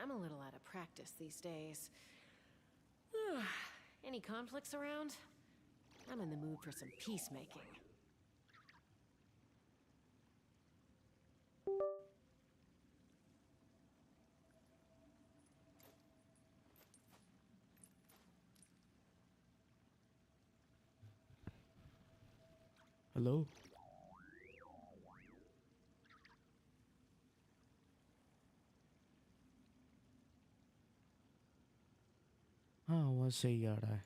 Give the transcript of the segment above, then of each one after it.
I'm a little out of practice these days. Any conflicts around? I'm in the mood for some peacemaking. Hello? हाँ आवाज सही आ रहा है.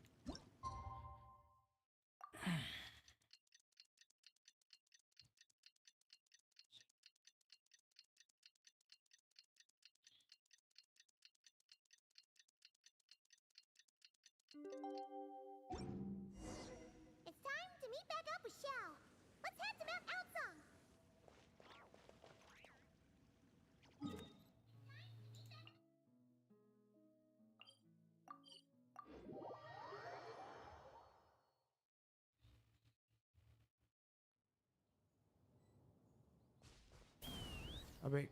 It's time to meet back up with Xiao. Let's head to Mount Outsong. अबे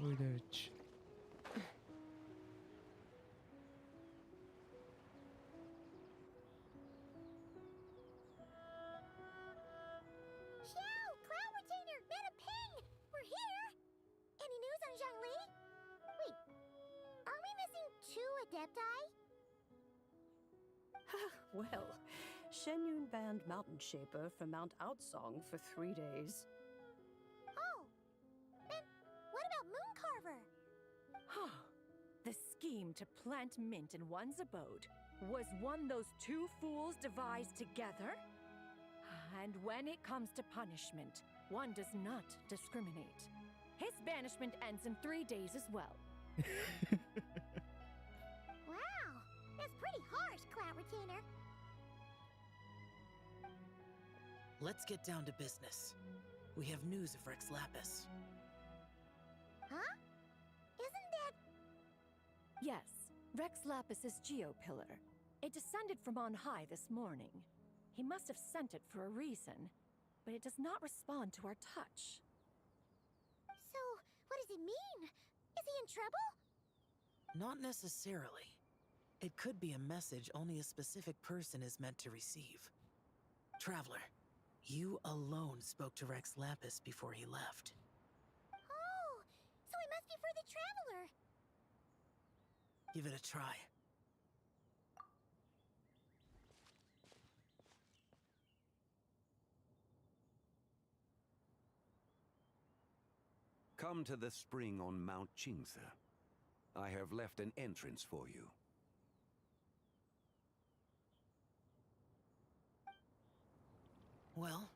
Village. Xiao, Cloud Retainer, Mana Ping! We're here! Any news on Zhongli? Wait, are we missing 2 Adepti? Well, Shenyun banned Mountain Shaper from Mount Outsong for 3 days. Oh, and what about Mooncarver? The scheme to plant mint in one's abode was one those two fools devised together? And when it comes to punishment, one does not discriminate. His banishment ends in 3 days as well. Wow, that's pretty harsh, Cloud Retainer. Let's get down to business. We have news of Rex Lapis. Huh? Isn't that... Yes, Rex Lapis's Geopillar. It descended from on high this morning. He must have sent it for a reason, but it does not respond to our touch. So, what does it mean? Is he in trouble? Not necessarily. It could be a message only a specific person is meant to receive. Traveler, you alone spoke to Rex Lapis before he left. Oh, so it must be for the Traveler. Give it a try. Come to the spring on Mount Qingse. I have left an entrance for you. Well,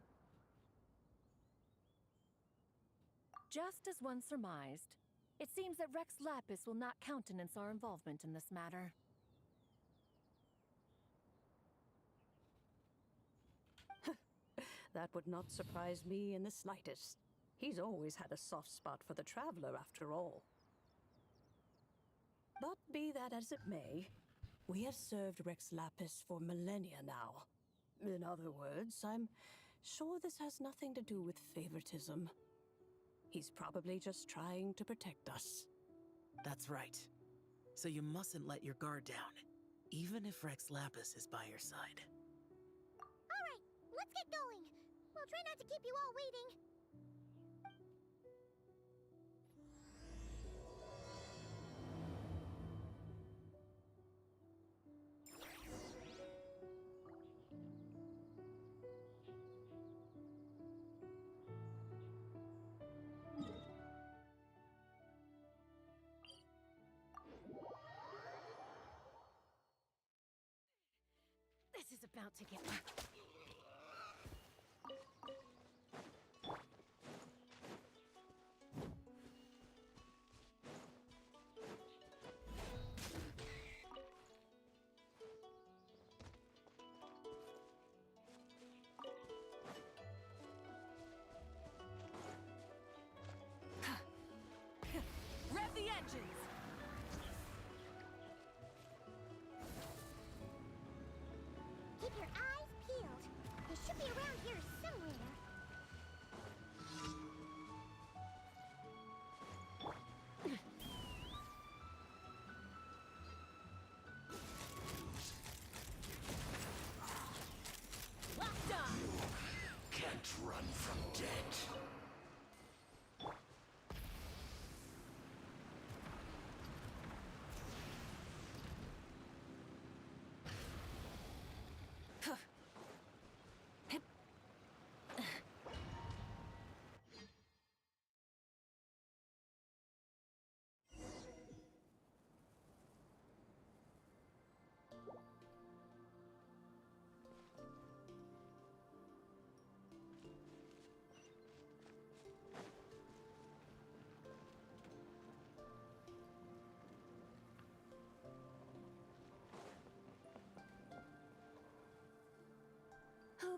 Just as one surmised, it seems that Rex Lapis will not countenance our involvement in this matter. That would not surprise me in the slightest. He's always had a soft spot for the Traveler, after all. But be that as it may, we have served Rex Lapis for millennia now. In other words, I'm sure this has nothing to do with favoritism. He's probably just trying to protect us. that's right. So you mustn't let your guard down, even if Rex Lapis is by your side. All right, let's get going. We'll try not to keep you all waiting. This is about to get... Rev the engines!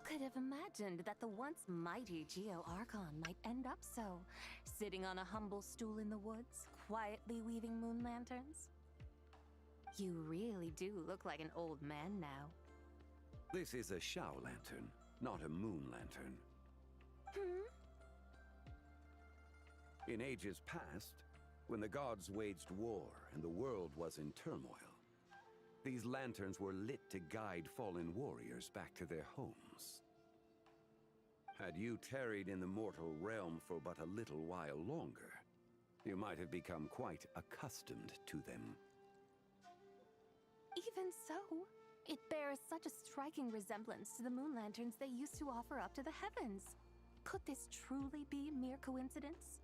could have imagined that the once mighty Geo Archon might end up so, sitting on a humble stool in the woods, quietly weaving moon lanterns? You really do look like an old man now. This is a Shao lantern, not a moon lantern. In ages past, when the gods waged war and the world was in turmoil, these lanterns were lit to guide fallen warriors back to their homes. Had you tarried in the mortal realm for but a little while longer, you might have become quite accustomed to them. Even so, it bears such a striking resemblance to the moon lanterns they used to offer up to the heavens. Could this truly be mere coincidence?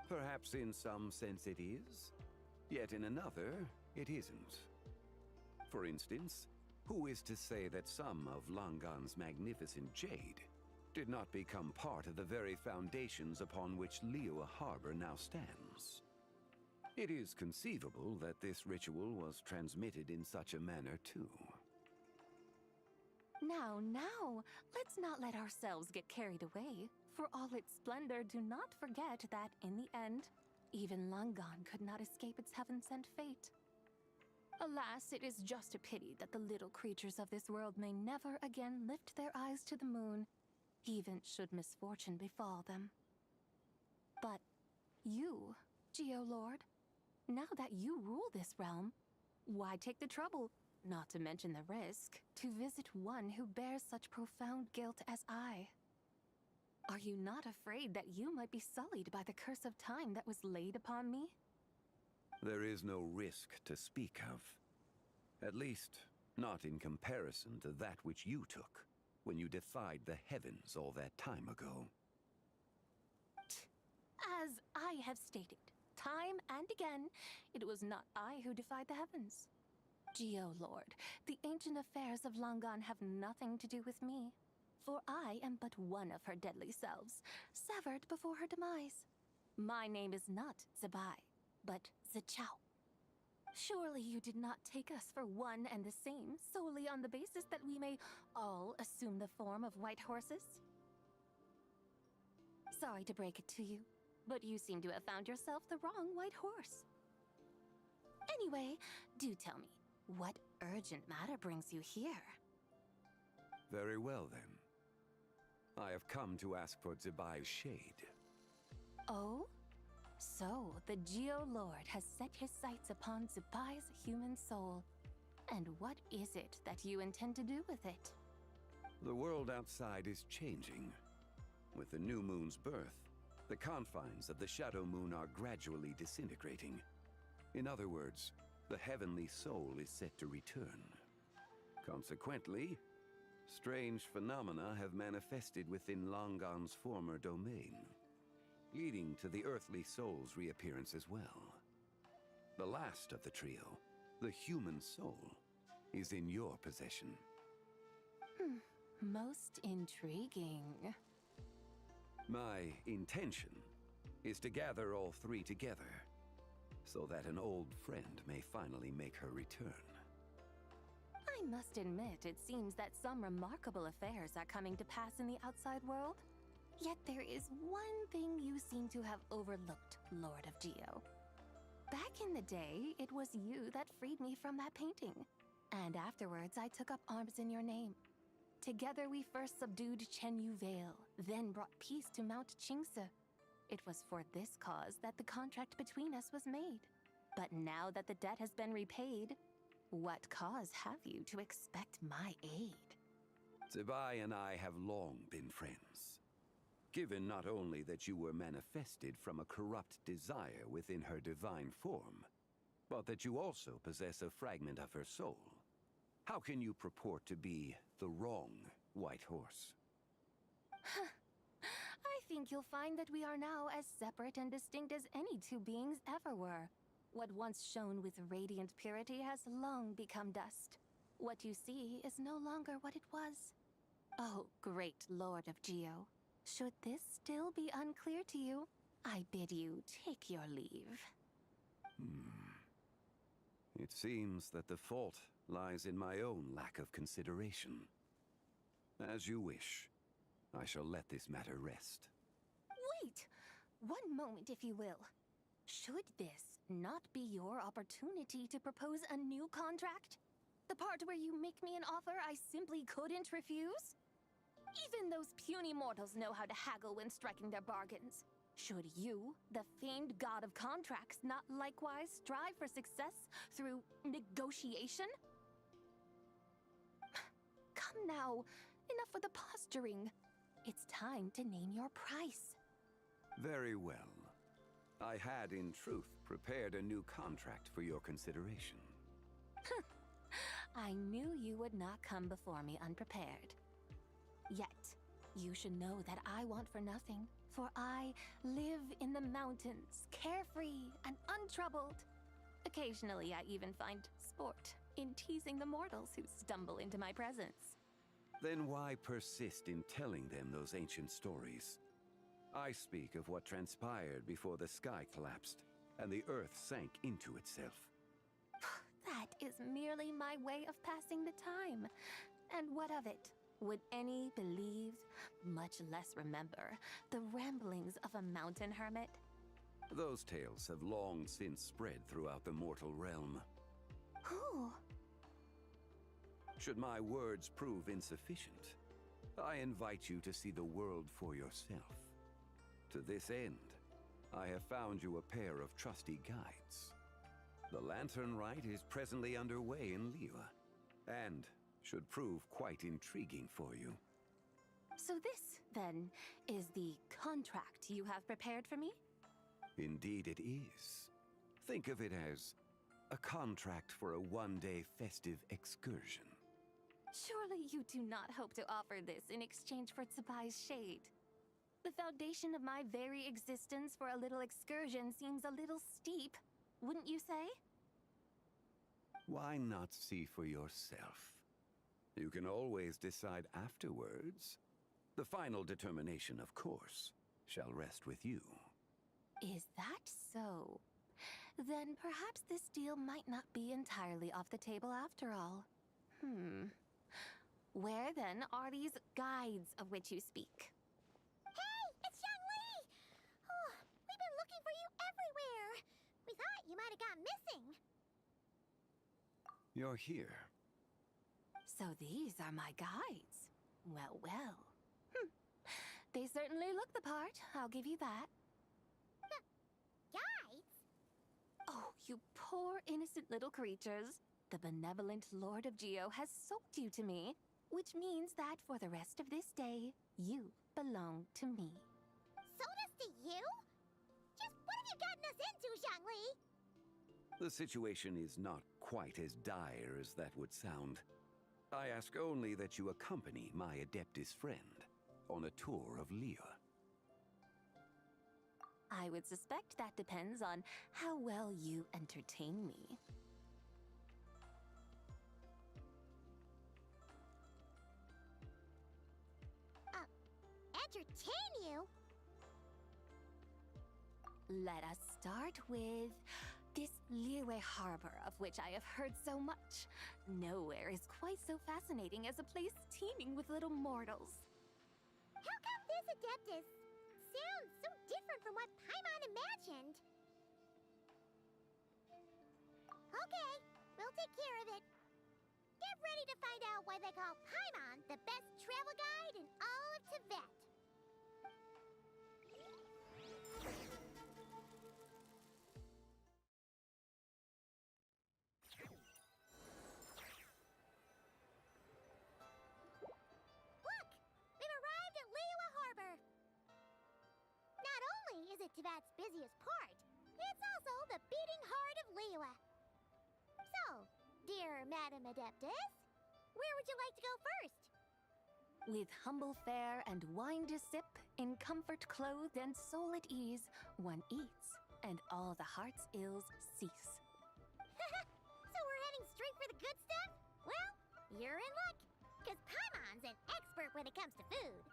Perhaps in some sense it is, yet in another, it isn't. For instance, who is to say that some of Langan's magnificent jade did not become part of the very foundations upon which Liyue Harbor now stands? It is conceivable that this ritual was transmitted in such a manner too. Now, let's not let ourselves get carried away. For all its splendor, do not forget that, in the end, even Langan could not escape its heaven-sent fate. Alas, it is just a pity that the little creatures of this world may never again lift their eyes to the moon, even should misfortune befall them. But you, Geolord, now that you rule this realm, why take the trouble, not to mention the risk, to visit one who bears such profound guilt as I? Are you not afraid that you might be sullied by the curse of time that was laid upon me? There is no risk to speak of. At least, not in comparison to that which you took when you defied the heavens all that time ago. As I have stated, time and again, it was not I who defied the heavens. Geolord, the ancient affairs of Langan have nothing to do with me, for I am but one of her deadly selves, severed before her demise. My name is not Zebai, but Zichao. Surely you did not take us for one and the same, solely on the basis that we may all assume the form of white horses? Sorry to break it to you, but you seem to have found yourself the wrong white horse. Anyway, do tell me, what urgent matter brings you here? Very well, then. I have come to ask for Zebai's shade. Oh? So, the Geolord has set his sights upon Zebai's human soul. And what is it that you intend to do with it? The world outside is changing. With the new moon's birth, the confines of the Shadow Moon are gradually disintegrating. In other words, the heavenly soul is set to return. Consequently, strange phenomena have manifested within Langan's former domain, leading to the earthly soul's reappearance as well. The last of the trio, the human soul, is in your possession. Most intriguing. My intention is to gather all three together, so that an old friend may finally make her return. I must admit, it seems that some remarkable affairs are coming to pass in the outside world. Yet there is one thing you seem to have overlooked, Lord of Geo. Back in the day, it was you that freed me from that painting. And afterwards, I took up arms in your name. Together we first subdued Chenyu Vale, then brought peace to Mount Qingse. It was for this cause that the contract between us was made. But now that the debt has been repaid, what cause have you to expect my aid? Zebai and I have long been friends. Given not only that you were manifested from a corrupt desire within her divine form, but that you also possess a fragment of her soul, how can you purport to be the wrong white horse? I think you'll find that we are now as separate and distinct as any two beings ever were. What once shone with radiant purity has long become dust. What you see is no longer what it was. Oh, great Lord of Geo. Should this still be unclear to you, I bid you take your leave. It seems that the fault lies in my own lack of consideration. As you wish. I shall let this matter rest. Wait! One moment, if you will. Should this not be your opportunity to propose a new contract? The part where you make me an offer I simply couldn't refuse? Even those puny mortals know how to haggle when striking their bargains. Should you, the famed god of contracts, not likewise strive for success through negotiation? Come now, enough with the posturing. It's time to name your price. Very well. I had, in truth, prepared a new contract for your consideration. I knew you would not come before me unprepared. Yet, you should know that I want for nothing, for I live in the mountains, carefree and untroubled. Occasionally, I even find sport in teasing the mortals who stumble into my presence. Then why persist in telling them those ancient stories? I speak of what transpired before the sky collapsed and the earth sank into itself. That is merely my way of passing the time. And what of it? Would any believe, much less remember, the ramblings of a mountain hermit? Those tales have long since spread throughout the mortal realm. Who? Should my words prove insufficient, I invite you to see the world for yourself. To this end, I have found you a pair of trusty guides. The Lantern Rite is presently underway in Liyue, and should prove quite intriguing for you. So this, then, is the contract you have prepared for me? Indeed it is. Think of it as a contract for a one-day festive excursion. Surely you do not hope to offer this in exchange for Tsubai's shade. The foundation of my very existence for a little excursion seems a little steep, wouldn't you say? Why not see for yourself? You can always decide afterwards. The final determination, of course, shall rest with you. Is that so? Then perhaps this deal might not be entirely off the table after all. Where then are these guides of which you speak? Hey, it's Xiangli! Oh, we've been looking for you everywhere. We thought you might have gone missing. You're here. So these are my guides. Well, well. They certainly look the part, I'll give you that. Guides? Oh, you poor innocent little creatures. The benevolent Lord of Geo has sold you to me, which means that for the rest of this day, you belong to me. Sold us to you? Just what have you gotten us into, Xiangli? The situation is not quite as dire as that would sound. I ask only that you accompany my Adeptus friend on a tour of Liyue. I would suspect that depends on how well you entertain me. Entertain you? Let us start with this Liyue harbor of which I have heard so much. Nowhere is quite so fascinating as a place teeming with little mortals. How come this Adeptus sounds so different from what Paimon imagined? Okay, we'll take care of it. Get ready to find out why they call Paimon the best travel guide in all of Tibet. Look! We've arrived at Liyue Harbor. Not only is it Tibet's busiest port, it's also the beating heart of Liyue. So, dear Madam Adeptus, where would you like to go first? With humble fare and wine to sip, in comfort clothed and soul at ease, one eats, and all the heart's ills cease. So we're heading straight for the good stuff? Well, you're in luck, because Paimon's an expert when it comes to food.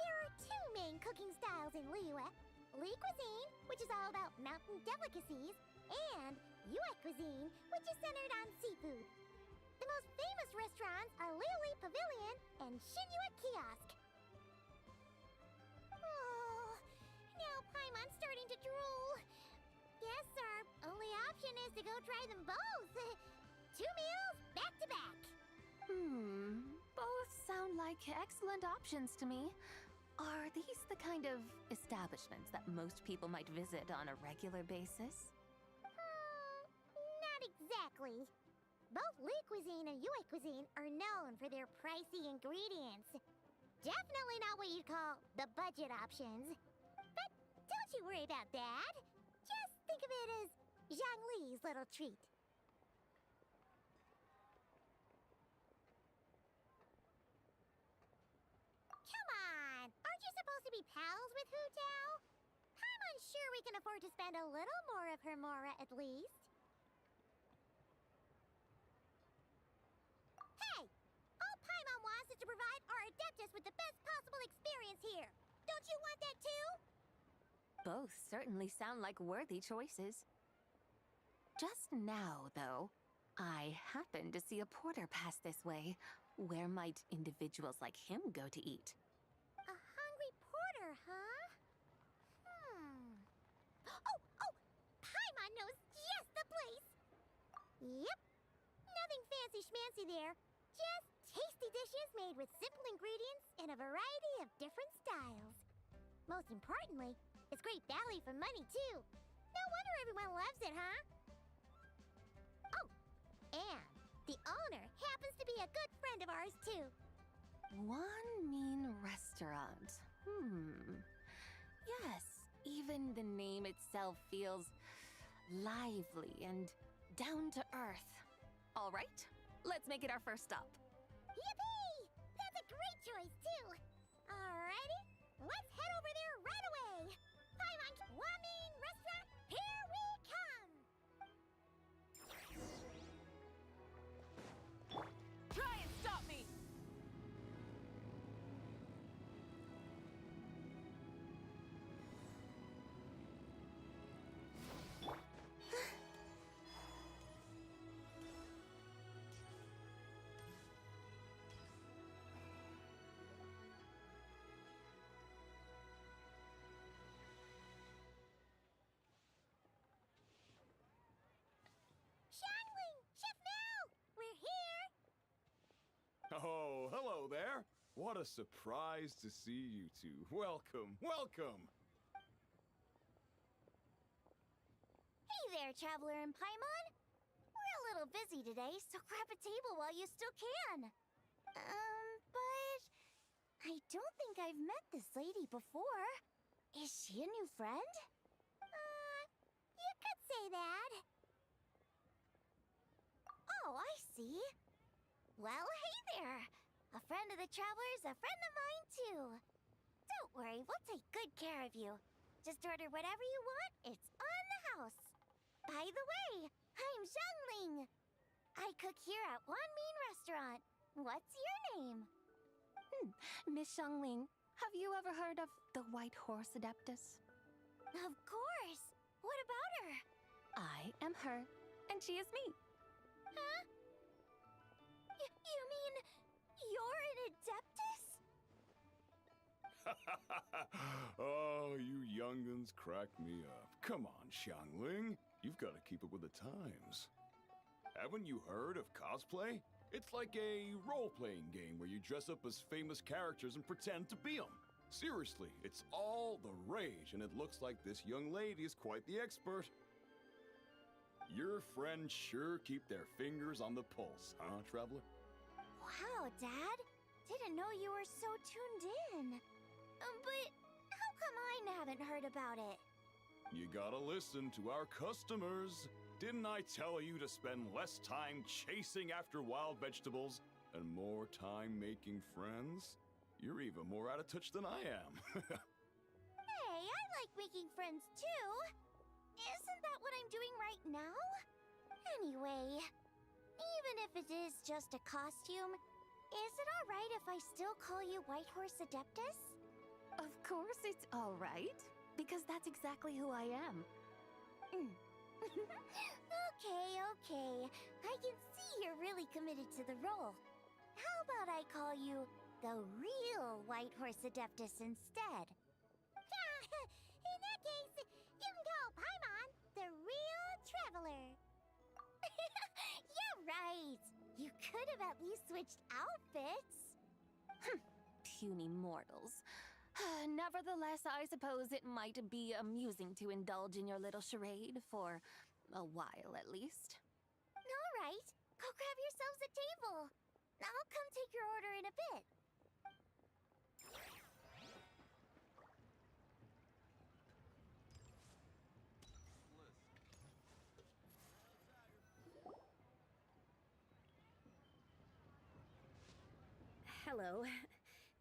There are two main cooking styles in Liyue. Li cuisine, which is all about mountain delicacies, and Yue cuisine, which is centered on seafood. The most famous restaurants are Liyue Pavilion and Shinua Kiosk. Oh, now Paimon's starting to drool. Yes, our only option is to go try them both. 2 meals back to back. Both sound like excellent options to me. Are these the kind of establishments that most people might visit on a regular basis? Not exactly. Both Li Cuisine and Yue Cuisine are known for their pricey ingredients. Definitely not what you'd call the budget options. But don't you worry about that. Just think of it as Zhang Li's little treat. Come on! Aren't you supposed to be pals with Hu Tao? I'm unsure we can afford to spend a little more of her mora at least. Hey! All Paimon wants is to provide our Adeptus with the best possible experience here. Don't you want that too? Both certainly sound like worthy choices. Just now, though, I happened to see a porter pass this way. Where might individuals like him go to eat? A hungry porter, huh? Oh! Paimon knows just the place! Yep. Nothing fancy schmancy there. Just tasty dishes made with simple ingredients in a variety of different styles. Most importantly, it's great value for money, too. No wonder everyone loves it, huh? Oh, and the owner happens to be a good friend of ours, too. One mean restaurant. Yes, even the name itself feels lively and down to earth. All right, let's make it our first stop. Yippee! That's a great choice, too. Alrighty, let's head over there right away. Paimon Wamin Restaurant, here we come! Try and stop me! Shangling! Chef Mel! We're here! Oh, hello there. What a surprise to see you two. Welcome, welcome. Hey there, Traveler and Paimon. We're a little busy today, so grab a table while you still can. But I don't think I've met this lady before. Is she a new friend? You could say that. Oh, I see. Well, hey there. A friend of the Traveler's a friend of mine, too. Don't worry, we'll take good care of you. Just order whatever you want, it's on the house. By the way, I'm Zhangling. I cook here at Wan Mean Restaurant. What's your name? Miss Shangling, have you ever heard of the White Horse Adeptus? Of course. What about her? I am her, and she is me. Huh? You mean you're an Adeptus? Oh, you young'uns crack me up. Come on, Xiangling. You've got to keep up with the times. Haven't you heard of cosplay? It's like a role-playing game where you dress up as famous characters and pretend to be them. Seriously, it's all the rage, and it looks like this young lady is quite the expert. Your friends sure keep their fingers on the pulse, huh, Traveler? Wow, Dad. Didn't know you were so tuned in. But how come I haven't heard about it? You gotta listen to our customers. Didn't I tell you to spend less time chasing after wild vegetables and more time making friends? You're even more out of touch than I am. Hey, I like making friends too. Isn't that what I'm doing right now? Anyway, even if it is just a costume, is it alright if I still call you White Horse Adeptus? Of course it's all right, because that's exactly who I am. Okay. I can see you're really committed to the role. How about I call you the real White Horse Adeptus instead? In that case, you can call Paimon the real Traveler. You're right. You could have at least switched outfits. Puny mortals. Nevertheless, I suppose it might be amusing to indulge in your little charade for a while at least. All right, go grab yourselves a table. I'll come take your order in a bit. Hello.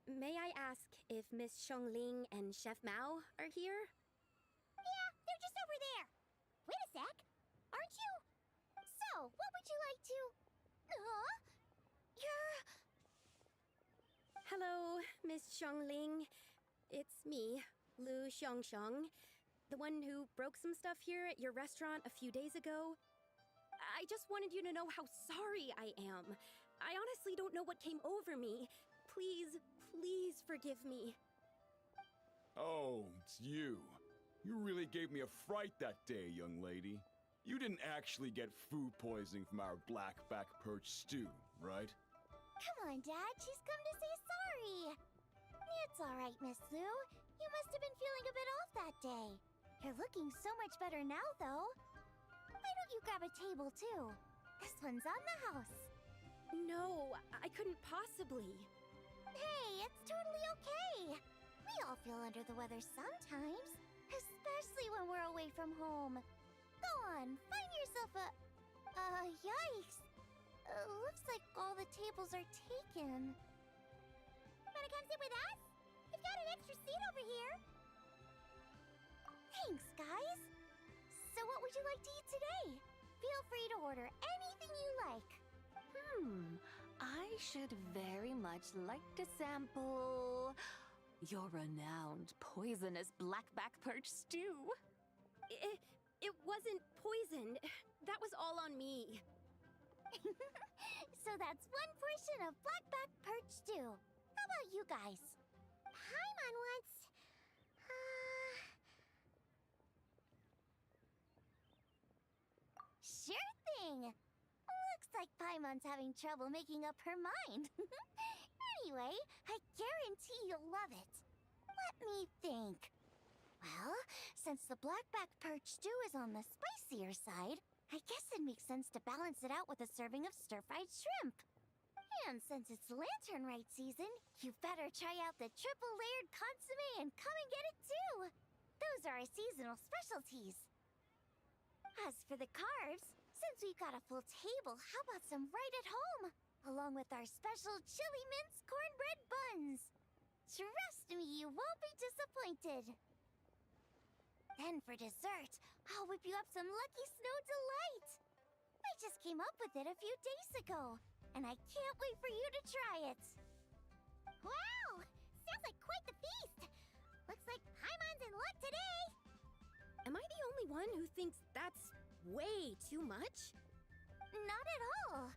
May I ask if Miss Xiongling and Chef Mao are here? Yeah, they're just over there. Wait a sec. Aren't you? So, what would you like to... Huh? You're... Hello, Miss Xiongling. It's me, Lu Xiongxiong, the one who broke some stuff here at your restaurant a few days ago. I just wanted you to know how sorry I am. I honestly don't know what came over me. Please, please forgive me. Oh, it's you. You really gave me a fright that day, young lady. You didn't actually get food poisoning from our black-back perch stew, right? Come on, Dad. She's come to say sorry. It's all right, Miss Lu. You must have been feeling a bit off that day. You're looking so much better now, though. Why don't you grab a table, too? This one's on the house. No, I couldn't possibly. Hey, it's totally okay. We all feel under the weather sometimes, especially when we're away from home. Go on, find yourself a... yikes. Looks like all the tables are taken. Wanna come sit with us? We've got an extra seat over here. Thanks, guys. So what would you like to eat today? Feel free to order anything you like. I should very much like to sample your renowned poisonous blackback perch stew. It wasn't poisoned. That was all on me. So that's one portion of blackback perch stew. How about you guys? Paimon wants... Sure thing! Looks like Paimon's having trouble making up her mind. Anyway, I guarantee you'll love it. Let me think. Well, since the blackback perch stew is on the spicier side, I guess it makes sense to balance it out with a serving of stir-fried shrimp. And since it's Lantern Rite season, you better try out the triple-layered consommé and come and get it too. Those are our seasonal specialties. As for the carbs, since we've got a full table, how about some right at home? Along with our special chili mince cornbread buns. Trust me, you won't be disappointed. Then for dessert, I'll whip you up some Lucky Snow Delight. I just came up with it a few days ago, and I can't wait for you to try it. Wow! Sounds like quite the feast. Looks like Paimon's in luck today. Am I the only one who thinks that's way too much? Not at all.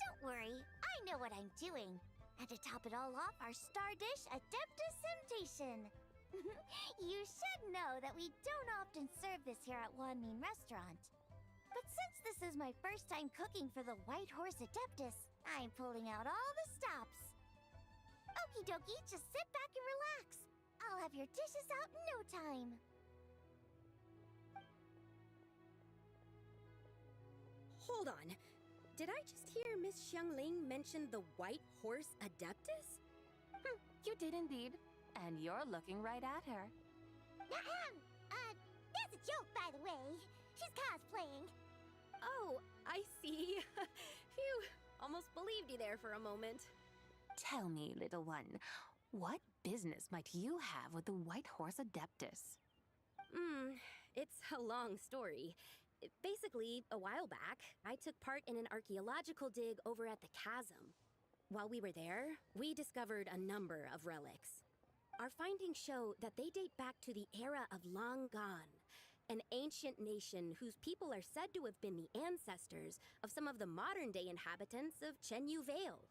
Don't worry, I know what I'm doing. And to top it all off, our star dish, Adeptus Temptation. You should know that we don't often serve this here at Wanmin Restaurant. But since this is my first time cooking for the White Horse Adeptus, I'm pulling out all the stops. Okie dokie, just sit back and relax. I'll have your dishes out in no time. Hold on. Did I just hear Miss Xiangling mention the White Horse Adeptus? You did indeed. And you're looking right at her. That's a joke, by the way. She's cosplaying. Oh, I see. Phew, almost believed you there for a moment. Tell me, little one, what business might you have with the White Horse Adeptus? It's a long story. Basically, a while back, I took part in an archaeological dig over at the chasm. While we were there, we discovered a number of relics. Our findings show that they date back to the era of Long Gone, an ancient nation whose people are said to have been the ancestors of some of the modern-day inhabitants of Chenyu Vale.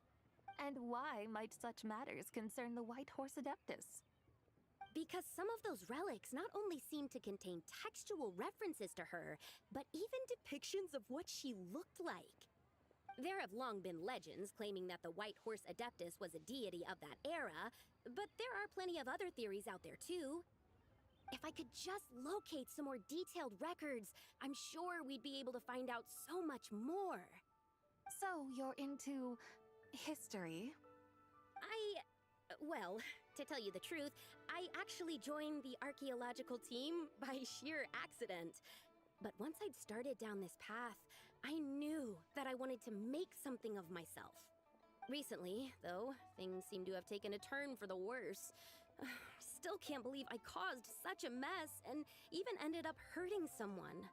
And why might such matters concern the White Horse Adeptus? Because some of those relics not only seem to contain textual references to her, but even depictions of what she looked like. There have long been legends claiming that the White Horse Adeptus was a deity of that era, but there are plenty of other theories out there too. If I could just locate some more detailed records, I'm sure we'd be able to find out so much more. So you're into history? Well, to tell you the truth, I actually joined the archaeological team by sheer accident. But once I'd started down this path, I knew that I wanted to make something of myself. Recently, though, things seem to have taken a turn for the worse. Still can't believe I caused such a mess and even ended up hurting someone.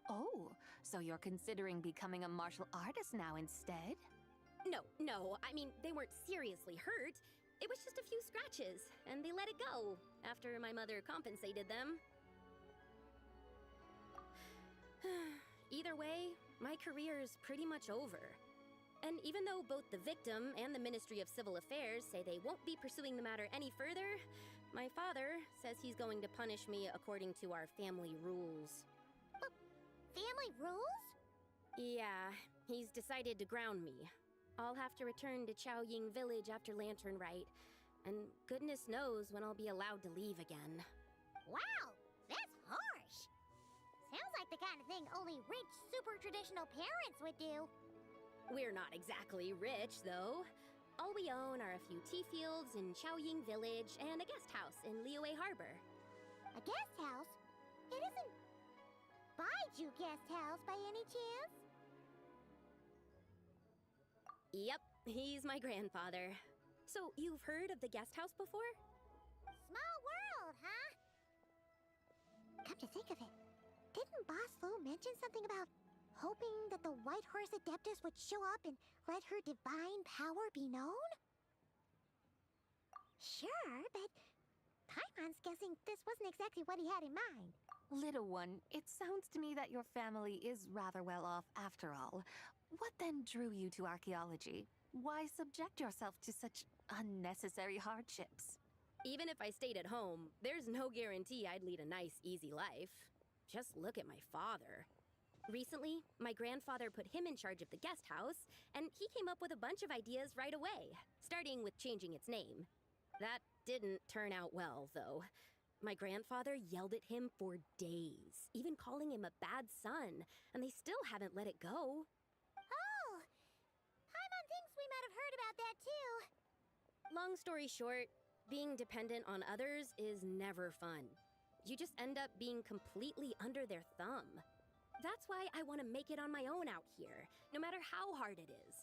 Oh, so you're considering becoming a martial artist now instead? No, I mean, they weren't seriously hurt. It was just a few scratches, and they let it go after my mother compensated them. Either way, my career's pretty much over. And even though both the victim and the Ministry of Civil Affairs say they won't be pursuing the matter any further, my father says he's going to punish me according to our family rules. Family rules? Yeah, he's decided to ground me. I'll have to return to Chaoying Village after Lantern Rite, and goodness knows when I'll be allowed to leave again. Wow, that's harsh. Sounds like the kind of thing only rich, super traditional parents would do. We're not exactly rich, though. All we own are a few tea fields in Chaoying Village and a guest house in Liyue Harbor. A guest house? It isn't Baiju Guest House by any chance? Yep, he's my grandfather. So, you've heard of the guest house before? Small world, huh? Come to think of it, didn't Boss Lu mention something about hoping that the White Horse Adeptus would show up and let her divine power be known? Sure, but Paimon's guessing this wasn't exactly what he had in mind. Little one, it sounds to me that your family is rather well off after all. What then drew you to archaeology? Why subject yourself to such unnecessary hardships? Even if I stayed at home, there's no guarantee I'd lead a nice, easy life. Just look at my father. Recently, my grandfather put him in charge of the guest house, and he came up with a bunch of ideas right away, starting with changing its name. That didn't turn out well, though. My grandfather yelled at him for days, even calling him a bad son, and they still haven't let it go. Oh, Paimon thinks we might have heard about that too. Long story short, being dependent on others is never fun. You just end up being completely under their thumb. That's why I want to make it on my own out here, no matter how hard it is.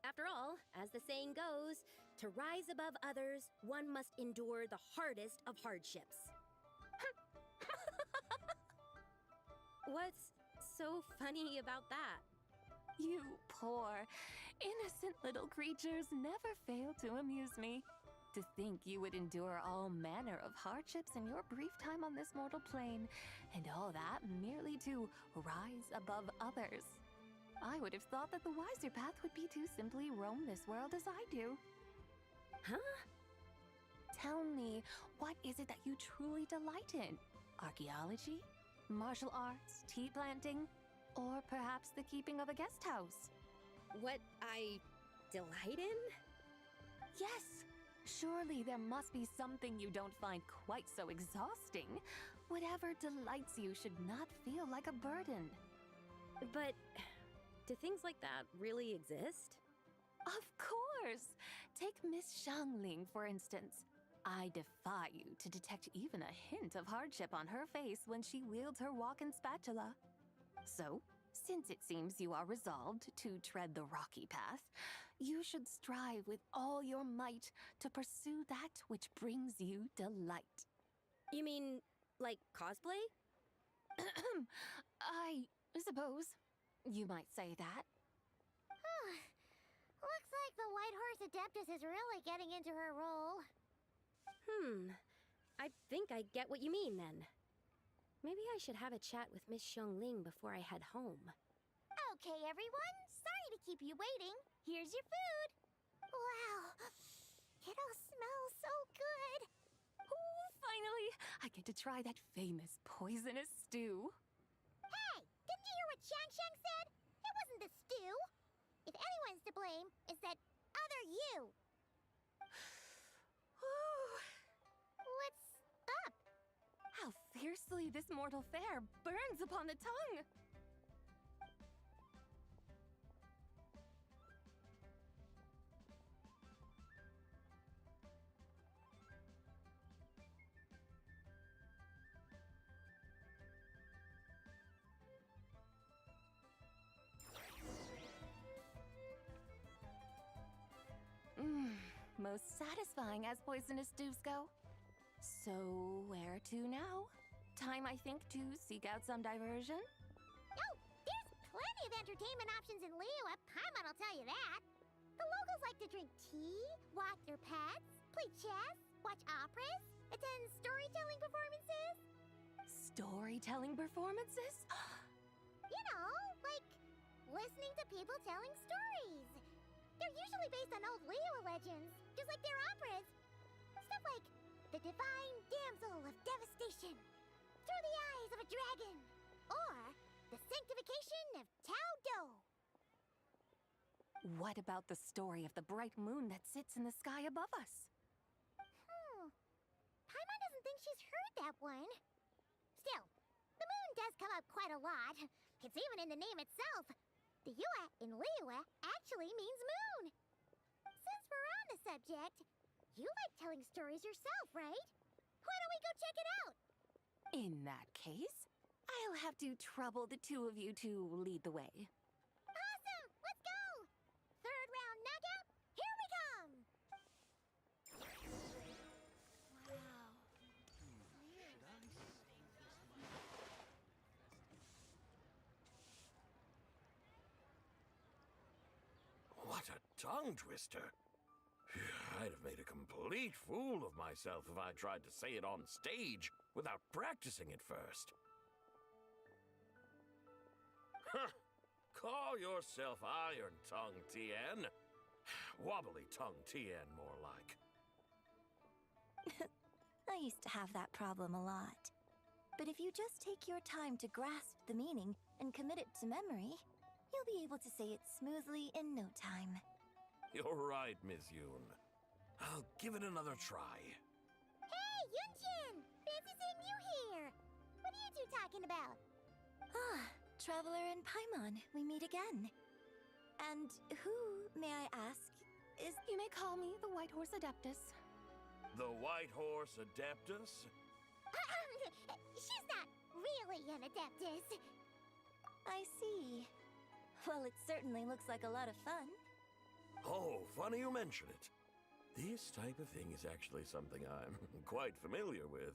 After all, as the saying goes, to rise above others, one must endure the hardest of hardships. What's so funny about that? You poor, innocent little creatures never fail to amuse me. To think you would endure all manner of hardships in your brief time on this mortal plane, and all that merely to rise above others. I would have thought that the wiser path would be to simply roam this world as I do. Huh? Tell me, what is it that you truly delight in? Archaeology? Martial arts? Tea planting? Or perhaps the keeping of a guest house? What I delight in? Yes! Surely there must be something you don't find quite so exhausting. Whatever delights you should not feel like a burden. But do things like that really exist? Of course! Take Miss Xiangling, for instance. I defy you to detect even a hint of hardship on her face when she wields her walking spatula. So, since it seems you are resolved to tread the rocky path, you should strive with all your might to pursue that which brings you delight. You mean, like cosplay? I suppose you might say that. Looks like the White Horse Adeptus is really getting into her role. I think I get what you mean then. Maybe I should have a chat with Miss Xiangling before I head home. Okay, everyone. Sorry to keep you waiting. Here's your food. Wow, excited to try that famous poisonous stew. Hey, didn't you hear what Shang said? It wasn't the stew. If anyone's to blame, it's that other you. What's up? How fiercely this mortal fare burns upon the tongue! Most satisfying as poisonous stews go. So, where to now? Time, I think, to seek out some diversion? Oh, there's plenty of entertainment options in Liyue, Paimon will tell you that. The locals like to drink tea, walk their pets, play chess, watch operas, attend storytelling performances. Storytelling performances? You know, like listening to people telling stories. They're usually based on old Liyue legends, just like their operas. Stuff like the Divine Damsel of Devastation, Through the Eyes of a Dragon, or the Sanctification of Tao Do. What about the story of the bright moon that sits in the sky above us? Paimon doesn't think she's heard that one. Still, the moon does come up quite a lot. It's even in the name itself. The Yue in Liyue actually means moon. Since we're on the subject, you like telling stories yourself, right? Why don't we go check it out? In that case, I'll have to trouble the two of you to lead the way. Awesome! Let's go! Third round knockout, here we come! What a tongue twister. I'd have made a complete fool of myself if I tried to say it on stage without practicing it first. Huh. Call yourself Iron Tongue Tien. Wobbly Tongue Tien, more like. I used to have that problem a lot. But if you just take your time to grasp the meaning and commit it to memory, you'll be able to say it smoothly in no time. You're right, Miss Yoon. I'll give it another try. Hey, Yunchin! Fancy seeing you here! What are you two talking about? Ah, Traveler and Paimon, we meet again. And who, may I ask, is... You may call me the White Horse Adeptus. The White Horse Adeptus? She's not really an Adeptus. I see. Well, it certainly looks like a lot of fun. Oh, funny you mention it. This type of thing is actually something I'm quite familiar with.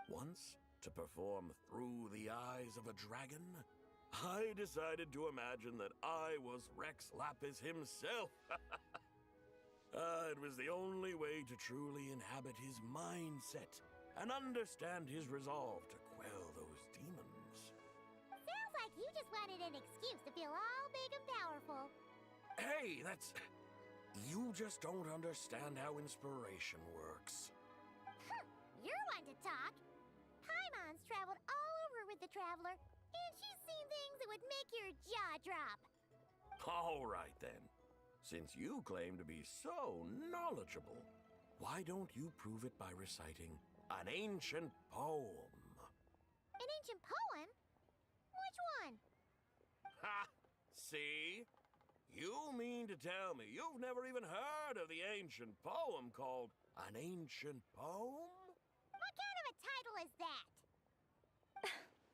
Once, to perform Through the Eyes of a Dragon, I decided to imagine that I was Rex Lapis himself. It was the only way to truly inhabit his mindset and understand his resolve to quell those demons. Sounds like you just wanted an excuse to feel all big and powerful. Hey, that's... You just don't understand how inspiration works. You're one to talk. Paimon's traveled all over with the Traveler, and she's seen things that would make your jaw drop. All right, then. Since you claim to be so knowledgeable, why don't you prove it by reciting an ancient poem? An ancient poem? Which one? Ha! See? You mean to tell me you've never even heard of the ancient poem called An Ancient Poem? What kind of a title is that?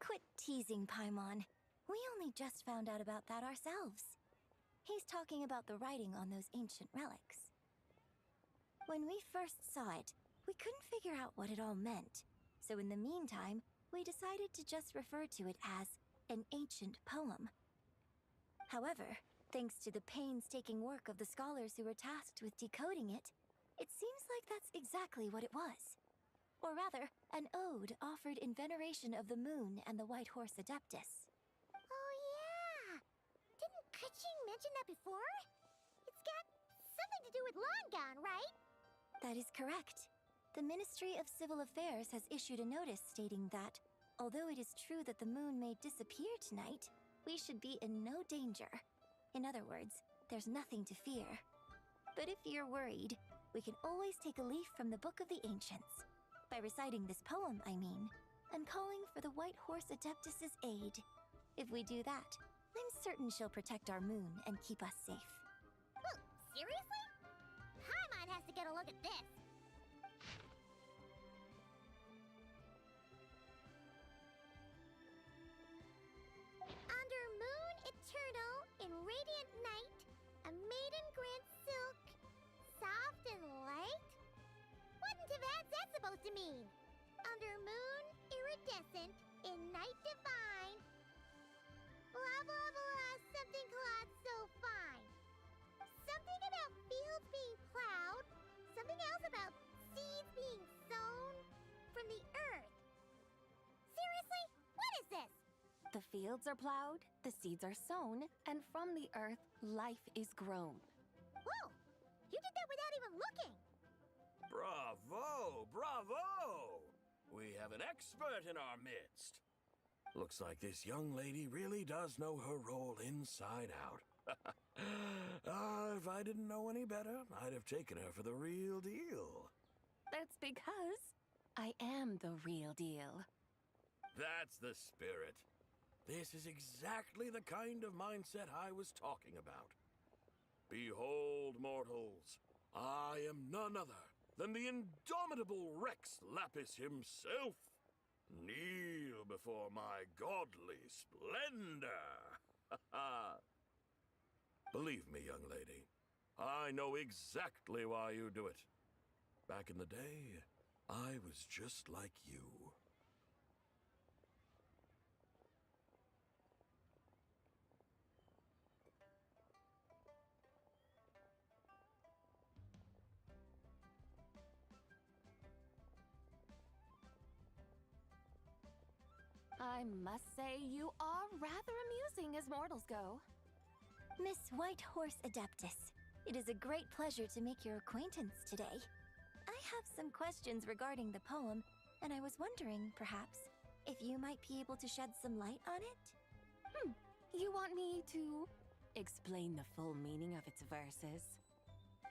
Quit teasing, Paimon. We only just found out about that ourselves. He's talking about the writing on those ancient relics. When we first saw it, we couldn't figure out what it all meant. So in the meantime, we decided to just refer to it as an ancient poem. However, thanks to the painstaking work of the scholars who were tasked with decoding it, it seems like that's exactly what it was. Or rather, an ode offered in veneration of the moon and the White Horse Adeptus. Oh, yeah! Didn't Keqing mention that before? It's got something to do with Longon, right? That is correct. The Ministry of Civil Affairs has issued a notice stating that, although it is true that the moon may disappear tonight, we should be in no danger. In other words, there's nothing to fear. But if you're worried, we can always take a leaf from the Book of the Ancients. By reciting this poem, I mean, and calling for the White Horse Adeptus's aid. If we do that, I'm certain she'll protect our moon and keep us safe. Oh, seriously? Paimon has to get a look at this. Under moon eternal in radiant night, a maiden grants silk, soft and light? What in Tibet's that supposed to mean? Under moon iridescent in night divine. Blah blah blah, something cloth so fine. Something about fields being plowed. Something else about seeds being sown from the earth. Seriously? What is this? The fields are plowed, the seeds are sown, and from the earth, life is grown. Whoa! You did that without even looking! Bravo! Bravo! We have an expert in our midst. Looks like this young lady really does know her role inside out. If I didn't know any better, I'd have taken her for the real deal. That's because I am the real deal. That's the spirit. This is exactly the kind of mindset I was talking about. Behold, mortals, I am none other than the indomitable Rex Lapis himself. Kneel before my godly splendor. Believe me, young lady, I know exactly why you do it. Back in the day, I was just like you. I must say you are rather amusing as mortals go. Miss White Horse Adeptus, it is a great pleasure to make your acquaintance today. I have some questions regarding the poem, and I was wondering, perhaps, if you might be able to shed some light on it? You want me to explain the full meaning of its verses?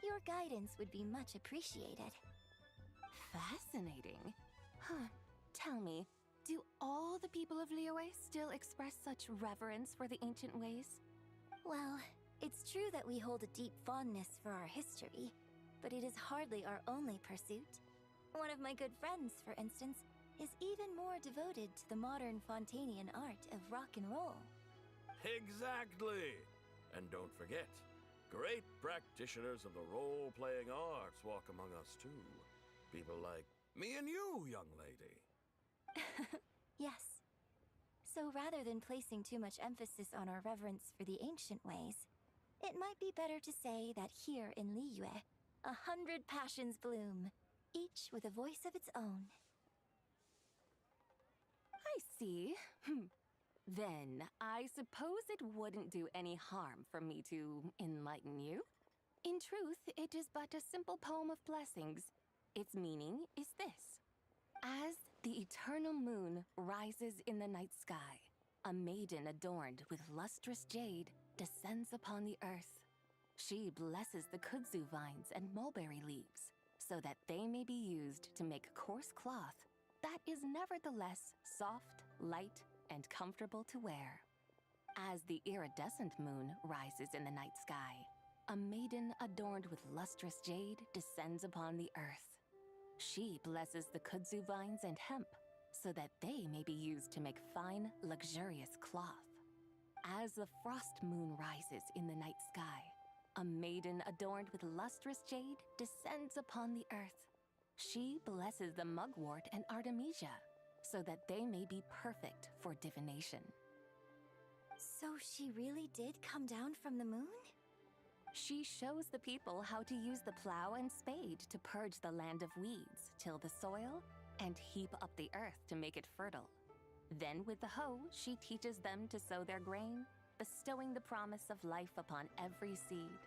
Your guidance would be much appreciated. Fascinating. Tell me, do all the people of Liyue still express such reverence for the ancient ways? Well, it's true that we hold a deep fondness for our history, but it is hardly our only pursuit. One of my good friends, for instance, is even more devoted to the modern Fontanian art of rock and roll. Exactly! And don't forget, great practitioners of the role-playing arts walk among us too. People like me and you, young lady. Yes. So rather than placing too much emphasis on our reverence for the ancient ways, it might be better to say that here in Liyue, 100 passions bloom, each with a voice of its own. I see. Then, I suppose it wouldn't do any harm for me to enlighten you. In truth, it is but a simple poem of blessings. Its meaning is this. As the eternal moon rises in the night sky, a maiden adorned with lustrous jade descends upon the earth. She blesses the kudzu vines and mulberry leaves, so that they may be used to make coarse cloth that is nevertheless soft, light, and comfortable to wear. As the iridescent moon rises in the night sky, a maiden adorned with lustrous jade descends upon the earth. She blesses the kudzu vines and hemp, so that they may be used to make fine, luxurious cloth. As the frost moon rises in the night sky, a maiden adorned with lustrous jade descends upon the earth. She blesses the mugwort and artemisia, so that they may be perfect for divination. So she really did come down from the moon? She shows the people how to use the plow and spade to purge the land of weeds, till the soil, and heap up the earth to make it fertile. Then with the hoe, she teaches them to sow their grain, bestowing the promise of life upon every seed.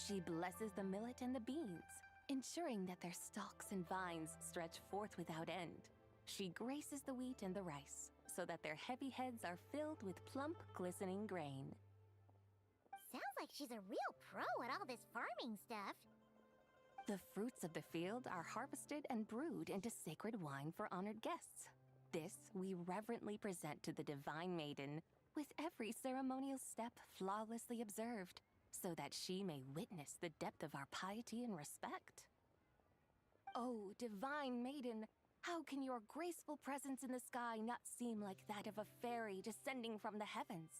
She blesses the millet and the beans, ensuring that their stalks and vines stretch forth without end. She graces the wheat and the rice, so that their heavy heads are filled with plump, glistening grain. Sounds like she's a real pro at all this farming stuff. The fruits of the field are harvested and brewed into sacred wine for honored guests. This we reverently present to the Divine Maiden, with every ceremonial step flawlessly observed, so that she may witness the depth of our piety and respect. Oh, Divine Maiden, how can your graceful presence in the sky not seem like that of a fairy descending from the heavens?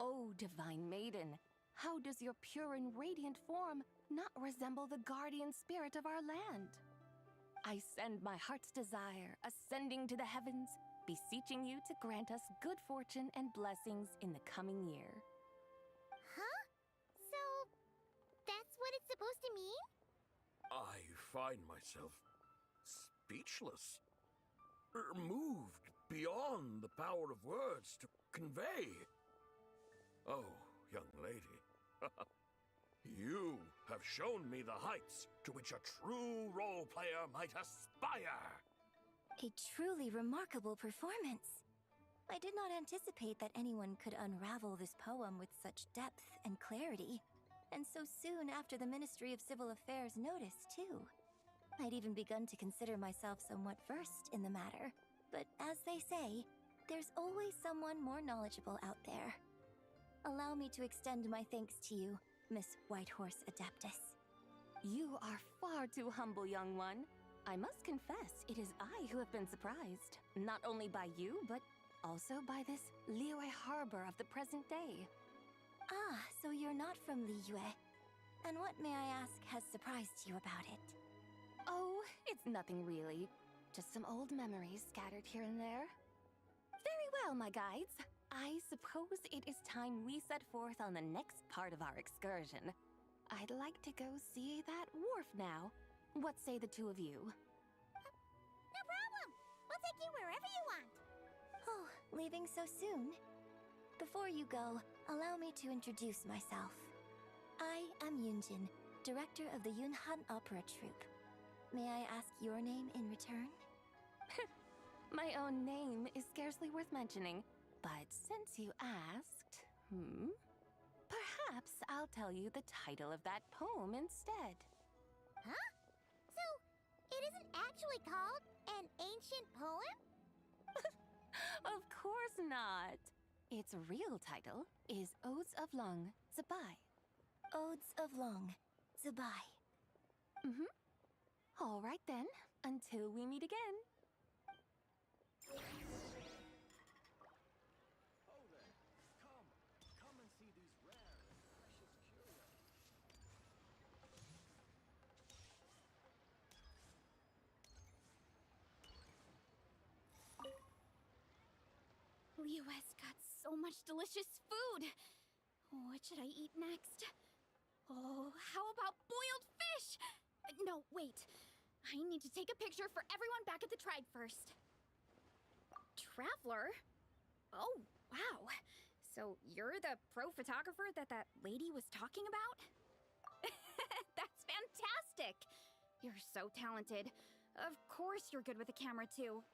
Oh, Divine Maiden, how does your pure and radiant form not resemble the guardian spirit of our land? I send my heart's desire, ascending to the heavens, beseeching you to grant us good fortune and blessings in the coming year. Huh? So, that's what it's supposed to mean? I find myself speechless, moved beyond the power of words to convey. Oh, young lady, you have shown me the heights to which a true role player might aspire. A truly remarkable performance. I did not anticipate that anyone could unravel this poem with such depth and clarity, and so soon after the Ministry of Civil Affairs noticed, too. I'd even begun to consider myself somewhat versed in the matter, but as they say, there's always someone more knowledgeable out there. Allow me to extend my thanks to you, Miss Whitehorse Adeptus. You are far too humble, young one. I must confess, it is I who have been surprised, not only by you, but also by this Liyue Harbor of the present day. Ah, so you're not from Liyue. And what, may I ask, has surprised you about it? Oh, it's nothing really. Just some old memories scattered here and there. Very well, my guides. I suppose it is time we set forth on the next part of our excursion. I'd like to go see that wharf now. What say the two of you? No problem! We'll take you wherever you want. Oh, leaving so soon? Before you go, allow me to introduce myself. I am Yunjin, director of the Yunhan Opera Troupe. May I ask your name in return? My own name is scarcely worth mentioning, but since you asked, perhaps I'll tell you the title of that poem instead. Huh? So, it isn't actually called an ancient poem? Of course not. Its real title is Odes of Long Zabai. Odes of Long Zabai. All right then, until we meet again. Liyue's got so much delicious food. What should I eat next? Oh, how about boiled fish? No, wait. I need to take a picture for everyone back at the tribe first. Traveler? Oh, wow. So you're the pro photographer that lady was talking about? That's fantastic. You're so talented. Of course you're good with a camera, too.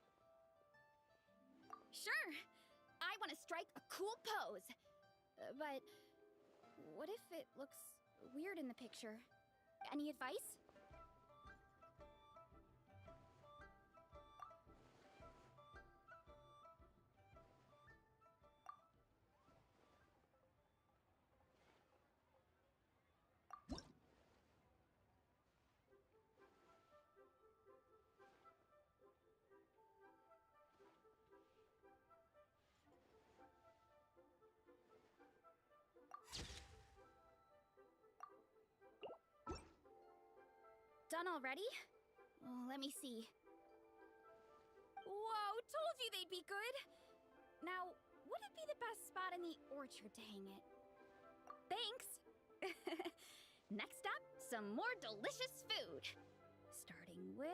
Sure. I want to strike a cool pose. But what if it looks weird in the picture? Any advice? Done already? Oh, let me see. Whoa, told you they'd be good! Now, would it be the best spot in the orchard to hang it? Thanks! Next up, some more delicious food. Starting with...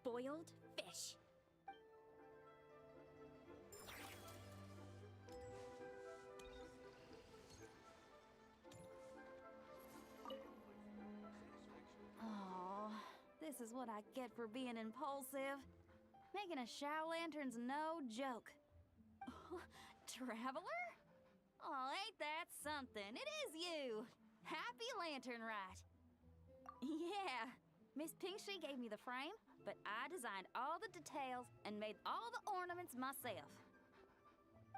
boiled fish. is what I get for being impulsive. Making a shower lantern's no joke. Traveler? Oh, ain't that something? It is you! Happy Lantern Rite. Yeah, Miss Pinkshi gave me the frame, but I designed all the details and made all the ornaments myself.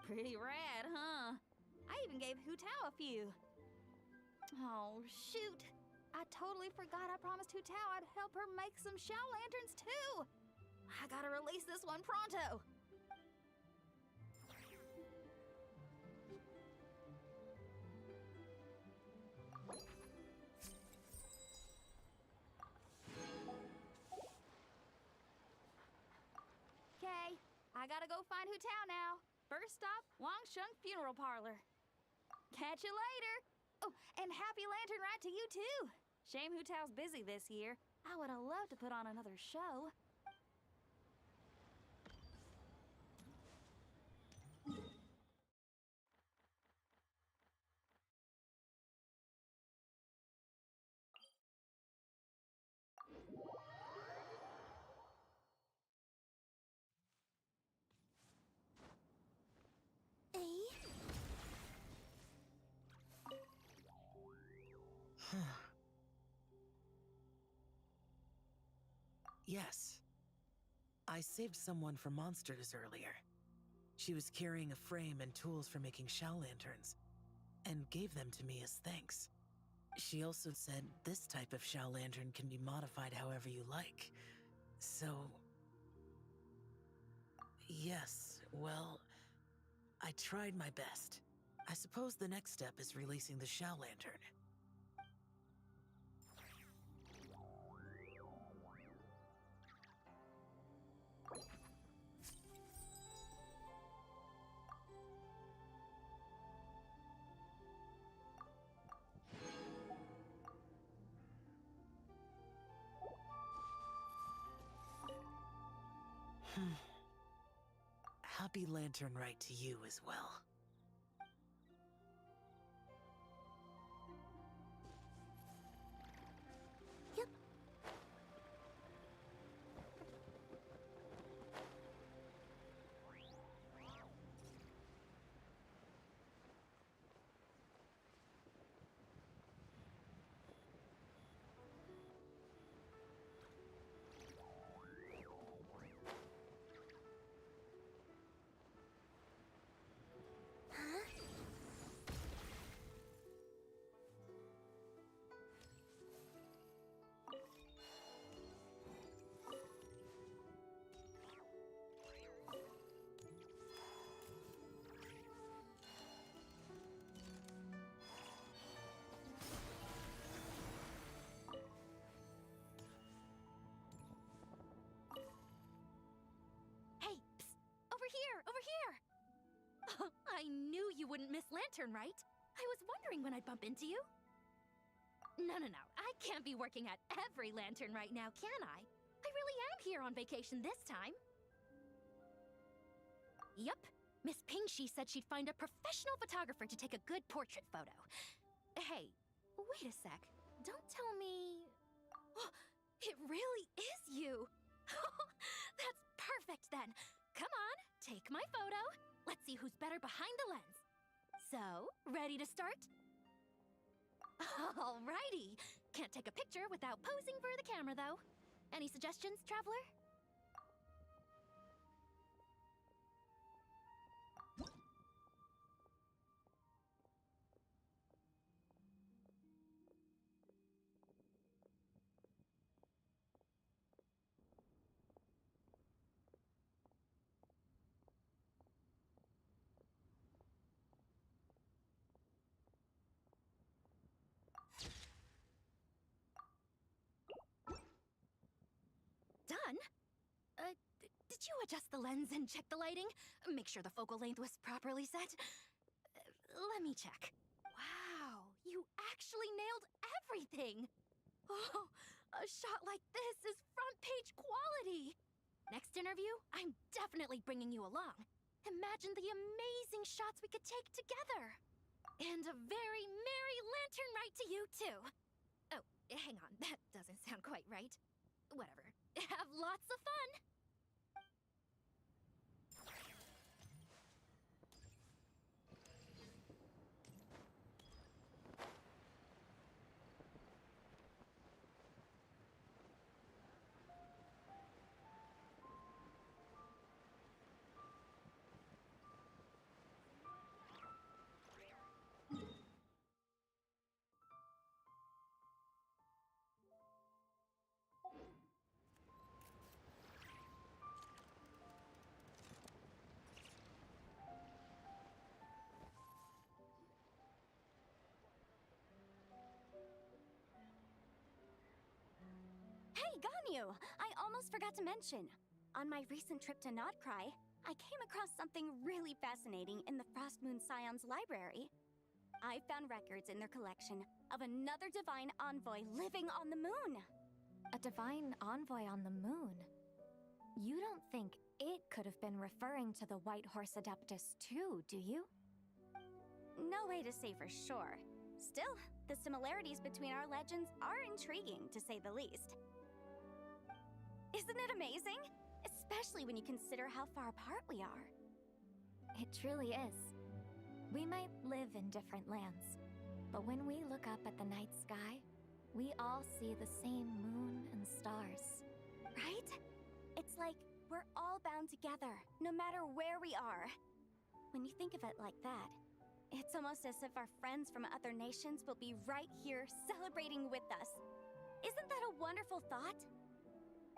Pretty rad, huh? I even gave Hu Tao a few. Oh, shoot. I totally forgot I promised Hu Tao I'd help her make some shower lanterns, too. I gotta release this one pronto. Okay, I gotta go find Hu Tao now. First stop, Wangsheng Funeral Parlor. Catch you later. Oh, and happy Lantern Rite to you, too. Shame Hu Tao's busy this year. I would have loved to put on another show. Yes. I saved someone from monsters earlier. She was carrying a frame and tools for making shower lanterns, and gave them to me as thanks. She also said this type of shower lantern can be modified however you like. So... yes, well... I tried my best. I suppose the next step is releasing the shower lantern. Happy Lantern Rite to you as well. Yep. Over here! I knew you wouldn't miss Lantern Rite. I was wondering when I'd bump into you. No. I can't be working at every Lantern right now, can I? I really am here on vacation this time. Yup. Miss Pinkshi said she'd find a professional photographer to take a good portrait photo. Hey, wait a sec. Don't tell me... it really is you! That's perfect then! Come on, take my photo. Let's see who's better behind the lens. So, ready to start? Alrighty. Can't take a picture without posing for the camera, though. Any suggestions, Traveler? Done? Did you adjust the lens and check the lighting? Make sure the focal length was properly set? Let me check. Wow, you actually nailed everything! Oh, a shot like this is front page quality! Next interview, I'm definitely bringing you along. Imagine the amazing shots we could take together! And a very merry Lantern Rite to you, too! Oh, hang on, that doesn't sound quite right. whatever. Have lots of fun! Hey, Ganyu! I almost forgot to mention. On my recent trip to Notcry, I came across something really fascinating in the Frost Moon Scion's library. I found records in their collection of another divine envoy living on the moon. A divine envoy on the moon? You don't think it could have been referring to the White Horse Adeptus too, do you? No way to say for sure. Still, the similarities between our legends are intriguing, to say the least. Isn't it amazing? Especially when you consider how far apart we are. It truly is. We might live in different lands, but when we look up at the night sky, we all see the same moon and stars. Right? It's like we're all bound together, no matter where we are. When you think of it like that, it's almost as if our friends from other nations will be right here celebrating with us. Isn't that a wonderful thought?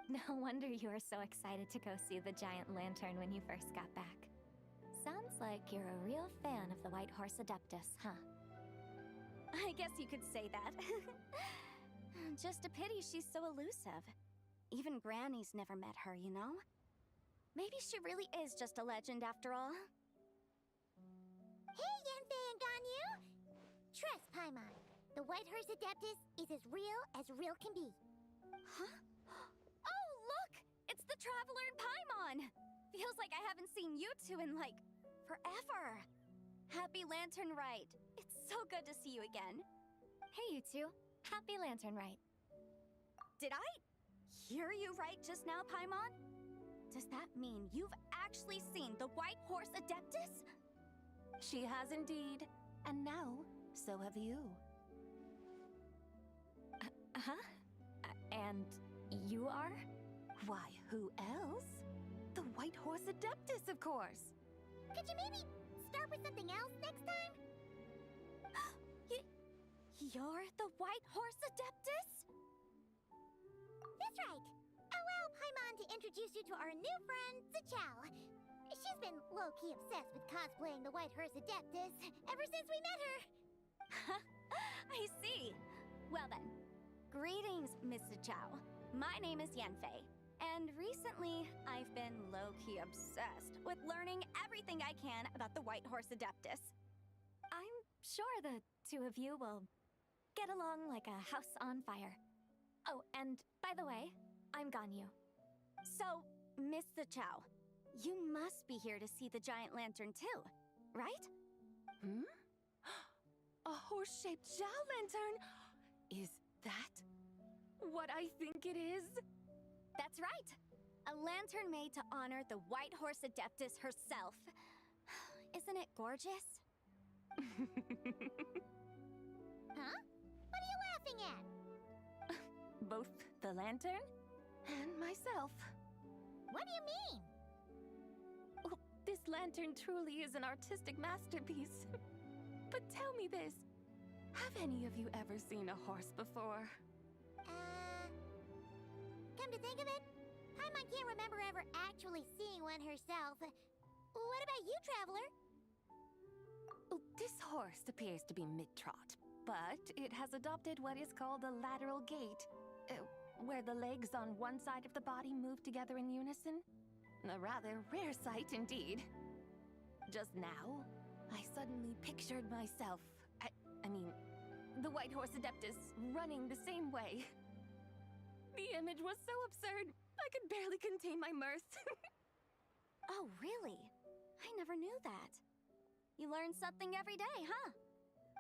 No wonder you were so excited to go see the giant lantern when you first got back. Sounds like you're a real fan of the White Horse Adeptus, huh? I guess you could say that. Just a pity she's so elusive. Even Granny's never met her, you know? Maybe she really is just a legend after all. Hey, Yanfei and Ganyu! Trust, Paimon. The White Horse Adeptus is as real can be. Huh? Oh, look! It's the Traveler and Paimon! Feels like I haven't seen you two in, like, forever. Happy Lantern Rite. It's so good to see you again. Hey, you two. Happy Lantern Rite. Did I hear you right just now, Paimon? Does that mean you've actually seen the White Horse Adeptus? She has indeed. And now, so have you. And you are? Why, who else? The White Horse Adeptus, of course. Could you maybe start with something else next time? You're the White Horse Adeptus? That's right. Allow Paimon to introduce you to our new friend, Zichao. She's been low-key obsessed with cosplaying the White Horse Adeptus ever since we met her. I see. Well then, greetings, Miss Zichao. My name is Yanfei, and recently I've been low-key obsessed with learning everything I can about the White Horse Adeptus. I'm sure the two of you will get along like a house on fire. Oh, and by the way, I'm Ganyu. So, Miss Zichao, you must be here to see the giant lantern too, right? A horse-shaped Zhao lantern? Is that what I think it is? That's right. A lantern made to honor the White Horse Adeptus herself. Isn't it gorgeous? Huh? What are you laughing at? Both the lantern and myself. What do you mean? Oh, this lantern truly is an artistic masterpiece. But tell me this, have any of you ever seen a horse before? Come to think of it, Paimon can't remember ever actually seeing one herself. What about you, Traveler? Oh, this horse appears to be mid-trot, but it has adopted what is called a lateral gait, where the legs on one side of the body move together in unison. A rather rare sight indeed. Just now, I suddenly pictured myself, I mean, the White Horse Adeptus running the same way. The image was so absurd, I could barely contain my mirth. Oh, really? I never knew that. You learn something every day, huh?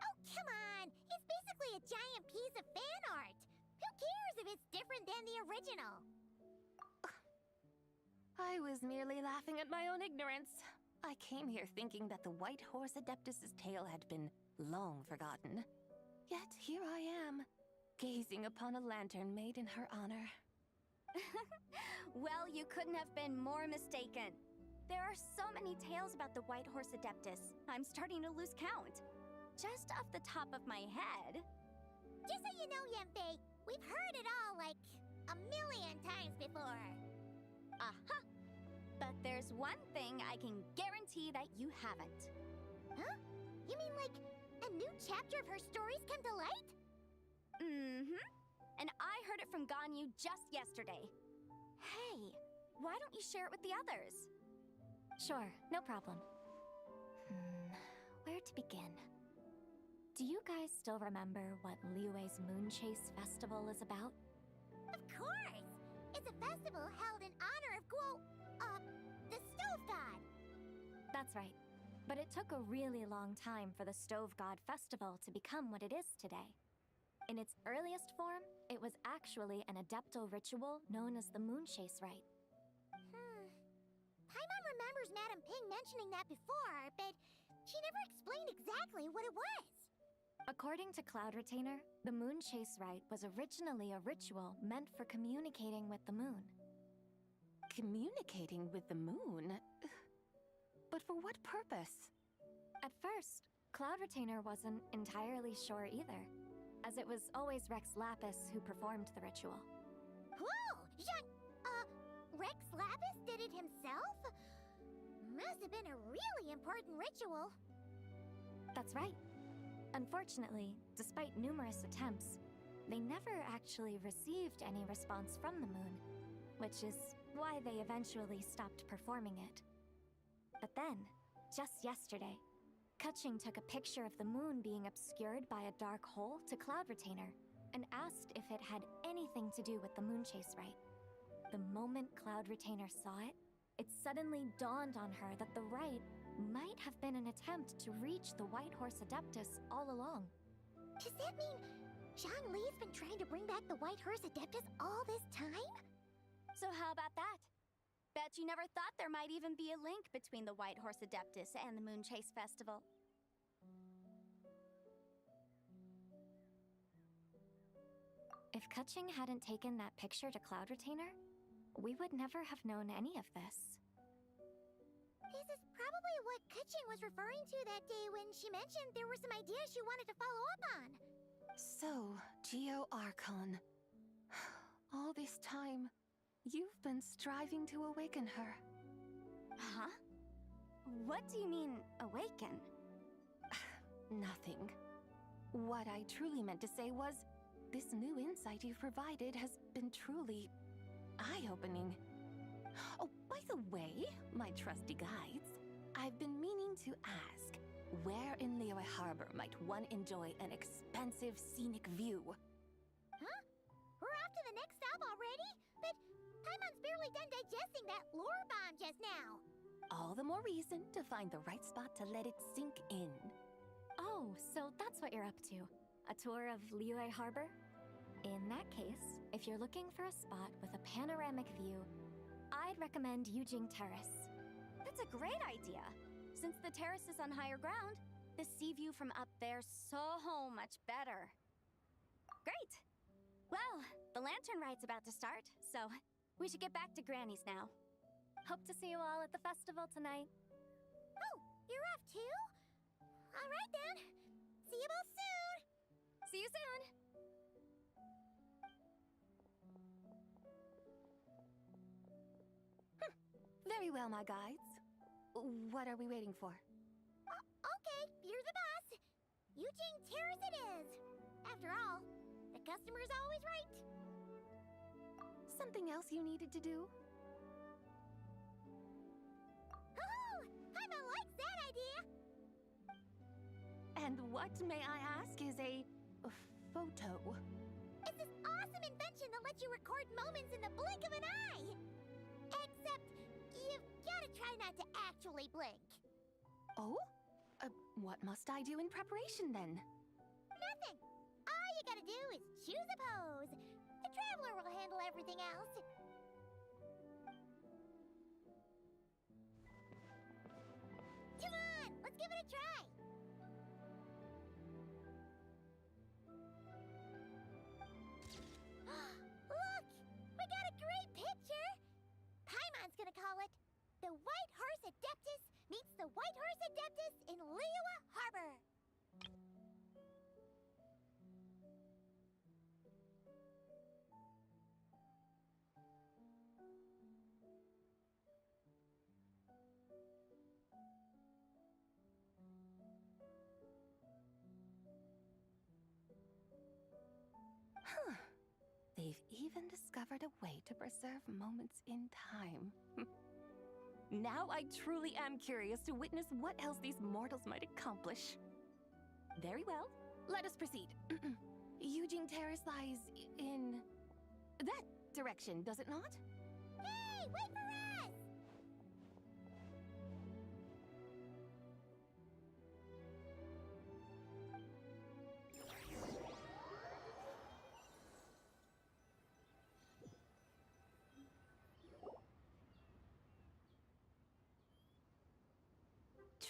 Oh, come on! It's basically a giant piece of fan art! Who cares if it's different than the the original. I was merely laughing at my own ignorance. I came here thinking that the White Horse Adeptus's tale had been long forgotten. Yet here I am, gazing upon a lantern made in her honor. Well, you couldn't have been more mistaken. There are so many tales about the White Horse Adeptus, I'm starting to lose count. Just off the top of my head. Just so you know, Yempe, we've heard it all like a million times before. Aha! But there's one thing I can guarantee that you haven't. Huh? You mean like a new chapter of her stories come to light? Mm-hmm. And I heard it from Ganyu just yesterday. Hey, why don't you share it with the others? Sure, no problem. Where to begin? Do you guys still remember what Liyue's Moon Chase Festival is about? Of course! It's a festival held in honor of the Stove God. That's right. But it took a really long time for the Stove God Festival to become what it is today. In its earliest form, it was actually an adeptal ritual known as the Moon Chase Rite. Paimon remembers Madame Ping mentioning that before, but she never explained exactly what it was. According to Cloud Retainer, the Moon Chase Rite was originally a ritual meant for communicating with the moon. Communicating with the moon? But for what purpose? At first, Cloud Retainer wasn't entirely sure either, as it was always Rex Lapis who performed the ritual. Whoa! Rex Lapis did it himself? Must have been a really important ritual. That's right. Unfortunately, despite numerous attempts, they never actually received any response from the moon, which is why they eventually stopped performing it. But then, just yesterday, Keqing took a picture of the moon being obscured by a dark hole to Cloud Retainer and asked if it had anything to do with the Moon Chase Rite. The moment Cloud Retainer saw it, it suddenly dawned on her that the rite might have been an attempt to reach the White Horse Adeptus all along. Does that mean Zhongli's been trying to bring back the White Horse Adeptus all this time? So how about that? Bet you never thought there might even be a link between the White Horse Adeptus and the Moon Chase Festival. If Keqing hadn't taken that picture to Cloud Retainer, we would never have known any of this. This is probably what Keqing was referring to that day when she mentioned there were some ideas she wanted to follow up on. So, Geo Archon. All this time, you've been striving to awaken her. Huh? What do you mean, awaken? Nothing. What I truly meant to say was, this new insight you've provided has been truly eye-opening. Oh, by the way, my trusty guides, I've been meaning to ask, where in Liyue Harbor might one enjoy an expansive scenic view? Huh? We're off to the next stop already? But Paimon's barely done digesting that lore bomb just now. All the more reason to find the right spot to let it sink in. Oh, so that's what you're up to. A tour of Liyue Harbor? In that case, if you're looking for a spot with a panoramic view, I'd recommend Yujing Terrace. That's a great idea. Since the terrace is on higher ground, the sea view from up there's so much better. Great! Well, the lantern ride's about to start, so we should get back to Granny's now. Hope to see you all at the festival tonight. Oh, you're off too? All right then. See you both soon. See you soon. Very well, my guides. What are we waiting for? Okay, you're the boss. Yujing Terrace it is. After all, the customer's always right. Something else you needed to do? Oh, Paimon likes that idea. And what, may I ask, is a photo? It's this awesome invention that lets you record moments in the blink of an eye. Except, you've gotta try not to actually blink. Oh? What must I do in preparation then? Nothing. All you gotta do is choose a pose. The Traveler will handle everything else. Come on, let's give it a try. Look, we got a great picture. Paimon's gonna call it The White Horse Adeptus Meets the White Horse Adeptus in Liyue Harbor. Huh. They've even discovered a way to preserve moments in time. Now I truly am curious to witness what else these mortals might accomplish. Very well, let us proceed. Eugene Terrace lies in that direction, does it not? Hey, wait for us!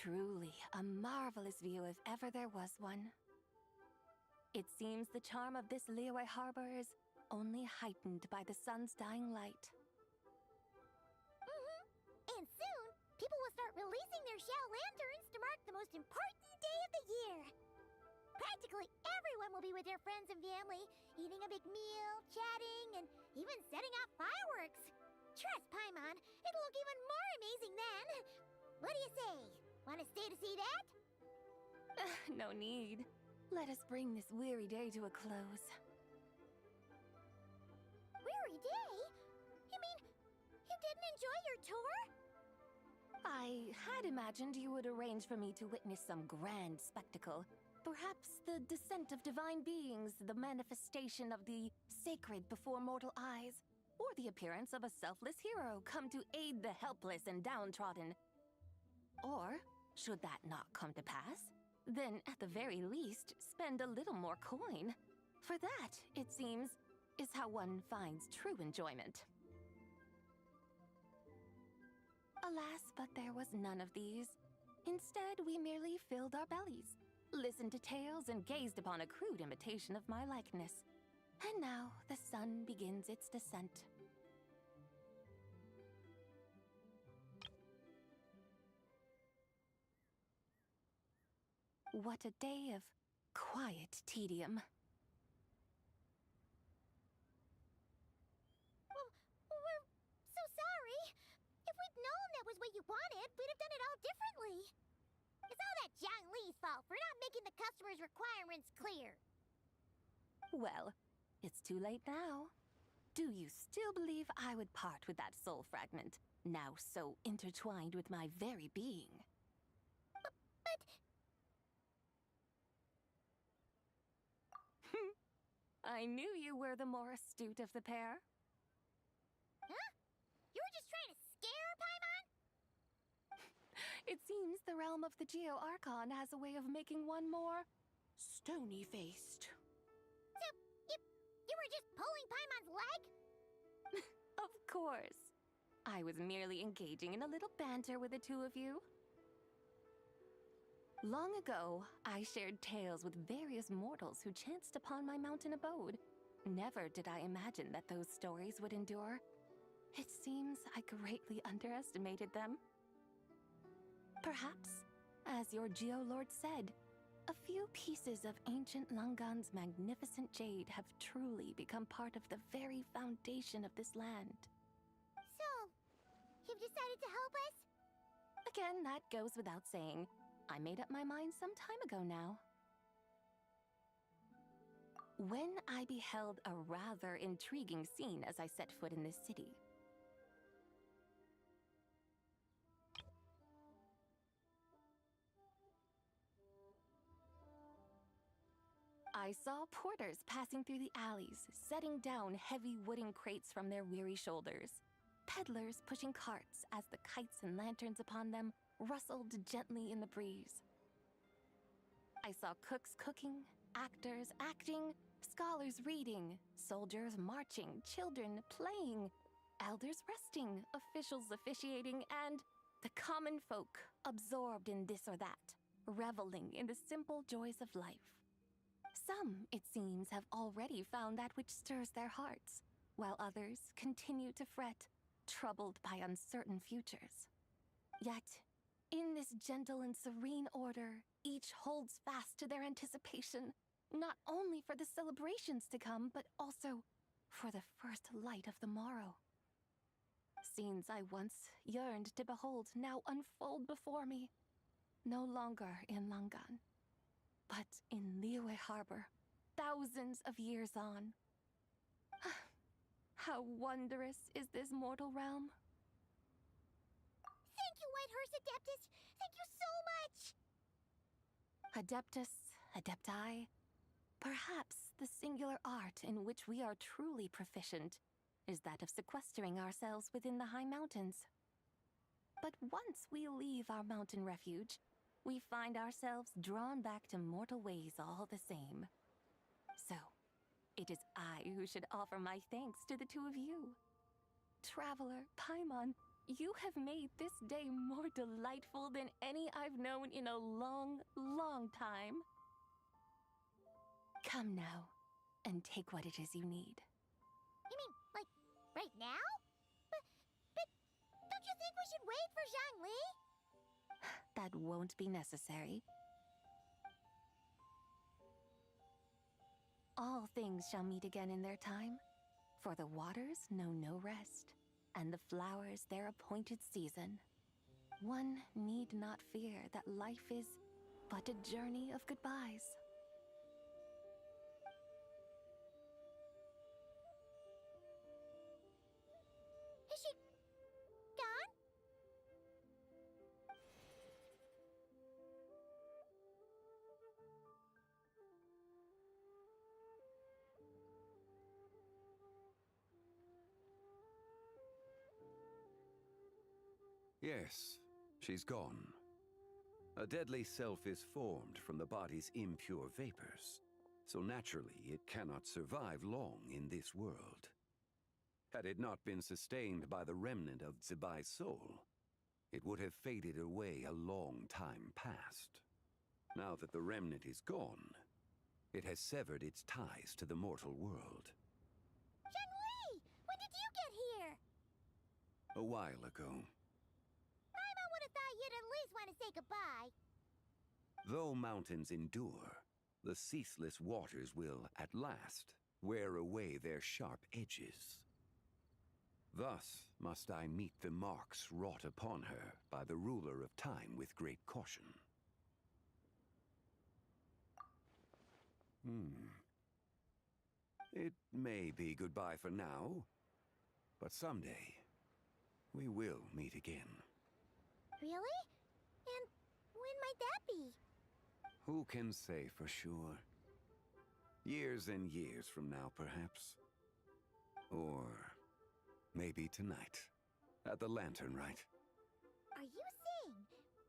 Truly a marvelous view if ever there was one. It seems the charm of this Liyue harbor is only heightened by the sun's dying light. And soon, people will start releasing their shell lanterns to mark the most important day of the year. Practically everyone will be with their friends and family, eating a big meal, chatting, and even setting off fireworks. Trust Paimon, it'll look even more amazing then. What do you say? Want to stay to see that? No need. Let us bring this weary day to a close. Weary day? You mean you didn't enjoy your tour? I had imagined you would arrange for me to witness some grand spectacle. Perhaps the descent of divine beings, the manifestation of the sacred before mortal eyes, or the appearance of a selfless hero come to aid the helpless and downtrodden. Or, should that not come to pass, then at the very least, spend a little more coin. For that, it seems, is how one finds true enjoyment. Alas, but there was none of these. Instead, we merely filled our bellies, listened to tales, and gazed upon a crude imitation of my likeness. And now, the sun begins its descent. What a day of quiet tedium. Well, we're so sorry. If we'd known that was what you wanted, we'd have done it all differently. It's all that Zhang Li's fault for not making the customer's requirements clear. Well, it's too late now. Do you still believe I would part with that soul fragment, now so intertwined with my very being? But... I knew you were the more astute of the pair. Huh? You were just trying to scare Paimon? It seems the realm of the Geo-Archon has a way of making one more stony-faced. So, you were just pulling Paimon's leg? Of course. I was merely engaging in a little banter with the two of you. Long ago, I shared tales with various mortals who chanced upon my mountain abode. Never did I imagine that those stories would endure. It seems I greatly underestimated them. Perhaps, as your Geolord said, a few pieces of ancient Langan's magnificent jade have truly become part of the very foundation of this land. So, you've decided to help us? Again, that goes without saying. I made up my mind some time ago now. When I beheld a rather intriguing scene as I set foot in this city. I saw porters passing through the alleys, setting down heavy wooden crates from their weary shoulders. Peddlers pushing carts as the kites and lanterns upon them rustled gently in the breeze. I saw cooks cooking, actors acting, Scholars reading, soldiers marching, children playing, elders resting, officials officiating, and the common folk absorbed in this or that, reveling in the simple joys of life. Some, it seems, have already found that which stirs their hearts, while others continue to fret, troubled by uncertain futures. Yet, in this gentle and serene order, each holds fast to their anticipation, not only for the celebrations to come, but also for the first light of the morrow. Scenes I once yearned to behold now unfold before me, no longer in Langan, but in Liyue Harbor, thousands of years on. How wondrous is this mortal realm! Thank you, Whitehurst Adeptus! Thank you so much! Adeptus, Adepti, perhaps the singular art in which we are truly proficient is that of sequestering ourselves within the high mountains. But once we leave our mountain refuge, we find ourselves drawn back to mortal ways all the same. So, it is I who should offer my thanks to the two of you. Traveler, Paimon, you have made this day more delightful than any I've known in a long, long time. Come now, and take what it is you need. You mean, like, right now? But don't you think we should wait for Zhangli? That won't be necessary. All things shall meet again in their time, for the waters know no rest, and the flowers their appointed season. One need not fear that life is but a journey of goodbyes. Is she gone? Yes, she's gone. A deadly self is formed from the body's impure vapors, so naturally it cannot survive long in this world. Had it not been sustained by the remnant of Zibai's soul, it would have faded away a long time past. Now that the remnant is gone, it has severed its ties to the mortal world. Zhangli! When did you get here? A while ago. I would have thought you'd at least want to say goodbye. Though mountains endure, the ceaseless waters will, at last, wear away their sharp edges. Thus must I meet the marks wrought upon her by the ruler of time with great caution. It may be goodbye for now, but someday we will meet again. Really? And when might that be? Who can say for sure? Years and years from now, perhaps. Or maybe tonight, at the Lantern Rite. Are you saying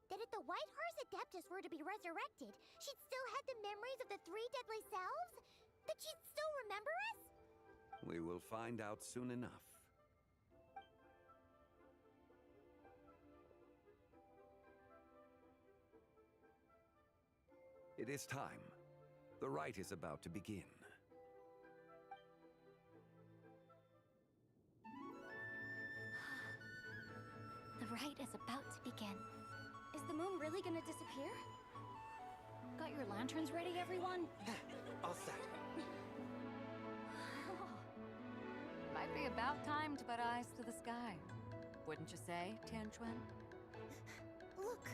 that if the Whitehurst Adeptus were to be resurrected, she'd still have the memories of the three deadly selves? That she'd still remember us? We will find out soon enough. It is time. The rite is about to begin. The rite is about to begin. Is the moon really gonna disappear? Got your lanterns ready, everyone? All set. Might be about time to put eyes to the sky. Wouldn't you say, Tianchuan? Look!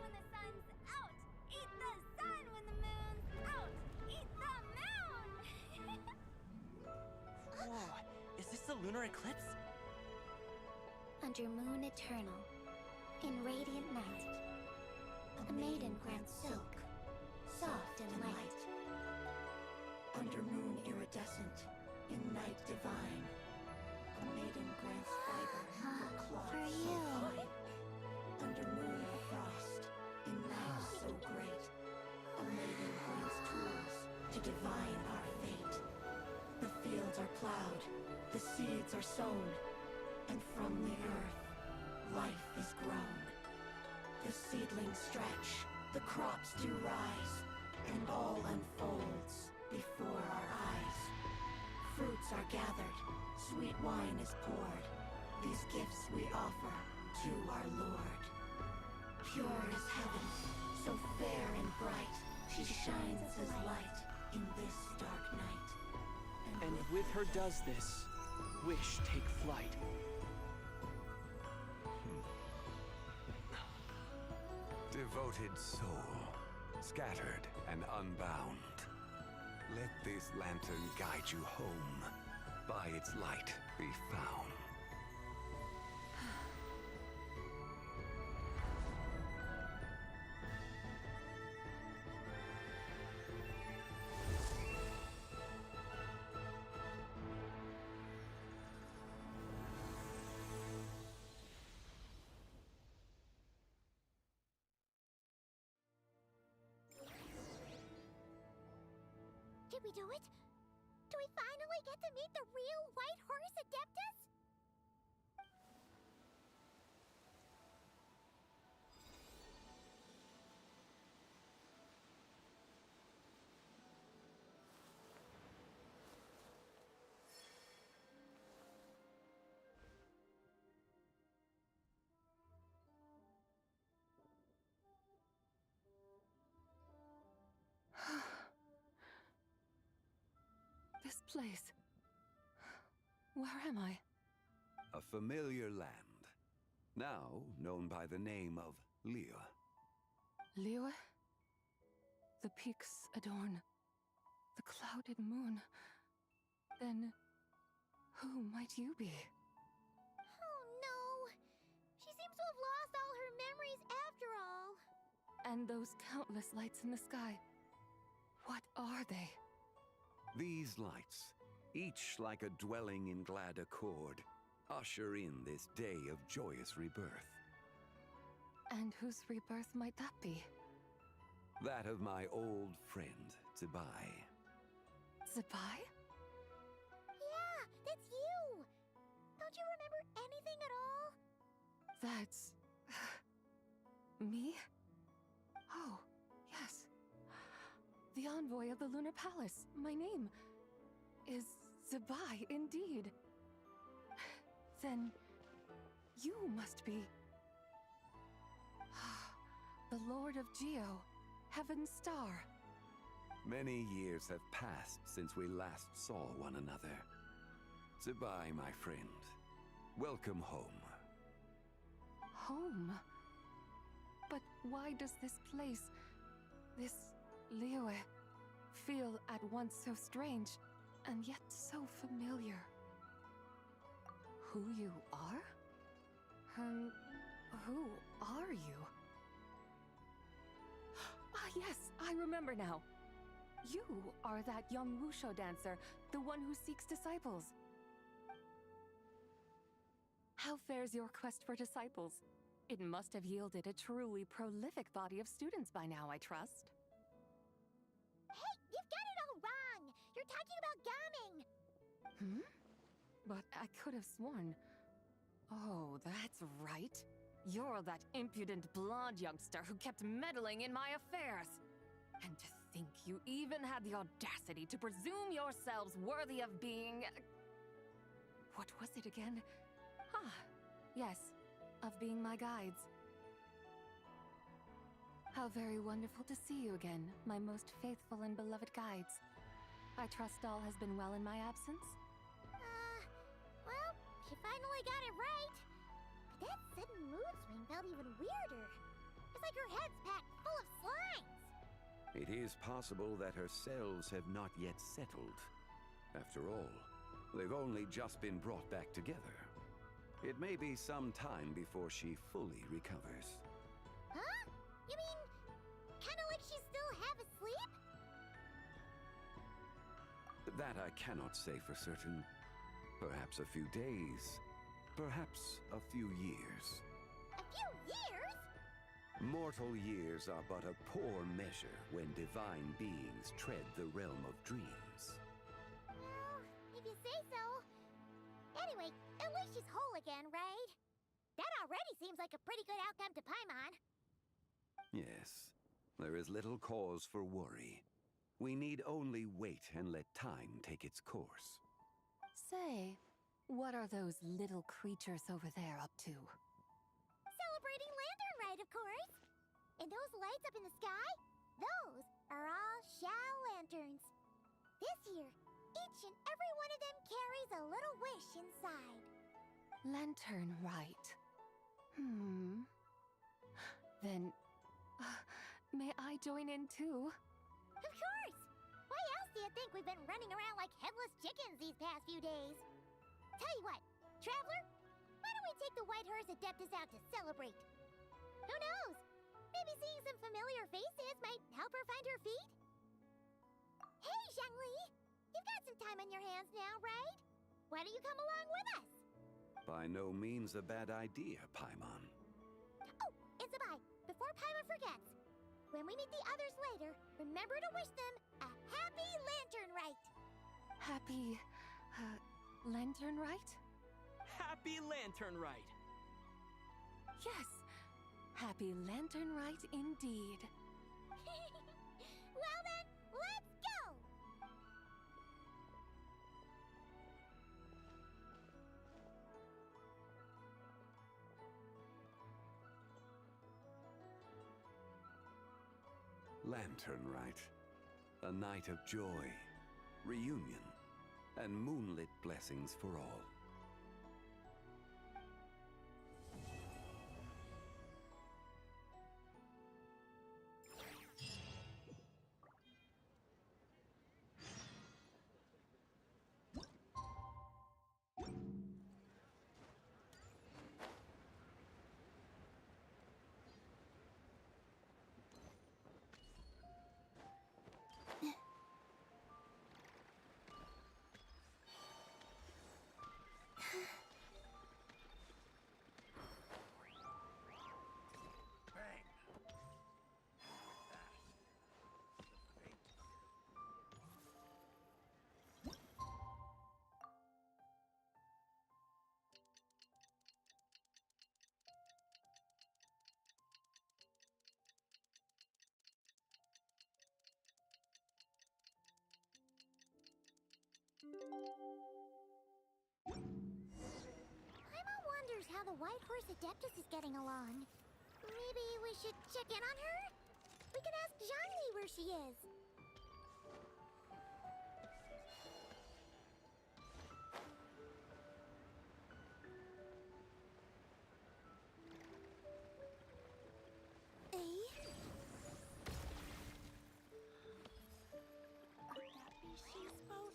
When the sun's out, eat the sun. When the moon's out, eat the moon. Whoa, is this the lunar eclipse? Under moon eternal, in radiant night, a maiden grants silk, soft and light. Under moon iridescent, in night divine, a maiden grants fiber her claws For so you. fine. Under moon of frost, in night divine our fate. The fields are plowed, the seeds are sown, and from the earth, life is grown. The seedlings stretch, the crops do rise, and all unfolds before our eyes. Fruits are gathered, sweet wine is poured. These gifts we offer to our Lord. Pure as heaven, so fair and bright, she shines as light in this dark night. And with her does this, wish take flight. Devoted soul, scattered and unbound. Let this lantern guide you home. By its light be found. Did we do it? Do we finally get to meet the real White Horse Adeptus? This place. Where am I? A familiar land, now known by the name of Liyue. Liyue? The peaks adorn the clouded moon. Then, who might you be? Oh no! She seems to have lost all her memories after all. And those countless lights in the sky. What are they? These lights, each like a dwelling in glad accord, usher in this day of joyous rebirth. And whose rebirth might that be? That of my old friend, Zibai. Zibai? Yeah, that's you! Don't you remember anything at all? That's... me? Oh, yes. The envoy of the Lunar Palace. My name is Zibai, indeed. Then you must be... the Lord of Geo, Heaven's Star. Many years have passed since we last saw one another. Zibai, my friend. Welcome home. Home? But why does this place, this Liyue, feel at once so strange and yet so familiar? Who you are? Who are you? Ah, yes, I remember now. You are that young Wushu dancer, the one who seeks disciples. How fares your quest for disciples? It must have yielded a truly prolific body of students by now, I trust. Hey, you've got it all wrong! You're talking about Gaming! But I could have sworn... Oh, that's right. You're that impudent blonde youngster who kept meddling in my affairs. And to think you even had the audacity to presume yourselves worthy of being... What was it again? Ah, yes, of being my guides. How very wonderful to see you again, my most faithful and beloved guides. I trust all has been well in my absence? Well, she finally got it right. But that sudden mood swing felt even weirder. It's like her head's packed full of slimes. It is possible that her cells have not yet settled. After all, they've only just been brought back together. It may be some time before she fully recovers. Huh? You mean, kinda like she's still half asleep? That I cannot say for certain. Perhaps a few days. Perhaps a few years. A few years? Mortal years are but a poor measure when divine beings tread the realm of dreams. Well, if you say so. Anyway, at least she's whole again, right? That already seems like a pretty good outcome to Paimon. Yes, there is little cause for worry. We need only wait and let time take its course. Say, what are those little creatures over there up to? Celebrating Lantern Rite, of course. And those lights up in the sky? Those are all Shao lanterns. This year, each and every one of them carries a little wish inside. Lantern Rite. Then, may I join in too? Of course! Why else do you think we've been running around like headless chickens these past few days? Tell you what, Traveler, why don't we take the White Horse Adeptus out to celebrate? Who knows? Maybe seeing some familiar faces might help her find her feet? Hey, Zhangli! You've got some time on your hands now, right? Why don't you come along with us? By no means a bad idea, Paimon. Oh, and Sabai, before Paimon forgets, when we meet the others later, remember to wish them a happy Lantern Rite! Happy, Lantern Rite? Happy Lantern Rite! Yes, Happy Lantern Rite indeed. Well then, let's go! Lantern Rite. A night of joy, reunion, and moonlit blessings for all. Paimon wonders how the White Horse Adeptus is getting along. Maybe we should check in on her? We could ask Zhangli where she is. Could that be She's boat?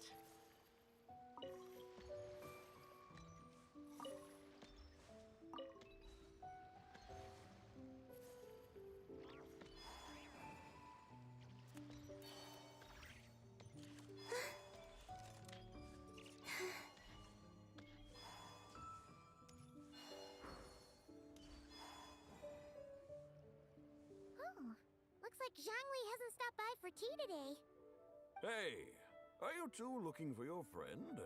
Oh, looks like Zhangli hasn't stopped by for tea today. Hey, are you two looking for your friend?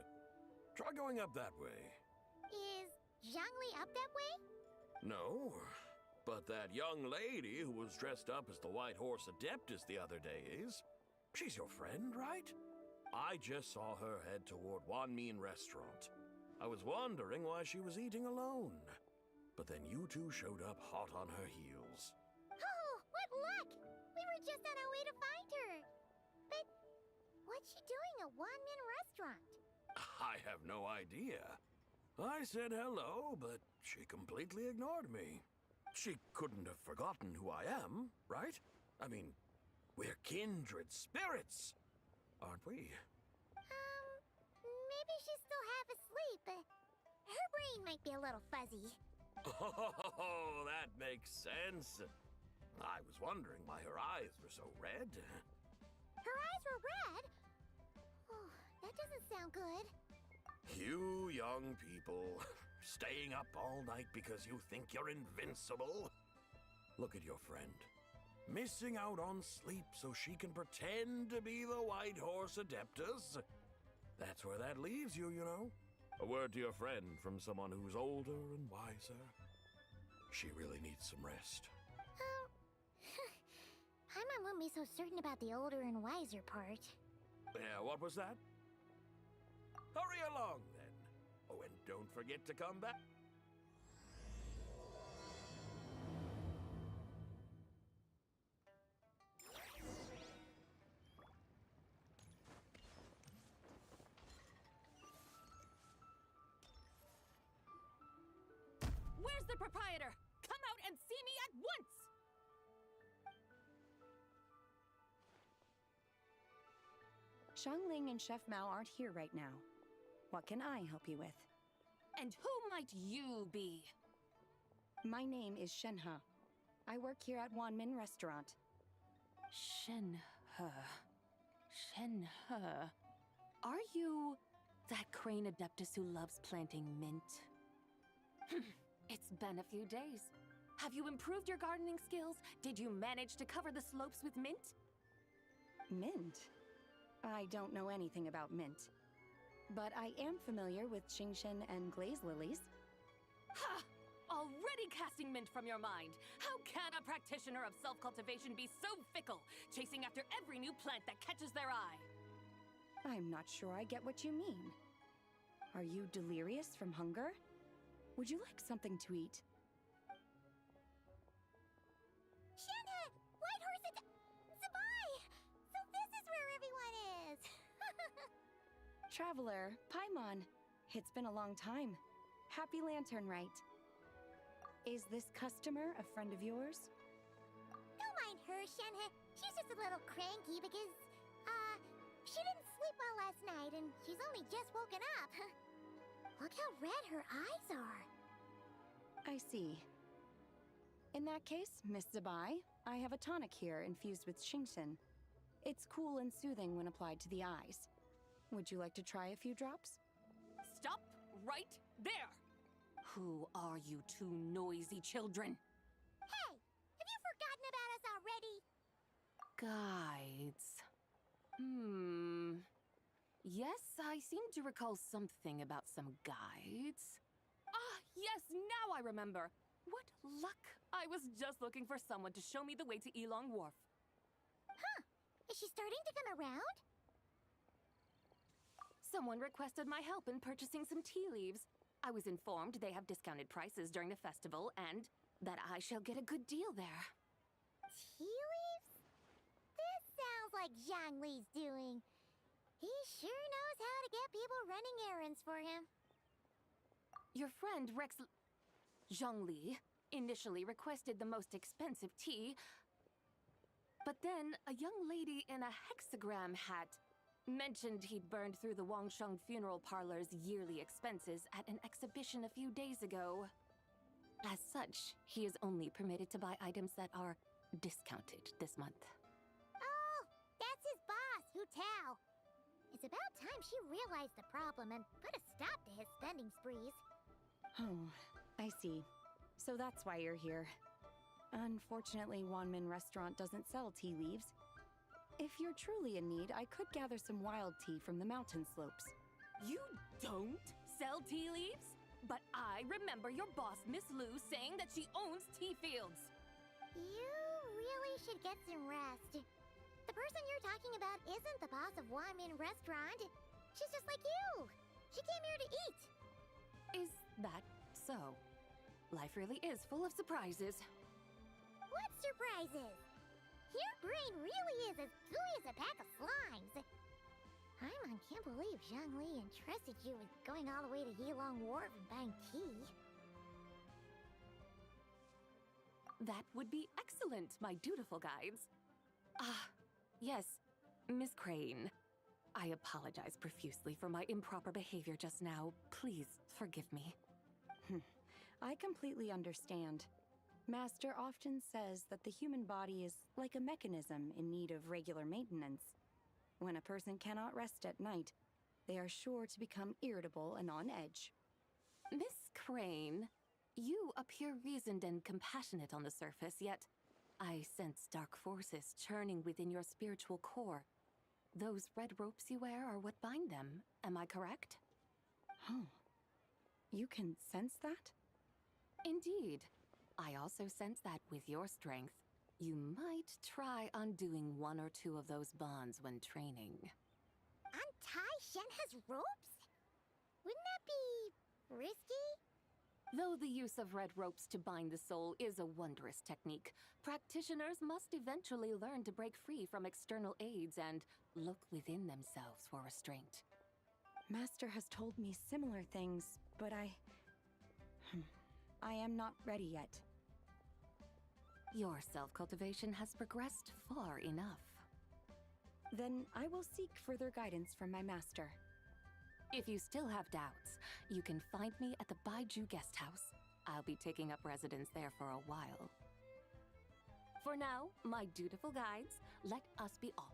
Try going up that way. Is Zhangli up that way? No, but that young lady who was dressed up as the White Horse Adeptus the other day is. She's your friend, right? I just saw her head toward Wanmin Restaurant. I was wondering why she was eating alone. But then you two showed up hot on her heels. Oh, what luck! We were just on our way to find her. But what's she doing at Wanmin Restaurant? I have no idea. I said hello, but she completely ignored me. She couldn't have forgotten who I am, right? I mean, we're kindred spirits, aren't we? Maybe she's still half asleep. Her brain might be a little fuzzy. Oh, that makes sense. I was wondering why her eyes were so red. Her eyes were red? Oh, that doesn't sound good. You young people, staying up all night because you think you're invincible? Look at your friend. Missing out on sleep so she can pretend to be the White Horse Adeptus. That's where that leaves you, you know. A word to your friend from someone who's older and wiser. She really needs some rest. Paimon won't be so certain about the older and wiser part. Yeah, what was that? Hurry along, then. Oh, and don't forget to come back. Where's the proprietor? Come out and see me at once! Xiangling and Chef Mao aren't here right now. What can I help you with? And who might you be? My name is Shenhe. I work here at Wanmin Restaurant. Shenhe. Shenhe. Are you that crane adeptus who loves planting mint? It's been a few days. Have you improved your gardening skills? Did you manage to cover the slopes with mint? Mint? I don't know anything about mint. But I am familiar with Genshin and glaze lilies. Ha! Already casting mint from your mind. How can a practitioner of self-cultivation be so fickle, chasing after every new plant that catches their eye? I'm not sure I get what you mean. Are you delirious from hunger? Would you like something to eat? Shenhe! White Horse Zabai! So this is where everyone is! Traveler, Paimon. It's been a long time. Happy Lantern Rite. Is this customer a friend of yours? Don't mind her, Shenhe. She's just a little cranky because, she didn't sleep well last night and she's only just woken up. Look how red her eyes are. I see. In that case, Miss Zabai, I have a tonic here infused with Xingxin. It's cool and soothing when applied to the eyes. Would you like to try a few drops? Stop right there! Who are you two noisy children? Hey! Have you forgotten about us already? Guides. Yes, I seem to recall something about some guides. Ah, yes, now I remember. What luck! I was just looking for someone to show me the way to Elong Wharf. Huh. Is she starting to come around? Someone requested my help in purchasing some tea leaves. I was informed they have discounted prices during the festival and that I shall get a good deal there. Tea leaves? This sounds like Zhongli's doing. He sure knows how to get people running errands for him. Your friend Rex Zhongli initially requested the most expensive tea, but then a young lady in a hexagram hat mentioned he'd burned through the Wangsheng Funeral Parlor's yearly expenses at an exhibition a few days ago. As such, he is only permitted to buy items that are discounted this month. Oh, that's his boss, Hu Tao. It's about time she realized the problem and put a stop to his spending sprees. Oh, I see. So that's why you're here. Unfortunately, Wanmin Restaurant doesn't sell tea leaves. If you're truly in need, I could gather some wild tea from the mountain slopes. You don't sell tea leaves? But I remember your boss, Miss Lu, saying that she owns tea fields. You really should get some rest. The person you're talking about isn't the boss of Wanmin Restaurant. She's just like you. She came here to eat. Is that so? Life really is full of surprises. What surprises? Your brain really is as gooey as a pack of slimes. Paimon can't believe Zhongli entrusted you with going all the way to Yilong Wharf and buying tea. That would be excellent, my dutiful guides. Ah, yes, Miss Crane. I apologize profusely for my improper behavior just now. Please forgive me. I completely understand. Master often says that the human body is like a mechanism in need of regular maintenance. When a person cannot rest at night, they are sure to become irritable and on edge. Miss Crane, You appear reasoned and compassionate on the surface, yet I sense dark forces churning within your spiritual core. Those red ropes you wear are what bind them, am I correct? Oh. You can sense that? Indeed. I also sense that with your strength, you might try undoing one or two of those bonds when training. Untie Shenhe's ropes? Wouldn't that be risky? Though the use of red ropes to bind the soul is a wondrous technique, practitioners must eventually learn to break free from external aids and look within themselves for restraint. Master has told me similar things, but I am not ready yet. Your self-cultivation has progressed far enough. Then I will seek further guidance from my master. If you still have doubts, you can find me at the Baiju guest house. I'll be taking up residence there for a while. For now, my dutiful guides, let us be off.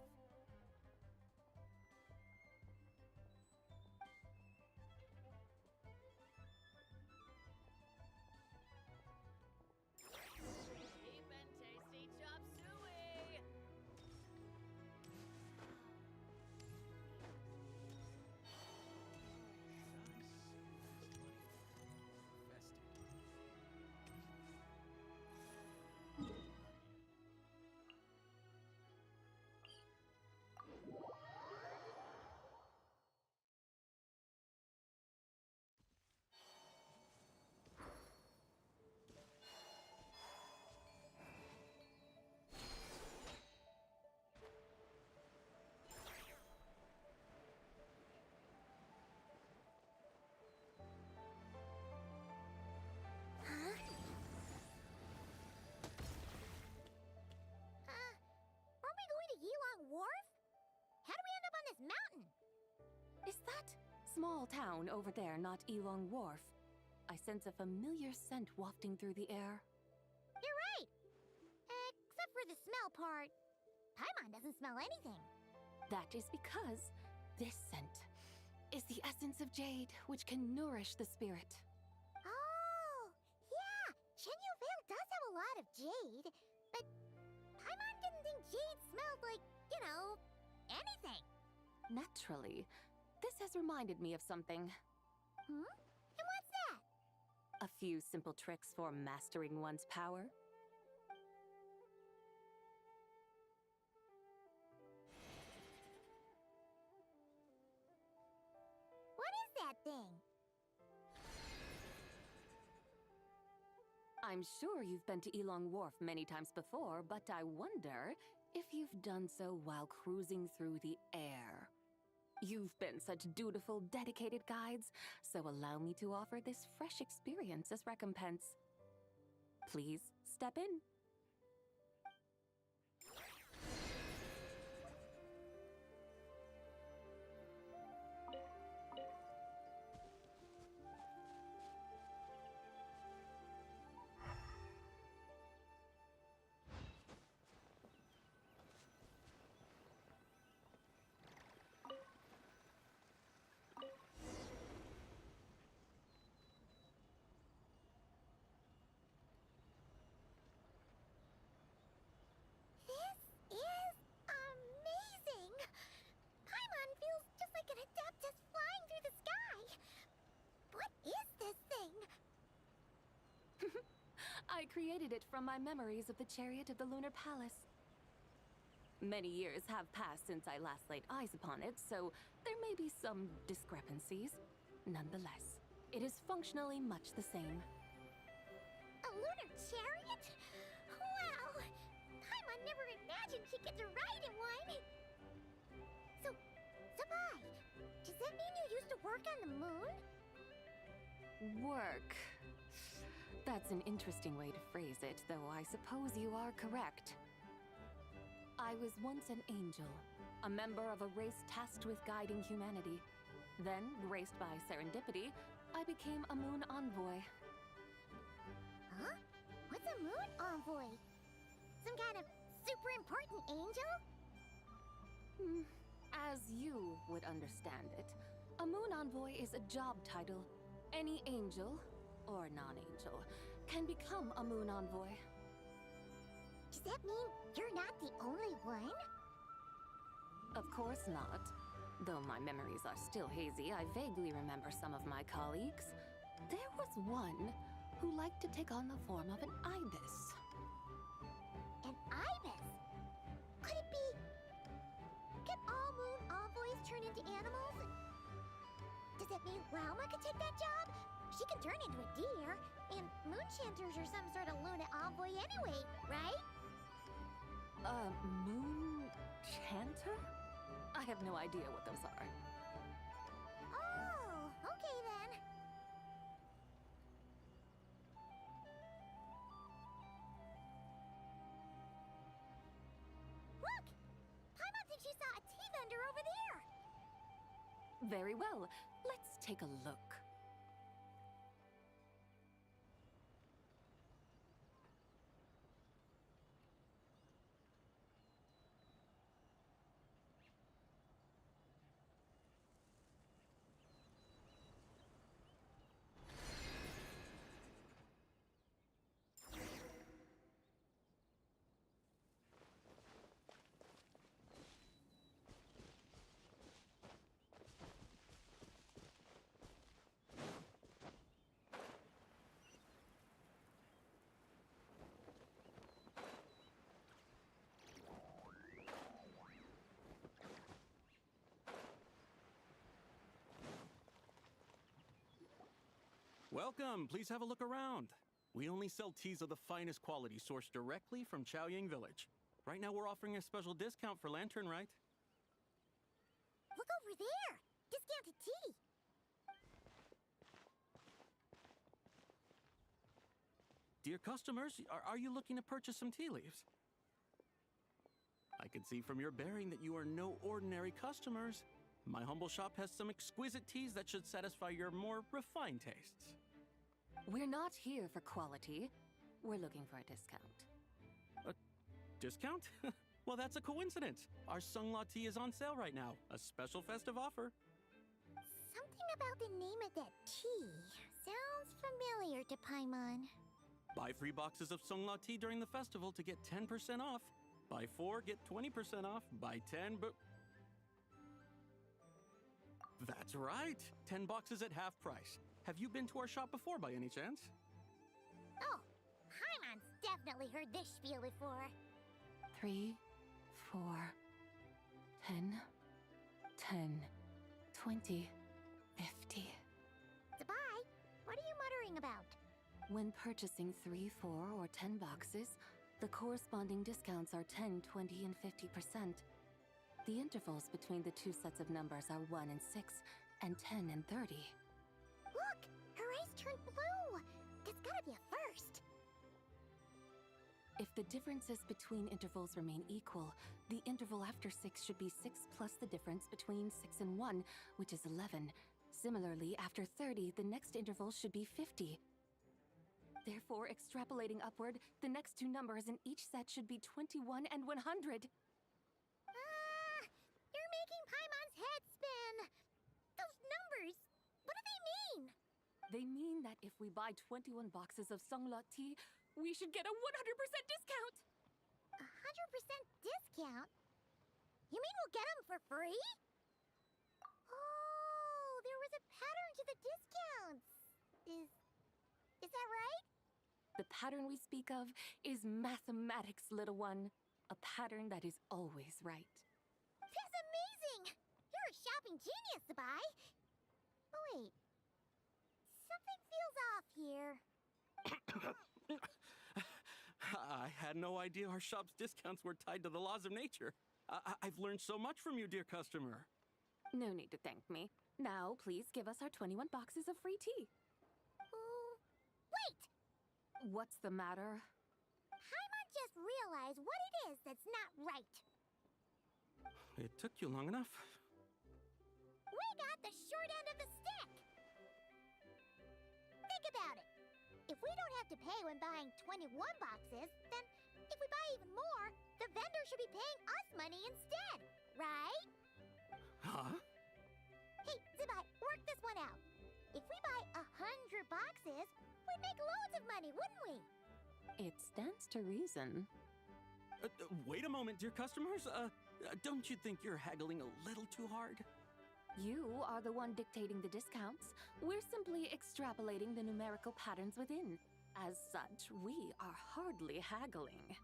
Mountain. Is that small town over there not Elong Wharf? I sense a familiar scent wafting through the air. You're right. Except for the smell part. Paimon doesn't smell anything. That is because this scent is the essence of jade, which can nourish the spirit. Oh, yeah. Shenyu Vale does have a lot of jade, but Paimon didn't think jade smelled like, anything. Naturally. This has reminded me of something. And what's that? A few simple tricks for mastering one's power. What is that thing? I'm sure you've been to Elong Wharf many times before, but I wonder if you've done so while cruising through the air. You've been such dutiful, dedicated guides, so allow me to offer this fresh experience as recompense. Please step in. I created it from my memories of the chariot of the Lunar Palace. Many years have passed since I last laid eyes upon it, so there may be some discrepancies. Nonetheless, it is functionally much the same. A lunar chariot? Wow! Paimon never imagined she'd get to ride in one! So, Sabai, does that mean you used to work on the moon? Work. That's an interesting way to phrase it, though I suppose you are correct. I was once an angel, a member of a race tasked with guiding humanity. Then, graced by serendipity, I became a moon envoy. Huh? What's a moon envoy? Some kind of super important angel? As you would understand it, a moon envoy is a job title. Any angel, or non-angel, can become a moon envoy. Does that mean you're not the only one? Of course not. Though my memories are still hazy, I vaguely remember some of my colleagues. There was one who liked to take on the form of an ibis. An ibis? Could it be... Can all moon envoys turn into animals? Does that mean Lauma could take that job? She can turn into a deer, and moon chanters are some sort of Luna envoy anyway, right? Moon chanter? I have no idea what those are. Oh, okay then. Look! Paimon thinks she saw a tea vendor over there! Very well. Let's take a look. Welcome. Please have a look around. We only sell teas of the finest quality sourced directly from Chaoying Village. Right now we're offering a special discount for Lantern Rite. Look over there! Discounted tea! Dear customers, are you looking to purchase some tea leaves? I can see from your bearing that you are no ordinary customers. My humble shop has some exquisite teas that should satisfy your more refined tastes. We're not here for quality. We're looking for a discount. A discount? Well, that's a coincidence. Our Sunglaw tea is on sale right now. A special festive offer. Something about the name of that tea sounds familiar to Paimon. Buy 3 boxes of Sunglaw tea during the festival to get 10% off. Buy 4, get 20% off. Buy 10, but... That's right! 10 boxes at half price. Have you been to our shop before by any chance? Oh, Paimon's definitely heard this spiel before. 3, 4, 10, 10, 20, 50. Zabai, what are you muttering about? When purchasing 3, 4, or 10 boxes, the corresponding discounts are 10, 20, and 50%. The intervals between the two sets of numbers are 1 and 6, and 10 and 30. Look! Her eyes turned blue! That's gotta be a first! If the differences between intervals remain equal, the interval after 6 should be 6 plus the difference between 6 and 1, which is 11. Similarly, after 30, the next interval should be 50. Therefore, extrapolating upward, the next two numbers in each set should be 21 and 100. You're making Paimon's head spin! Those numbers, what do they mean? They mean that if we buy 21 boxes of Sunglaw tea, we should get a 100% discount! 100% discount? You mean we'll get them for free? Oh, there was a pattern to the discounts. Is that right? The pattern we speak of is mathematics, little one. A pattern that is always right. That's amazing! You're a shopping genius, Zabai. Oh, wait. Something feels off here. I had no idea our shop's discounts were tied to the laws of nature. I've learned so much from you, dear customer. No need to thank me. Now, please give us our 21 boxes of free tea. Wait! What's the matter? Paimon just realized what it is that's not right. It took you long enough. We got the short end of the stick! Think about it. If we don't have to pay when buying 21 boxes, then if we buy even more, the vendor should be paying us money instead, right? Huh? Hey, Zabai, work this one out. If we buy 100 boxes, We'd make loads of money, wouldn't we? It stands to reason. Wait a moment, dear customers. Don't you think you're haggling a little too hard? You are the one dictating the discounts. We're simply extrapolating the numerical patterns within. As such, we are hardly haggling.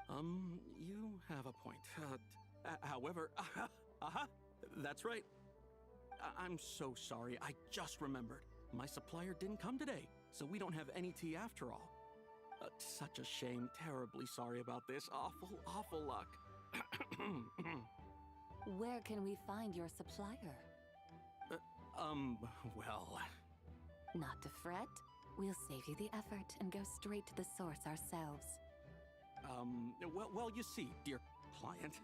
You have a point. However, that's right. I'm so sorry. I just remembered. My supplier didn't come today, so we don't have any tea after all. Such a shame. Terribly sorry about this. Awful luck. Where can we find your supplier? Well... Not to fret. We'll save you the effort and go straight to the source ourselves. Well, you see, dear client,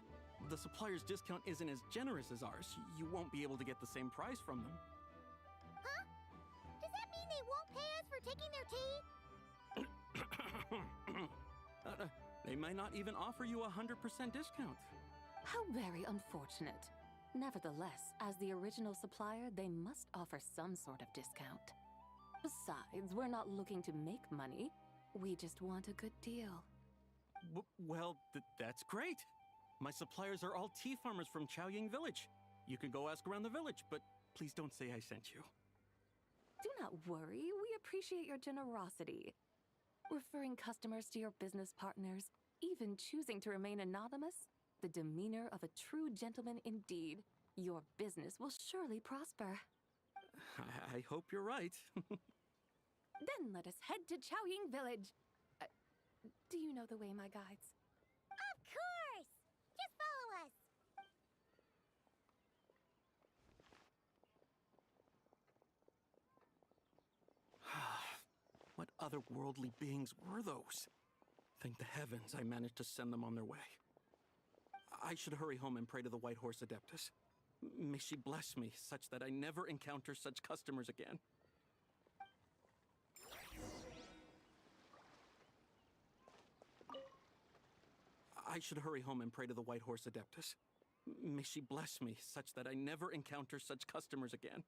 the supplier's discount isn't as generous as ours. You won't be able to get the same price from them. Huh? Does that mean they won't pay us for taking their tea? They might not even offer you a 100% discount. How very unfortunate. Nevertheless, as the original supplier, they must offer some sort of discount. Besides, we're not looking to make money. We just want a good deal. Well, that's great. My suppliers are all tea farmers from Chaoying Village. You can go ask around the village, but please don't say I sent you. Do not worry, we appreciate your generosity. Referring customers to your business partners, even choosing to remain anonymous, the demeanor of a true gentleman indeed. Your business will surely prosper. I hope you're right. Then let us head to Chaoying Village. Do you know the way, my guides? Of course! Just follow us! What otherworldly beings were those? Thank the heavens I managed to send them on their way. I should hurry home and pray to the White Horse Adeptus. May she bless me such that I never encounter such customers again. I should hurry home and pray to the White Horse Adeptus. May she bless me such that I never encounter such customers again.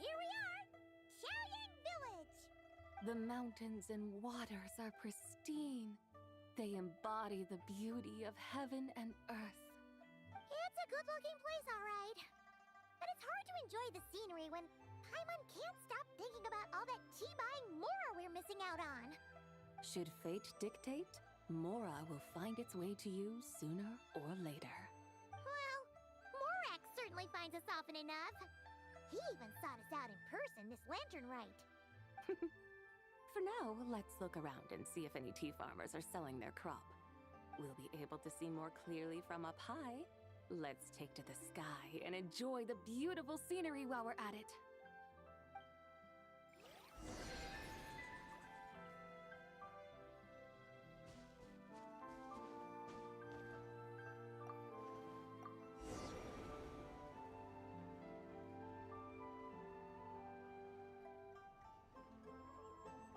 Here we are! Chaoying Village! The mountains and waters are pristine. They embody the beauty of heaven and earth. It's a good-looking place, all right. But it's hard to enjoy the scenery when Paimon can't stop thinking about all that tea-buying Mora we're missing out on. Should fate dictate, Mora will find its way to you sooner or later. Well, Morak certainly finds us often enough. He even sought us out in person this lantern rite. For now, let's look around and see if any tea farmers are selling their crop. We'll be able to see more clearly from up high. Let's take to the sky and enjoy the beautiful scenery while we're at it.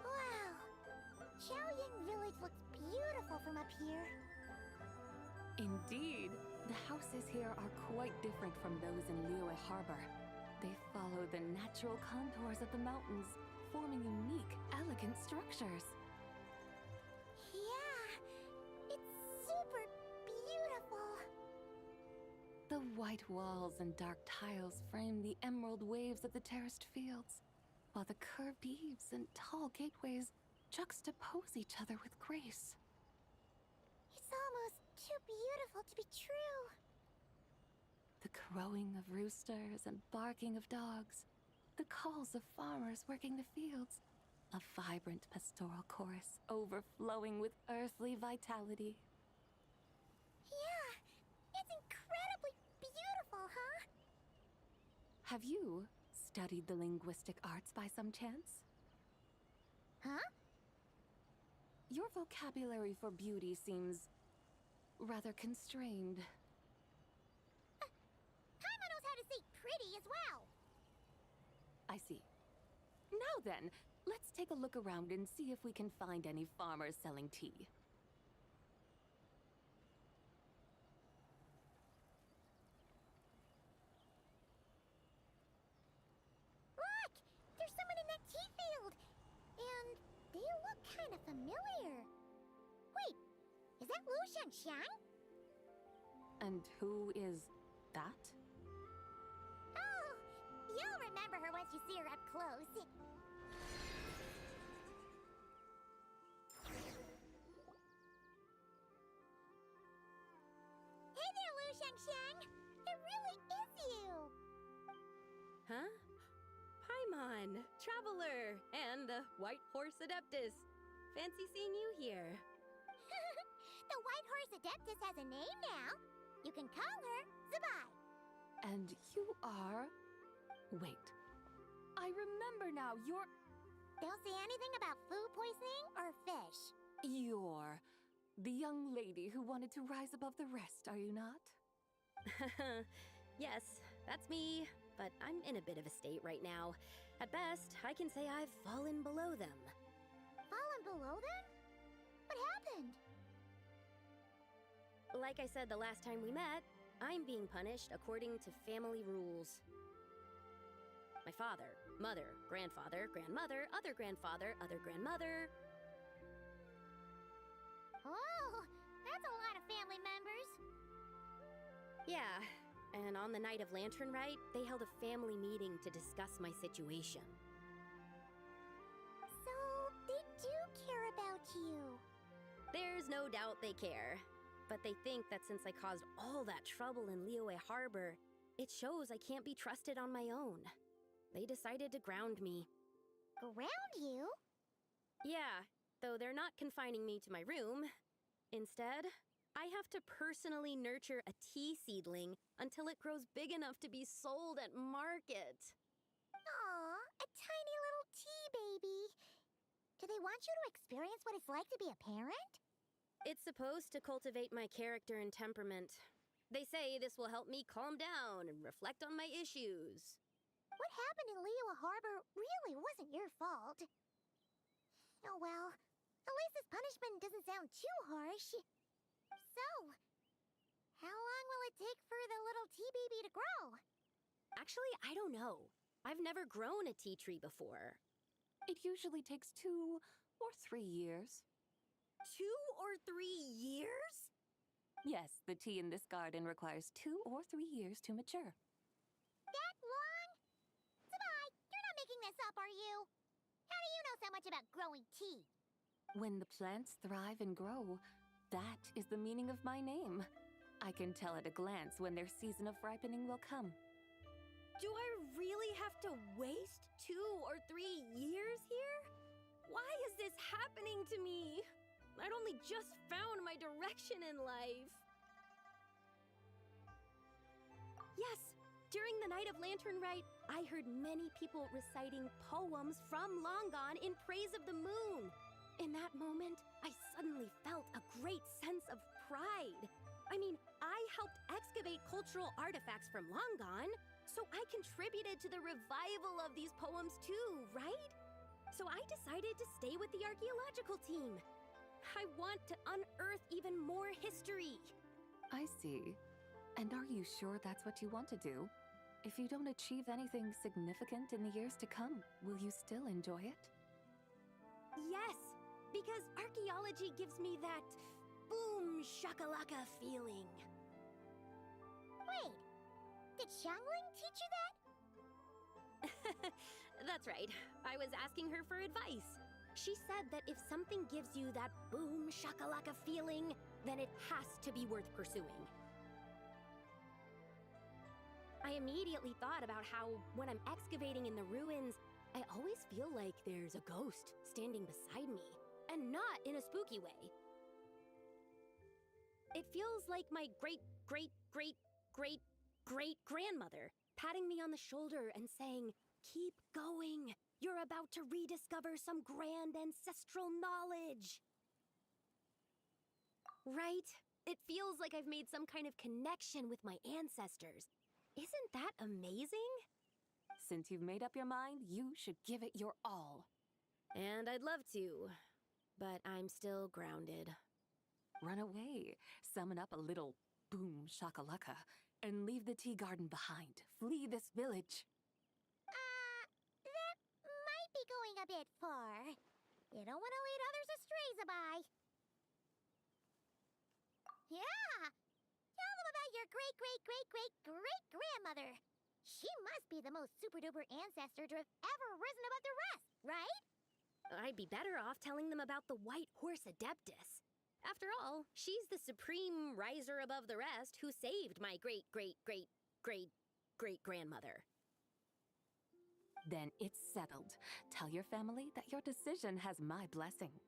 Wow! Chaoying Village looks beautiful from up here. Indeed, the houses here are quite different from those in Liyue Harbor. They follow the natural contours of the mountains, forming unique, elegant structures. Yeah, it's super beautiful. The white walls and dark tiles frame the emerald waves of the terraced fields, while the curved eaves and tall gateways juxtapose each other with grace. It's almost too beautiful to be true. The crowing of roosters and barking of dogs, the calls of farmers working the fields, A vibrant pastoral chorus overflowing with earthly vitality. Yeah, it's incredibly beautiful, huh? Have you studied the linguistic arts by some chance? Huh? Your vocabulary for beauty seems rather constrained. Paima knows how to say pretty as well. I see. Now then, let's take a look around and see if we can find any farmers selling tea. Look! There's someone in that tea field! And they look kind of familiar. Wait, is that Lu Shanxiang? And who is that? Oh, you'll remember her once you see her up close. Hey there, Lu Shanxiang! It really is you! Huh? Paimon, Traveler, and the White Horse Adeptus. Fancy seeing you here. The White Horse Adeptus has a name now. You can call her Zabai. And you are... Wait. I remember now, you're... Don't say anything about food poisoning or fish. You're the young lady who wanted to rise above the rest, are you not? Yes, that's me, but I'm in a bit of a state right now. At best, I can say I've fallen below them. Fallen below them? What happened? Like I said the last time we met, I'm being punished according to family rules. My father, mother, grandfather, grandmother, other grandfather, other grandmother. Oh, that's a lot of family members. Yeah, and on the night of Lantern Rite, they held a family meeting to discuss my situation. So, they do care about you. There's no doubt they care. But they think that since I caused all that trouble in Liyue Harbor, it shows I can't be trusted on my own. They decided to ground me. Ground you? Yeah, though they're not confining me to my room. Instead, I have to personally nurture a tea seedling until it grows big enough to be sold at market. Aw, a tiny little tea baby. Do they want you to experience what it's like to be a parent? It's supposed to cultivate my character and temperament. They say this will help me calm down and reflect on my issues. What happened in Liyue Harbor really wasn't your fault. Oh well, at least this punishment doesn't sound too harsh. So, how long will it take for the little tea baby to grow? Actually, I don't know. I've never grown a tea tree before. It usually takes 2 or 3 years. 2 or 3 years? Yes, the tea in this garden requires 2 or 3 years to mature. That long? Zabai, you're not making this up, are you? How do you know so much about growing tea? When the plants thrive and grow, that is the meaning of my name. I can tell at a glance when their season of ripening will come. Do I really have to waste 2 or 3 years here? Why is this happening to me? I'd only just found my direction in life. Yes, during the night of Lantern Rite, I heard many people reciting poems from Long Gone in praise of the moon. In that moment, I suddenly felt a great sense of pride. I mean, I helped excavate cultural artifacts from Long Gone, so I contributed to the revival of these poems too, right? So I decided to stay with the archaeological team. I want to unearth even more history. I see. And are you sure that's what you want to do? If you don't achieve anything significant in the years to come, will you still enjoy it? Yes, because archaeology gives me that boom shakalaka feeling. Wait, did Xiangling teach you that? That's right. I was asking her for advice. She said that if something gives you that boom shakalaka feeling, then it has to be worth pursuing. I immediately thought about how, when I'm excavating in the ruins, I always feel like there's a ghost standing beside me, and not in a spooky way. It feels like my great-great-great-great-great-grandmother patting me on the shoulder and saying, "Keep going. You're about to rediscover some grand ancestral knowledge." Right? It feels like I've made some kind of connection with my ancestors. Isn't that amazing? Since you've made up your mind, you should give it your all. And I'd love to, but I'm still grounded. Run away, summon up a little boom shakalaka, and leave the tea garden behind. Flee this village. That might be going a bit far. You don't want to lead others astray, Zabai. Yeah! Tell them about your great-great-great-great-great-grandmother. She must be the most super-duper ancestor to have ever risen above the rest, right? I'd be better off telling them about the White Horse Adeptus. After all, she's the supreme riser above the rest who saved my great-great-great-great-great-grandmother. Then it's settled. Tell your family that your decision has my blessing.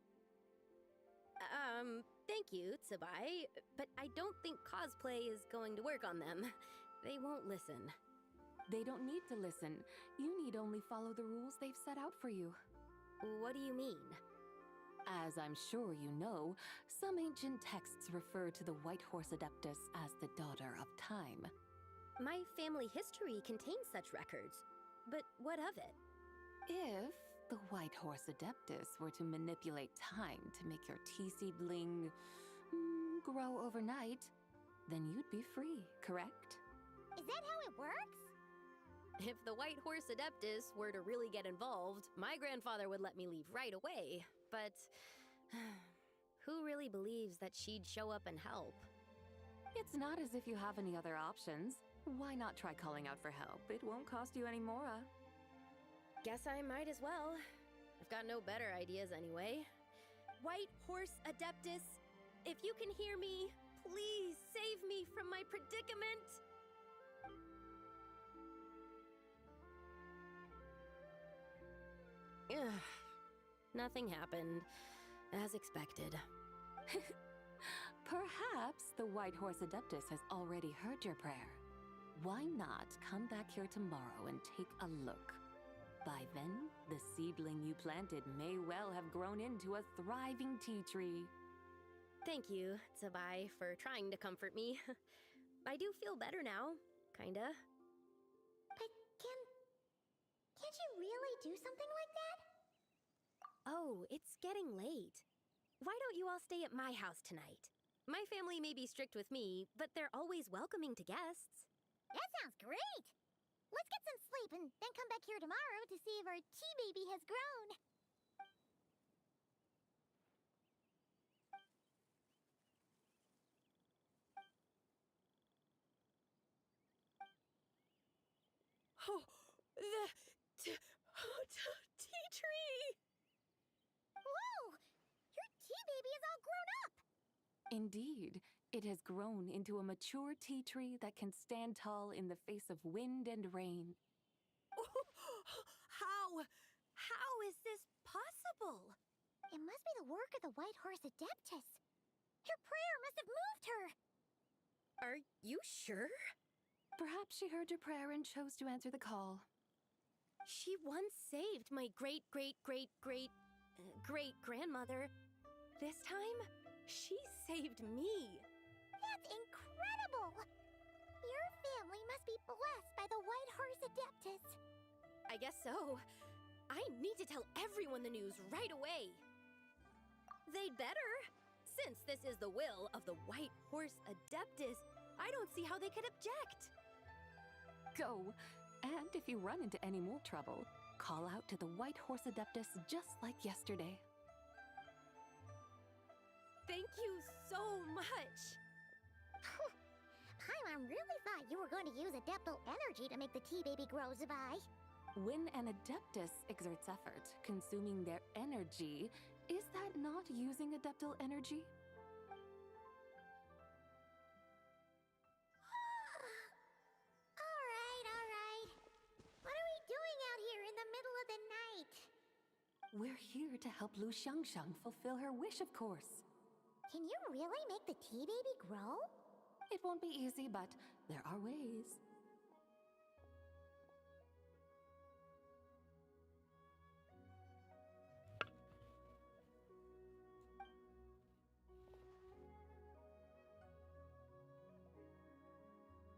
Thank you, Tsubai, but I don't think cosplay is going to work on them. They won't listen. They don't need to listen. You need only follow the rules they've set out for you. What do you mean? As I'm sure you know, some ancient texts refer to the White Horse Adeptus as the Daughter of Time. My family history contains such records, but what of it? If the White Horse Adeptus were to manipulate time to make your tea seedling grow overnight, then you'd be free, correct? Is that how it works? If the White Horse Adeptus were to really get involved, my grandfather would let me leave right away. But who really believes that she'd show up and help? It's not as if you have any other options. Why not try calling out for help? It won't cost you any more. Guess I might as well. I've got no better ideas anyway. White Horse Adeptus, if you can hear me, please save me from my predicament. Ugh. Nothing happened, as expected. Perhaps the White Horse Adeptus has already heard your prayer. Why not come back here tomorrow and take a look? By then, the seedling you planted may well have grown into a thriving tea tree. Thank you, Tsubai, for trying to comfort me. I do feel better now, kinda. But can't you really do something like that? Oh, it's getting late. Why don't you all stay at my house tonight? My family may be strict with me, but they're always welcoming to guests. That sounds great! Let's get some sleep and then come back here tomorrow to see if our tea baby has grown. Oh, the tea tree! Whoa! Your tea baby is all grown up! Indeed, it has grown into a mature tea tree that can stand tall in the face of wind and rain. How is this possible? It must be the work of the White Horse Adeptus. Your prayer must have moved her. Are you sure? Perhaps she heard your prayer and chose to answer the call. She once saved my great-great-great-great-great-grandmother. This time, she saved me. That's incredible! Your family must be blessed by the White Horse Adeptus. I guess so. I need to tell everyone the news right away. They'd better. Since this is the will of the White Horse Adeptus, I don't see how they could object. Go, and if you run into any more trouble, call out to the White Horse Adeptus just like yesterday. Thank you so much. Paimon really thought you were going to use Adeptal energy to make the tea baby grow, Zabai. When an Adeptus exerts effort, consuming their energy, is that not using Adeptal energy? All right. What are we doing out here in the middle of the night? We're here to help Lu Xiangxiang fulfill her wish, of course. Can you really make the tea baby grow? It won't be easy, but there are ways.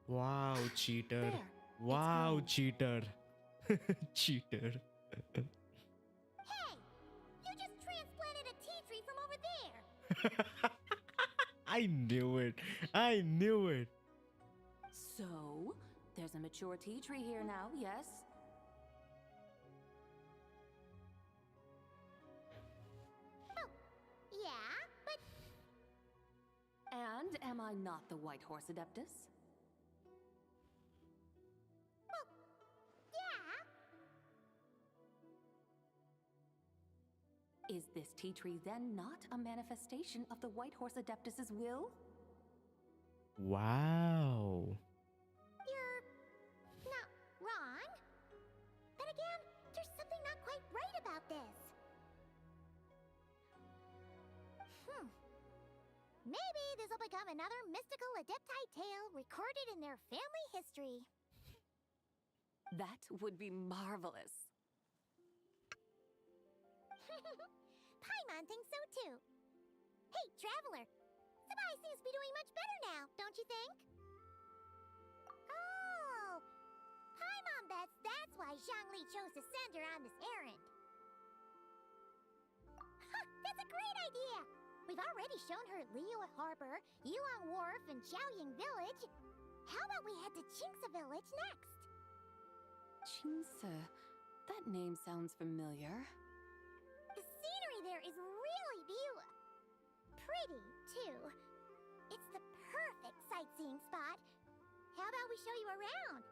Wow, cheater. There. Wow, grown. cheater. Cheater. Hey! You just transplanted a tea tree from over there! I knew it. I knew it. So, there's a mature tea tree here now, yes? Oh, yeah, but And am I not the White Horse Adeptus? well, yeah. Is this tea tree then not a manifestation of the White Horse Adeptus's will? Wow. You're not wrong. Then again, there's something not quite right about this. Maybe this will become another mystical Adepti tale recorded in their family history. That would be marvelous. Paimon thinks so too. Hey, Traveler! Sabai seems to be doing much better now, don't you think? Oh! Paimon bets that's why Zhongli chose to send her on this errand. Huh, that's a great idea! We've already shown her Liyue Harbor, Yulong Wharf, and Xiaoying Village. How about we head to Qingce Village next? Qingce. That name sounds familiar. The scenery there is really pretty, too. It's the perfect sightseeing spot. How about we show you around?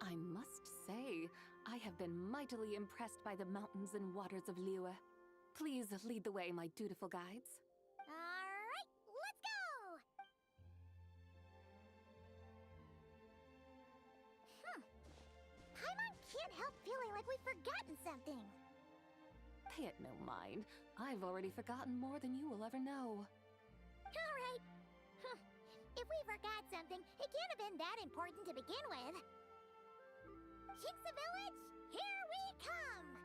I must say, I have been mightily impressed by the mountains and waters of Liyue. Please lead the way, my dutiful guides. Alright, let's go! Paimon can't help feeling like we've forgotten something. Pay it no mind. I've already forgotten more than you will ever know. Alright. If we forgot something, it can't have been that important to begin with. Qingce Village, here we come!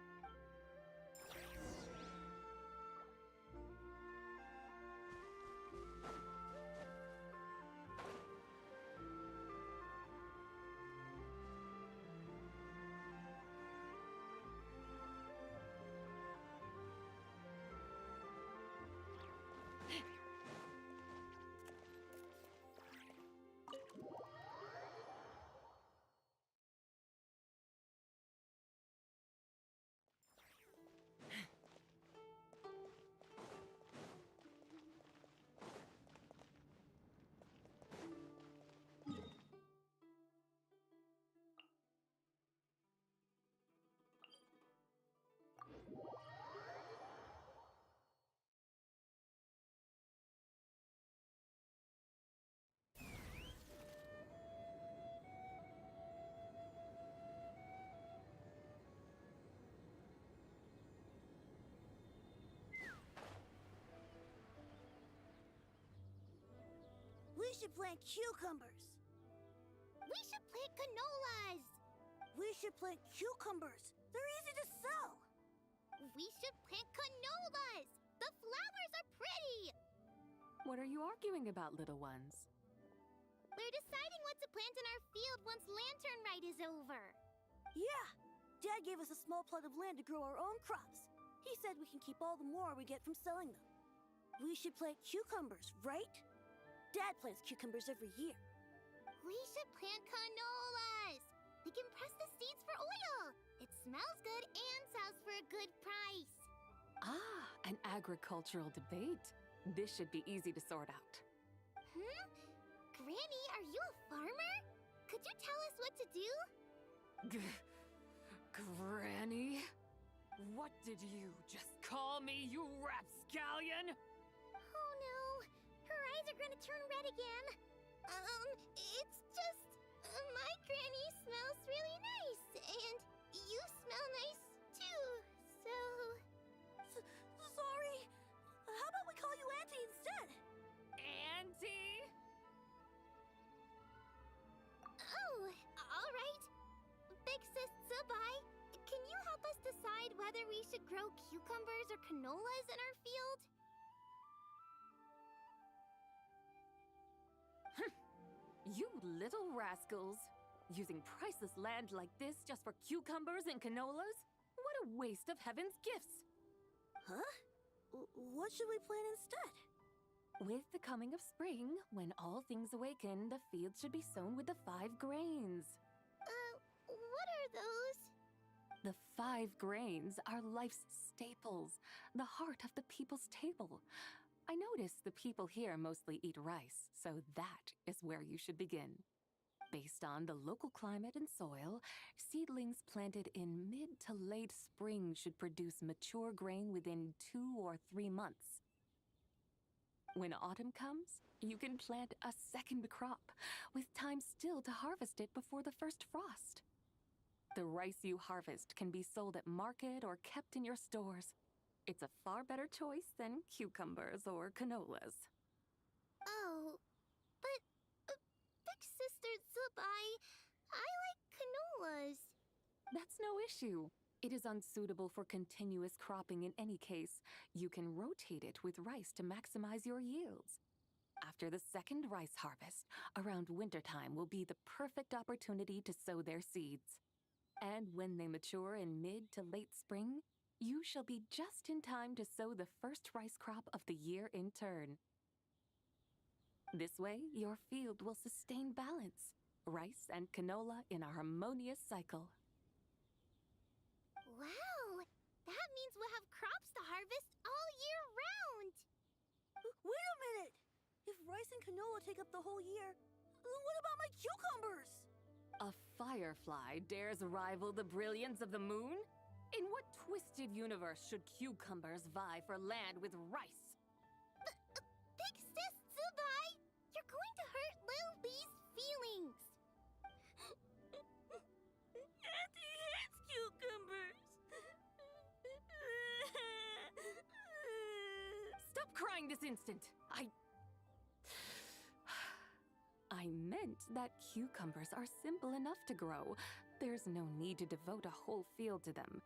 We should plant cucumbers. We should plant canolas. We should plant cucumbers. They're easy to sell. We should plant canolas. The flowers are pretty. What are you arguing about, little ones? We're deciding what to plant in our field once Lantern Rite is over. Yeah. Dad gave us a small plot of land to grow our own crops. He said we can keep all the more we get from selling them. We should plant cucumbers, right? Dad plants cucumbers every year. We should plant canolas. We can press the seeds for oil. It smells good and sells for a good price. Ah, an agricultural debate. This should be easy to sort out. Granny, are you a farmer? Could you tell us what to do? Granny? What did you just call me, you rapscallion? Oh no, her eyes are gonna turn red again. It's just, my granny smells really nice, and you smell nice too, so... decide whether we should grow cucumbers or canolas in our field? You little rascals! Using priceless land like this just for cucumbers and canolas? What a waste of heaven's gifts! Huh? What should we plant instead? With the coming of spring, when all things awaken, the fields should be sown with the 5 grains. What are those? The 5 grains are life's staples, the heart of the people's table. I notice the people here mostly eat rice, so that is where you should begin. Based on the local climate and soil, seedlings planted in mid to late spring should produce mature grain within 2 or 3 months. When autumn comes, you can plant a second crop, with time still to harvest it before the first frost. The rice you harvest can be sold at market or kept in your stores. It's a far better choice than cucumbers or canolas. Oh, but Big Sister Zubai, I like canolas. That's no issue. It is unsuitable for continuous cropping in any case. You can rotate it with rice to maximize your yields. After the second rice harvest, around wintertime will be the perfect opportunity to sow their seeds. And when they mature in mid to late spring, you shall be just in time to sow the first rice crop of the year in turn. This way, your field will sustain balance, rice and canola in a harmonious cycle. Wow! That means we'll have crops to harvest all year round! Wait a minute! If rice and canola take up the whole year, what about my cucumbers? A firefly dares rival the brilliance of the moon? In what twisted universe should cucumbers vie for land with rice? Big Sis Zubai, you're going to hurt Lil Bee's feelings! Auntie hates cucumbers! Stop crying this instant! I meant that cucumbers are simple enough to grow. There's no need to devote a whole field to them.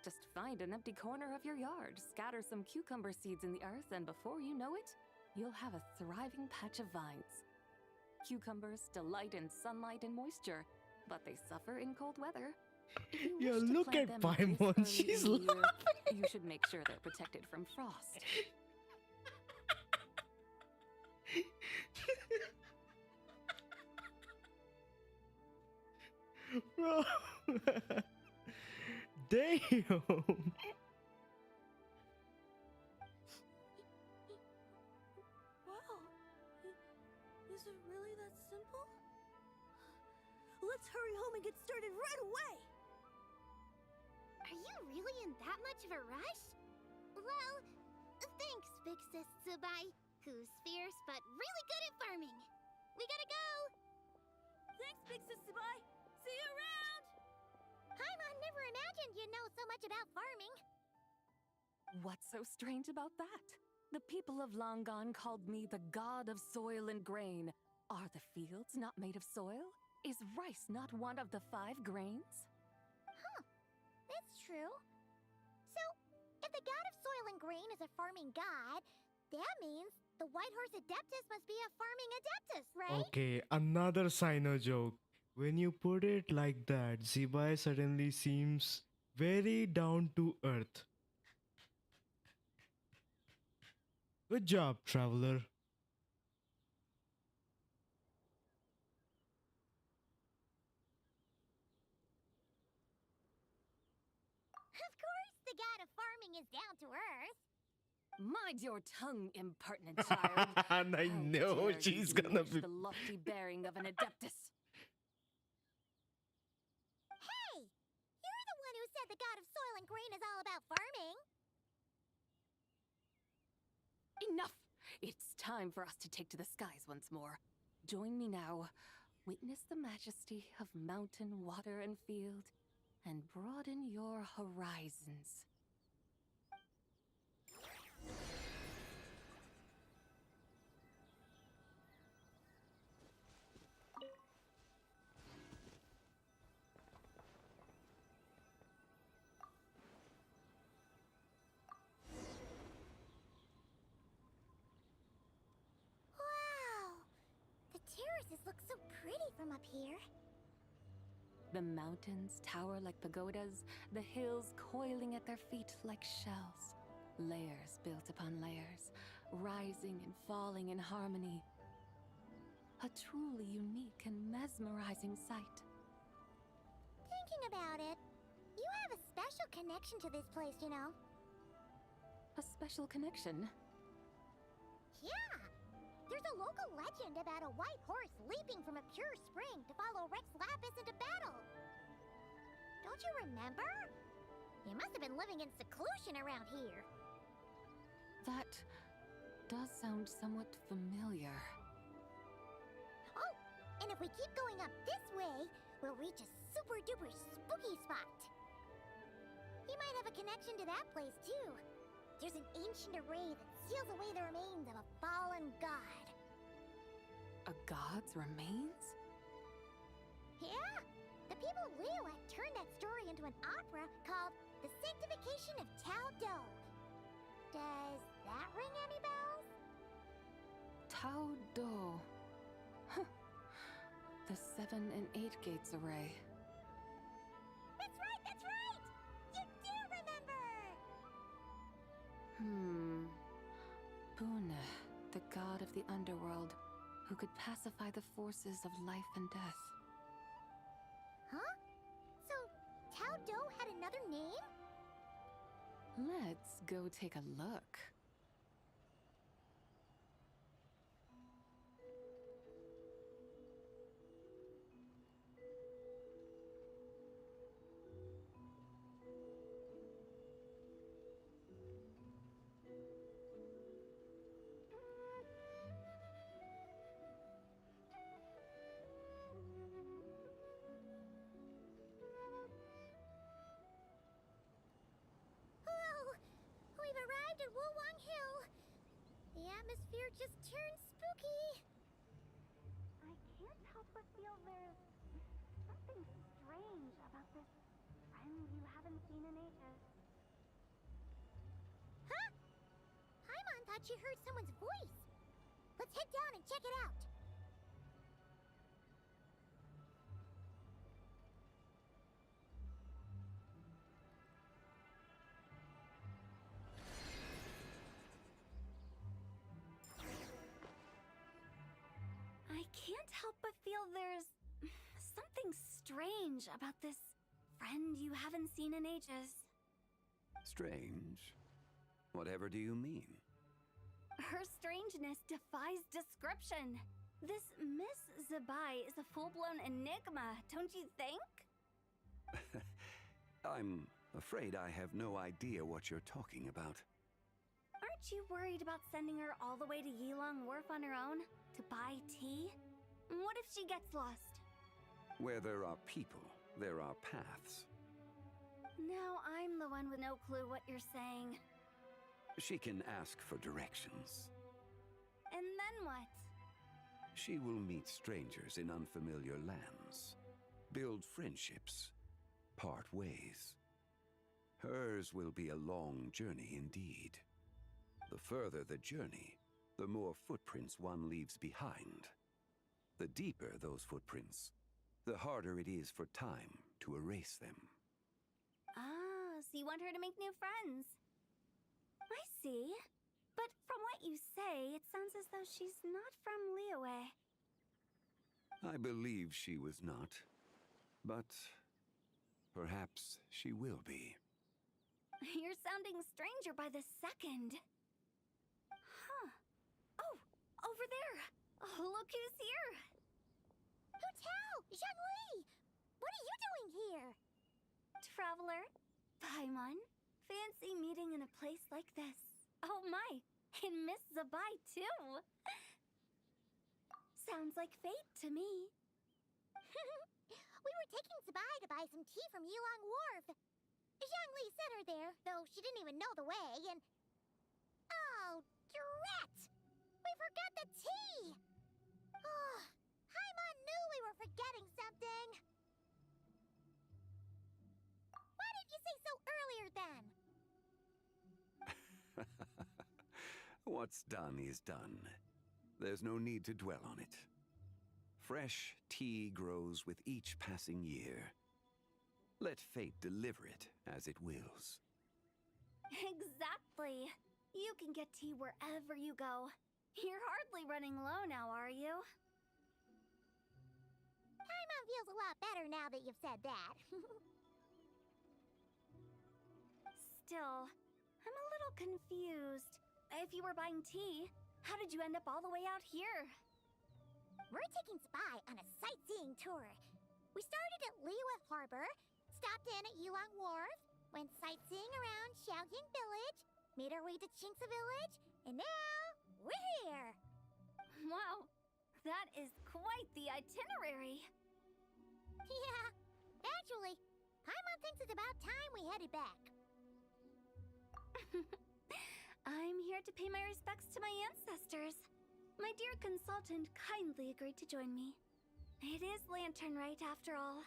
Just find an empty corner of your yard, scatter some cucumber seeds in the earth, and before you know it, you'll have a thriving patch of vines. Cucumbers delight in sunlight and moisture, but they suffer in cold weather. If you Yeah, wish to look plant at them this Paimon, early she's in the year, laughing. you should make sure they're protected from frost. Bro. Damn. Wow. Is it really that simple? Let's hurry home and get started right away! Are you really in that much of a rush? Well, thanks, Big Sis Zubai, who's fierce but really good at farming. We gotta go! Thanks, Big Sis Zubai! See you around! Paimon never imagined you'd know so much about farming. What's so strange about that? The people of Long Gone called me the god of soil and grain. Are the fields not made of soil? Is rice not one of the 5 grains? Huh, that's true. So, if the god of soil and grain is a farming god, that means the White Horse Adeptus must be a farming adeptus, right? Okay, another Sino joke. When you put it like that, Zibai suddenly seems very down to earth. Good job, traveler. Of course, the god of farming is down to earth. Mind your tongue, impertinent child. And I How know dare she's you gonna diminish be. the lofty bearing of an adeptus. Hey! You're the one who said the god of soil and grain is all about farming. Enough! It's time for us to take to the skies once more. Join me now. Witness the majesty of mountain, water, and field, and broaden your horizons. pretty from up here. The mountains tower like pagodas, the hills coiling at their feet like shells. Layers built upon layers, rising and falling in harmony. A truly unique and mesmerizing sight. Thinking about it, you have a special connection to this place, you know. A special connection? Yeah! There's a local legend about a white horse leaping from a pure spring to follow Rex Lapis into battle. Don't you remember? You must have been living in seclusion around here. That does sound somewhat familiar. Oh, and if we keep going up this way, we'll reach a super duper spooky spot. You might have a connection to that place too. There's an ancient array that seals away the remains of a fallen god. A god's remains? Yeah! The people of Liyue turned that story into an opera called The Sanctification of Tao Do. Does that ring any bells? Tao Do. Huh. The 7 and 8 gates array. That's right, that's right! You do remember! Buna, the god of the underworld, who could pacify the forces of life and death. Huh? So, Tao Do had another name? Let's go take a look. The atmosphere just turned spooky. I can't help but feel there's something strange about this friend you haven't seen in ages. Huh? Paimon thought she heard someone's voice. Let's head down and check it out. I can't help but feel there's something strange about this friend you haven't seen in ages. Strange? Whatever do you mean? Her strangeness defies description. This Miss Zabai is a full-blown enigma, don't you think? I'm afraid I have no idea what you're talking about. Aren't you worried about sending her all the way to Yilong Wharf on her own to buy tea? What if she gets lost? Where there are people, there are paths. Now I'm the one with no clue what you're saying. She can ask for directions. And then what? She will meet strangers in unfamiliar lands, build friendships, part ways. Hers will be a long journey indeed. The further the journey, the more footprints one leaves behind. The deeper those footprints, the harder it is for time to erase them. Ah, so you want her to make new friends. I see. But from what you say, it sounds as though she's not from Liyue. I believe she was not, but perhaps she will be. You're sounding stranger by the second. Huh. Oh, over there. Oh, look who's here. Hu Tao! Zhongli! What are you doing here? Traveler, Paimon, fancy meeting in a place like this. Oh my, and Miss Zabai too. Sounds like fate to me. We were taking Zabai to buy some tea from Yilong Wharf. Zhongli sent her there, though she didn't even know the way, and... Oh, drat! We forgot the tea! Oh, Paimon knew we were forgetting something. Why didn't you say so earlier then? What's done is done. There's no need to dwell on it. Fresh tea grows with each passing year. Let fate deliver it as it wills. Exactly. You can get tea wherever you go. You're hardly running low now, are you? Paimon feels a lot better now that you've said that. Still, I'm a little confused. If you were buying tea, how did you end up all the way out here? We're taking Spy on a sightseeing tour. We started at Liyue Harbor, stopped in at Yulong Wharf, went sightseeing around Xiaoying Village, made our way to Qingce Village, and now we're here. Wow, that is quite the itinerary. Yeah, actually, Paimon thinks it's about time we headed back. I'm here to pay my respects to my ancestors. My dear consultant kindly agreed to join me. It is Lantern Rite, after all.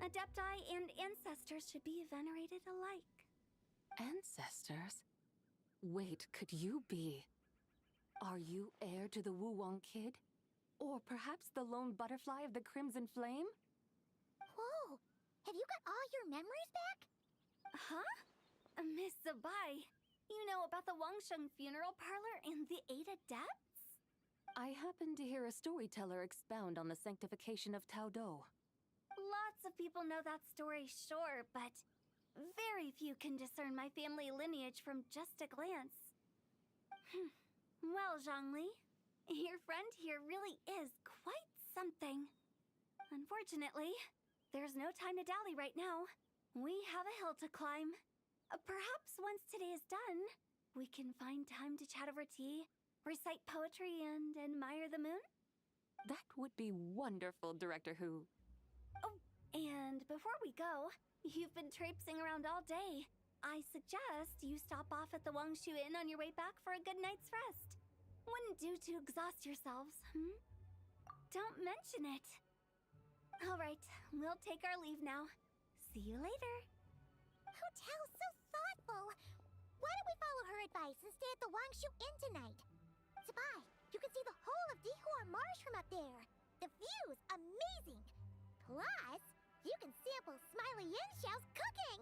Adepti and ancestors should be venerated alike. Ancestors? Wait, could you be? Are you heir to the Wulong Kid? Or perhaps the lone butterfly of the Crimson Flame? Whoa, have you got all your memories back? Huh? Miss Zabai, you know about the Wangsheng funeral parlor and the 8 adepts? I happened to hear a storyteller expound on the sanctification of Taodo. Lots of people know that story, sure, but very few can discern my family lineage from just a glance. Well, Zhongli, your friend here really is quite something. Unfortunately, there's no time to dally right now. We have a hill to climb. Perhaps once today is done, we can find time to chat over tea, recite poetry, and admire the moon? That would be wonderful, Director Who. Oh, and before we go, you've been traipsing around all day. I suggest you stop off at the Wangshu Inn on your way back for a good night's rest. Wouldn't do to exhaust yourselves, Don't mention it. All right, we'll take our leave now. See you later. Hotel's so thoughtful. Why don't we follow her advice and stay at the Wangshu Inn tonight? Zabai, you can see the whole of Dihua Marsh from up there. The view's amazing. Plus, you can sample Smiley Yinshao's cooking.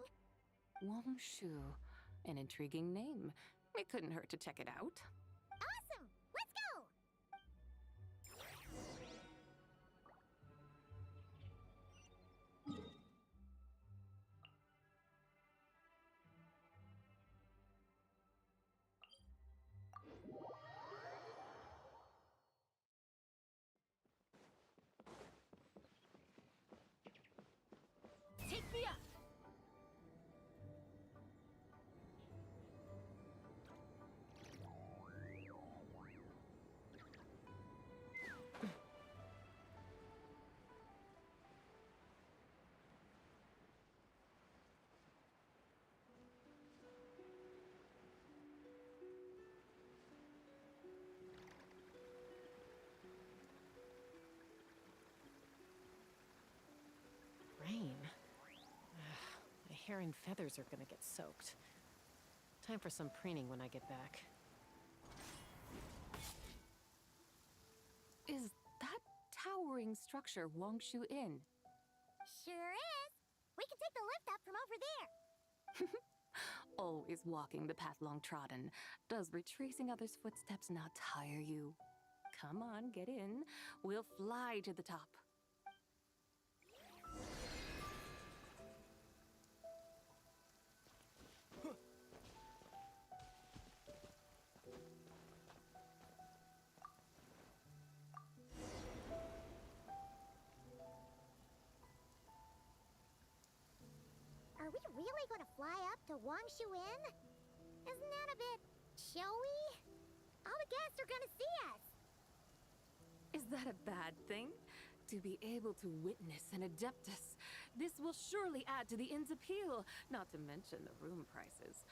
Wangshu. An intriguing name. It couldn't hurt to check it out. Awesome! Let's go! Take me up! Rain. My hair and feathers are gonna get soaked. Time for some preening when I get back. Is that towering structure Wangshu Inn? Sure is. We can take the lift up from over there. Always walking the path long trodden. Does retracing others' footsteps not tire you? Come on, get in. We'll fly to the top. Are we really going to fly up to Wangshu Inn? Isn't that a bit showy? All the guests are going to see us. Is that a bad thing? To be able to witness an Adeptus. This will surely add to the inn's appeal, not to mention the room prices.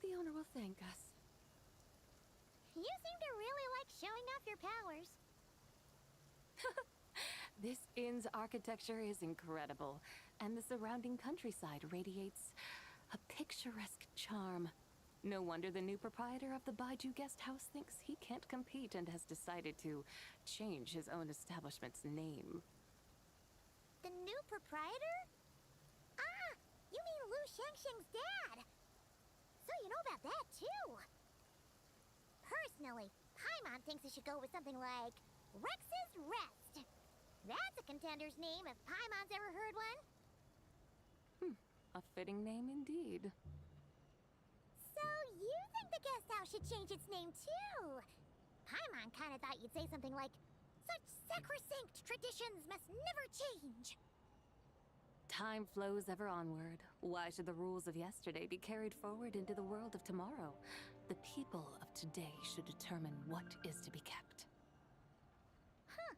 The owner will thank us. You seem to really like showing off your powers. This inn's architecture is incredible, and the surrounding countryside radiates a picturesque charm. No wonder the new proprietor of the Baiju guest house thinks he can't compete and has decided to change his own establishment's name. The new proprietor? Ah, you mean Lu Shengsheng's dad. So you know about that, too. Personally, Paimon thinks it should go with something like Rex's Rest. That's a contender's name if Paimon's ever heard one. A fitting name indeed. So you think the guest house should change its name, too? Paimon kinda thought you'd say something like, such sacrosanct traditions must never change. Time flows ever onward. Why should the rules of yesterday be carried forward into the world of tomorrow? The people of today should determine what is to be kept. Huh.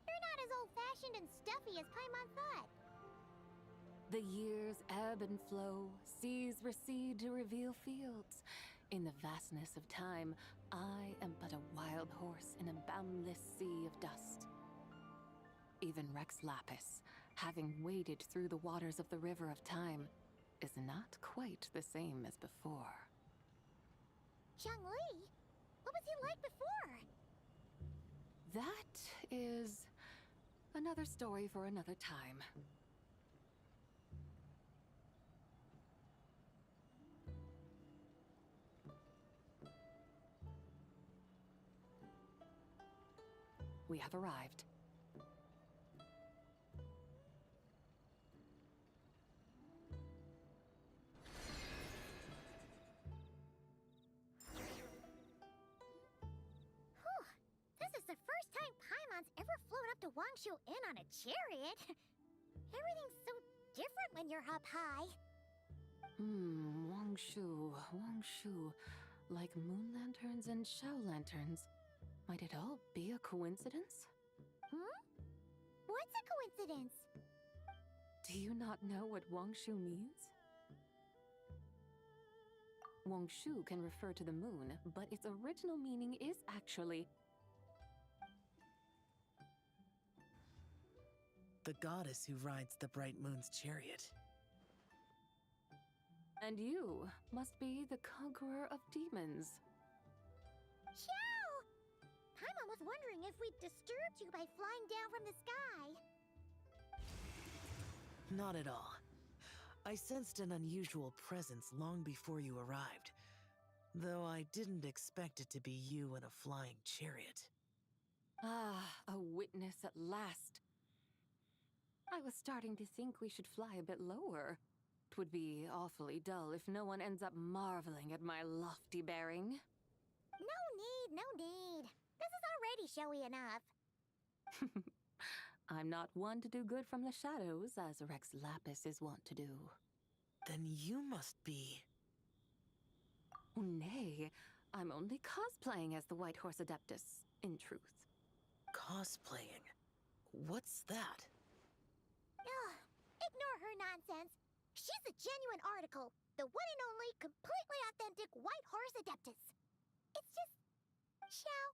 You're not as old-fashioned and stuffy as Paimon thought. The years ebb and flow, seas recede to reveal fields. In the vastness of time, I am but a wild horse in a boundless sea of dust. Even Rex Lapis, having waded through the waters of the river of time, is not quite the same as before. Zhongli? What was he like before? That is another story for another time. We have arrived. This is the first time Paimon's ever flown up to Wangshu Inn on a chariot. Everything's so different when you're up high. Wangshu. Like moon lanterns and shell lanterns. Might it all be a coincidence? What's a coincidence? Do you not know what Wangshu means? Wangshu can refer to the moon, but its original meaning is actually The goddess who rides the bright moon's chariot. And you must be the conqueror of demons. Xiao! Paimon was wondering if we'd disturbed you by flying down from the sky. Not at all. I sensed an unusual presence long before you arrived, though I didn't expect it to be you in a flying chariot. Ah, a witness at last. I was starting to think we should fly a bit lower. 'Twould be awfully dull if no one ends up marveling at my lofty bearing. No need. This is already showy enough. I'm not one to do good from the shadows, as Rex Lapis is wont to do. Then you must be... Oh, nay, I'm only cosplaying as the White Horse Adeptus, in truth. Cosplaying? What's that? Ugh, ignore her nonsense. She's the genuine article, the one and only, completely authentic White Horse Adeptus. It's just... Xiao,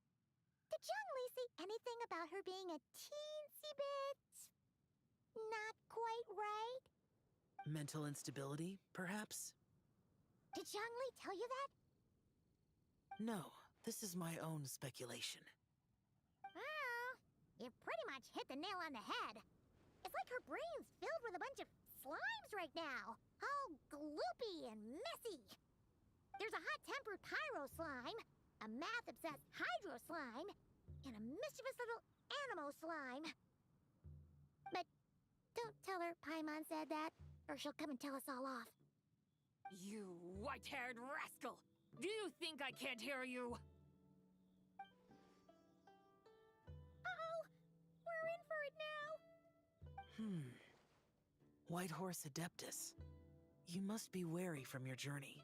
did Zhongli say anything about her being a teensy bit... not quite right? Mental instability, perhaps? Did Zhongli tell you that? No, this is my own speculation. Well, you pretty much hit the nail on the head. It's like her brain's filled with a bunch of slimes right now. All gloopy and messy. There's a hot-tempered pyro slime, a math-obsessed hydro slime, and a mischievous little animo slime. But don't tell her Paimon said that, or she'll come and tell us all off. You white-haired rascal! Do you think I can't hear you? Uh-oh! We're in for it now! White Horse Adeptus. You must be weary from your journey.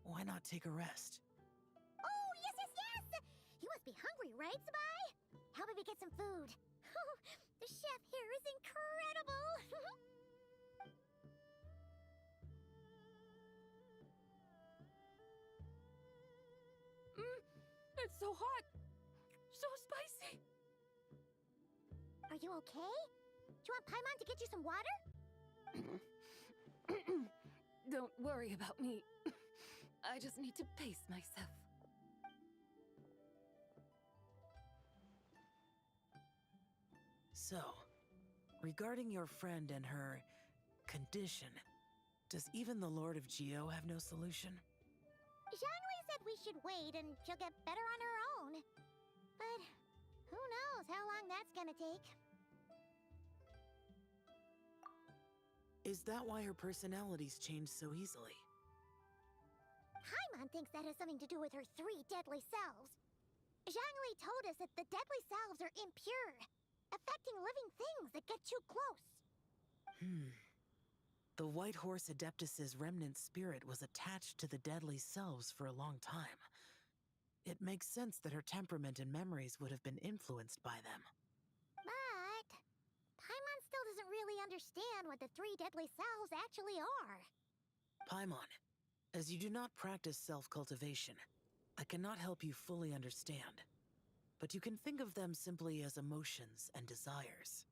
Why not take a rest? Oh, yes! You must be hungry, right, Sabai? How about we get some food? The chef here is incredible! It's so hot! So spicy! Are you okay? Do you want Paimon to get you some water? Don't worry about me. I just need to pace myself. So, regarding your friend and her condition, does even the Lord of Geo have no solution? Zhangli said we should wait and she'll get better on her own. But who knows how long that's gonna take. Is that why her personalities change so easily? Paimon thinks that has something to do with her 3 deadly selves. Zhangli told us that the deadly selves are impure, affecting living things that get too close. The White Horse Adeptus's remnant spirit was attached to the deadly selves for a long time. It makes sense that her temperament and memories would have been influenced by them. But Paimon still doesn't really understand what the 3 deadly selves actually are. Paimon, as you do not practice self-cultivation, I cannot help you fully understand. But you can think of them simply as emotions and desires.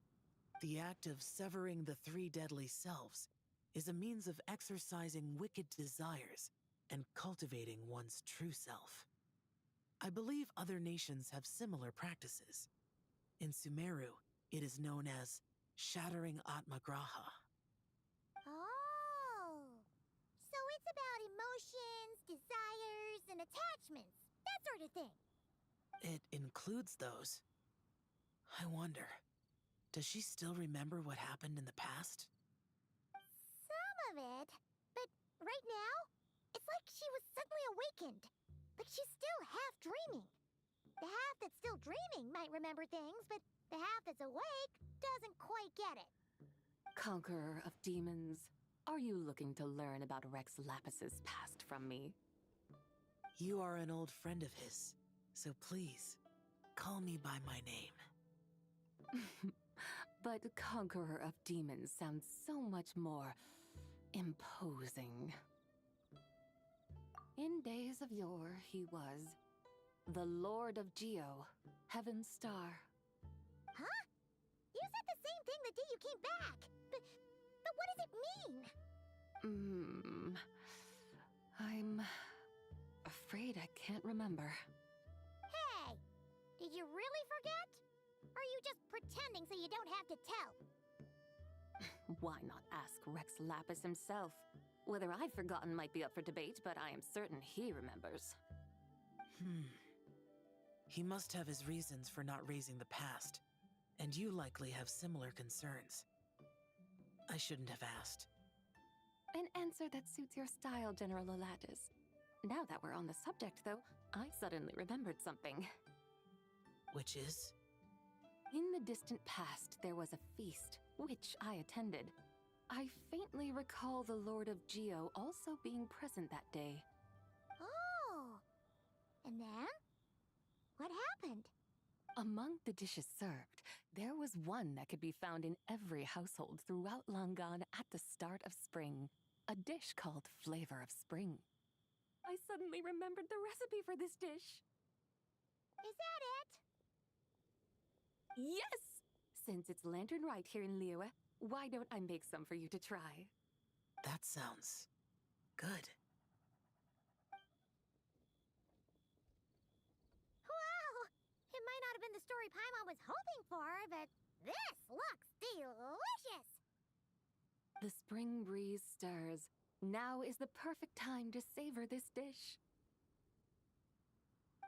The act of severing the 3 deadly selves is a means of exercising wicked desires and cultivating one's true self. I believe other nations have similar practices. In Sumeru, it is known as shattering Atmagraha. Oh, so it's about emotions, desires, and attachments, that sort of thing. It includes those. I wonder, does she still remember what happened in the past? Some of it, but right now, it's like she was suddenly awakened. Like she's still half dreaming. The half that's still dreaming might remember things, but the half that's awake doesn't quite get it. Conqueror of demons, are you looking to learn about Rex Lapis's past from me? You are an old friend of his, so please, call me by my name. But Conqueror of Demons sounds so much more imposing. In days of yore, he was the Lord of Geo, Heaven's Star. Huh? You said the same thing the day you came back. But what does it mean? I'm afraid I can't remember. Hey, did you really forget? Or are you just pretending so you don't have to tell? Why not ask Rex Lapis himself? Whether I've forgotten might be up for debate, but I am certain he remembers. He must have his reasons for not raising the past, and you likely have similar concerns. I shouldn't have asked. An answer that suits your style, General Olatis. Now that we're on the subject, though, I suddenly remembered something. Which is? In the distant past, there was a feast, which I attended. I faintly recall the Lord of Geo also being present that day. Oh! And then? What happened? Among the dishes served, there was one that could be found in every household throughout Langan at the start of spring. A dish called Flavor of Spring. I suddenly remembered the recipe for this dish. Is that it? Yes! Since it's Lantern Rite here in Liyue, why don't I make some for you to try? That sounds good. Wow! It might not have been the story Paimon was hoping for, but this looks delicious! The spring breeze stirs. Now is the perfect time to savor this dish.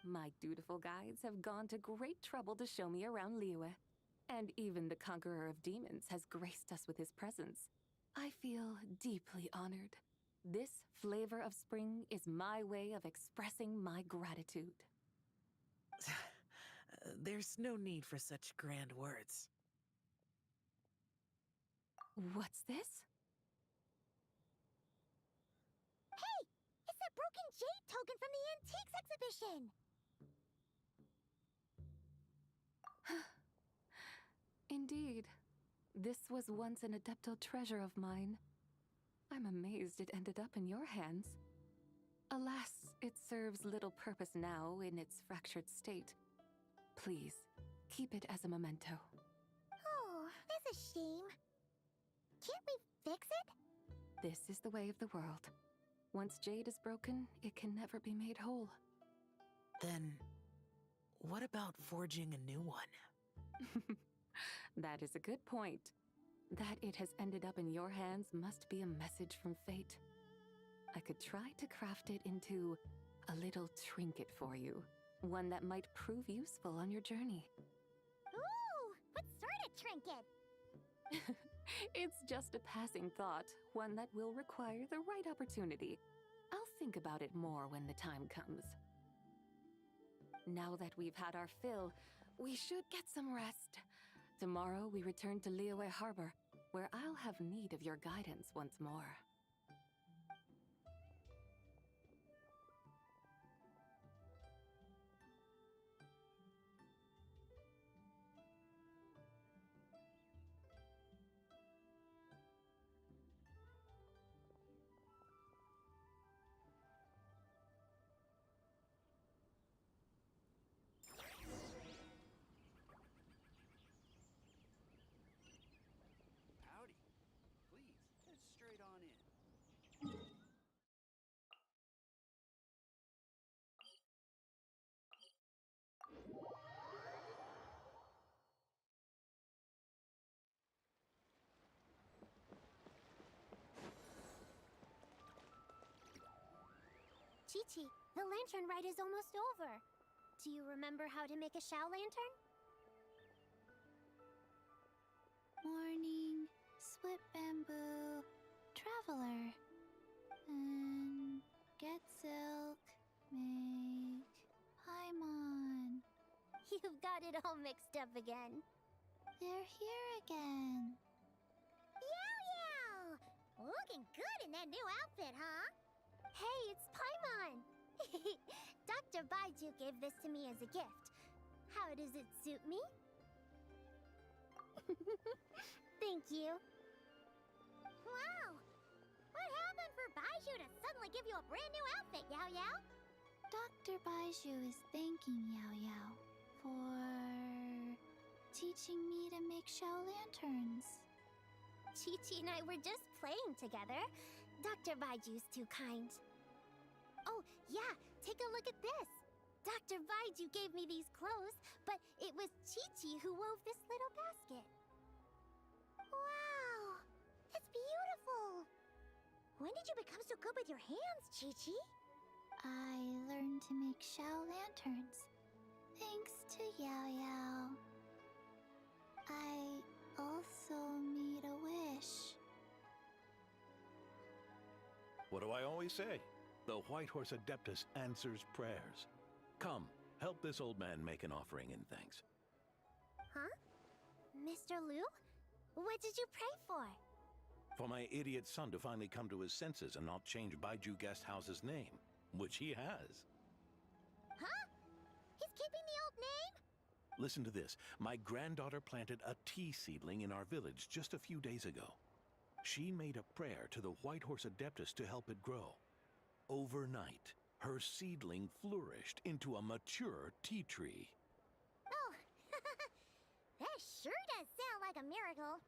My dutiful guides have gone to great trouble to show me around Liyue, and even the Conqueror of Demons has graced us with his presence. I feel deeply honored. This Flavor of Spring is my way of expressing my gratitude. There's no need for such grand words. What's this? Hey! It's that broken jade token from the antiques exhibition! Indeed. This was once an Adeptal treasure of mine. I'm amazed it ended up in your hands. Alas, it serves little purpose now in its fractured state. Please, keep it as a memento. Oh, that's a shame. Can't we fix it? This is the way of the world. Once jade is broken, it can never be made whole. Then, what about forging a new one? That is a good point. That it has ended up in your hands must be a message from fate. I could try to craft it into a little trinket for you. One that might prove useful on your journey. Ooh, what sort of trinket? It's just a passing thought, one that will require the right opportunity. I'll think about it more when the time comes. Now that we've had our fill, we should get some rest. Tomorrow we return to Liyue Harbor, where I'll have need of your guidance once more. Howdy. Please, head straight on in. Chi-Chi, the lantern ride is almost over. Do you remember how to make a Shao lantern? Morning, split bamboo, traveler, and get silk, make Paimon. You've got it all mixed up again. They're here again. Yow yow! Looking good in that new outfit, huh? Hey, it's Paimon! Dr. Baiju gave this to me as a gift. How does it suit me? Thank you. Wow! What happened for Baiju to suddenly give you a brand new outfit, Yao Yao? Dr. Baiju is thanking Yao Yao for teaching me to make Shao lanterns. Chi-Chi and I were just playing together. Dr. Baiju's too kind. Oh, yeah, take a look at this. Dr. Baiju gave me these clothes, but it was Chi-Chi who wove this little basket. Wow, it's beautiful. When did you become so good with your hands, Chi-Chi? I learned to make Shao lanterns, thanks to Yao Yao. I also made a wish. What do I always say? The White Horse Adeptus answers prayers. Come, help this old man make an offering in thanks. Huh? Mr. Liu? What did you pray for? For my idiot son to finally come to his senses and not change Baiju Guest House's name, which he has. Huh? He's keeping the old name? Listen to this. My granddaughter planted a tea seedling in our village just a few days ago. She made a prayer to the White Horse Adeptus to help it grow. Overnight, her seedling flourished into a mature tea tree. Oh, that sure does sound like a miracle.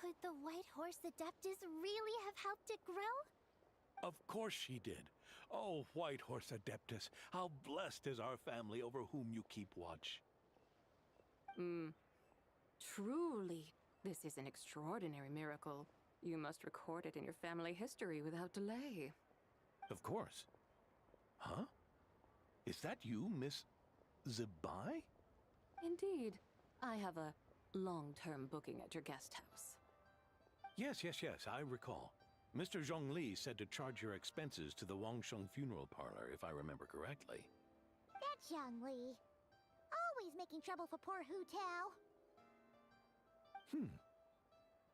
Could the White Horse Adeptus really have helped it grow? Of course she did. Oh, White Horse Adeptus, how blessed is our family over whom you keep watch. Truly, this is an extraordinary miracle. You must record it in your family history without delay. Of course. Huh? Is that you, Miss Zibai? Indeed. I have a long-term booking at your guest house. Yes, I recall. Mr. Zhongli said to charge your expenses to the Wangsheng funeral parlor, if I remember correctly. That's Young Li. Always making trouble for poor Hu Tao.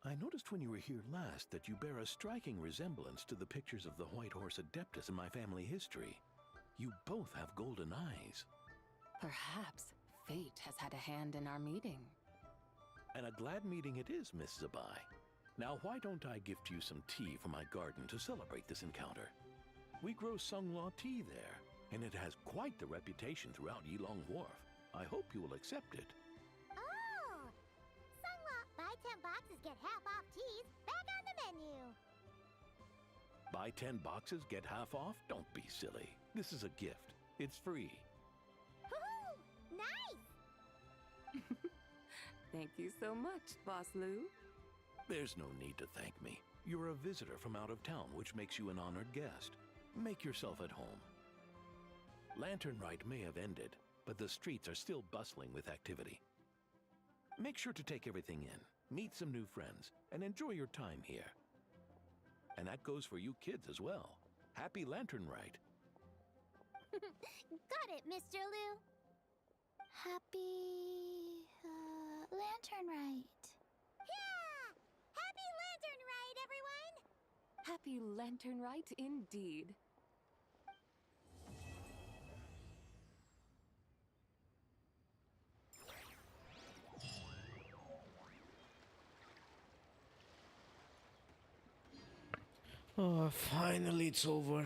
I noticed when you were here last that you bear a striking resemblance to the pictures of the White Horse Adeptus in my family history. You both have golden eyes. Perhaps fate has had a hand in our meeting. And a glad meeting it is, Miss Zibai. Now, why don't I gift you some tea from my garden to celebrate this encounter? We grow Sunghua tea there, and it has quite the reputation throughout Yilong Wharf. I hope you will accept it. Oh! Sunghua, buy 10 boxes, get half off teas. Back on the menu. Buy 10 boxes, get half off? Don't be silly. This is a gift. It's free. Woohoo! Nice! Thank you so much, Boss Lou. There's no need to thank me. You're a visitor from out of town, which makes you an honored guest. Make yourself at home. Lantern Rite may have ended, but the streets are still bustling with activity. Make sure to take everything in, meet some new friends, and enjoy your time here. And that goes for you kids as well. Happy Lantern Rite. Got it, Mr. Lou. Happy Lantern Rite. Yeah! Happy Lantern Rite, everyone! Happy Lantern Rite indeed. Oh, finally it's over.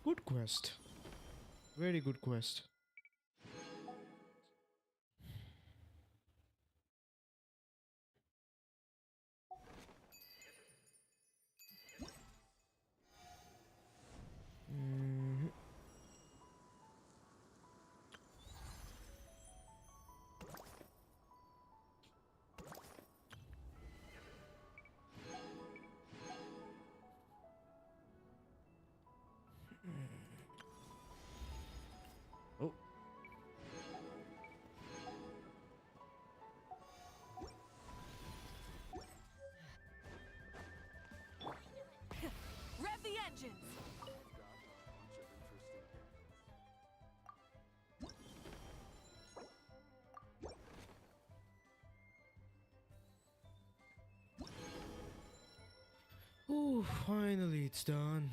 Good quest. Very good quest. Oh. Rev the engines! Ooh, finally it's done.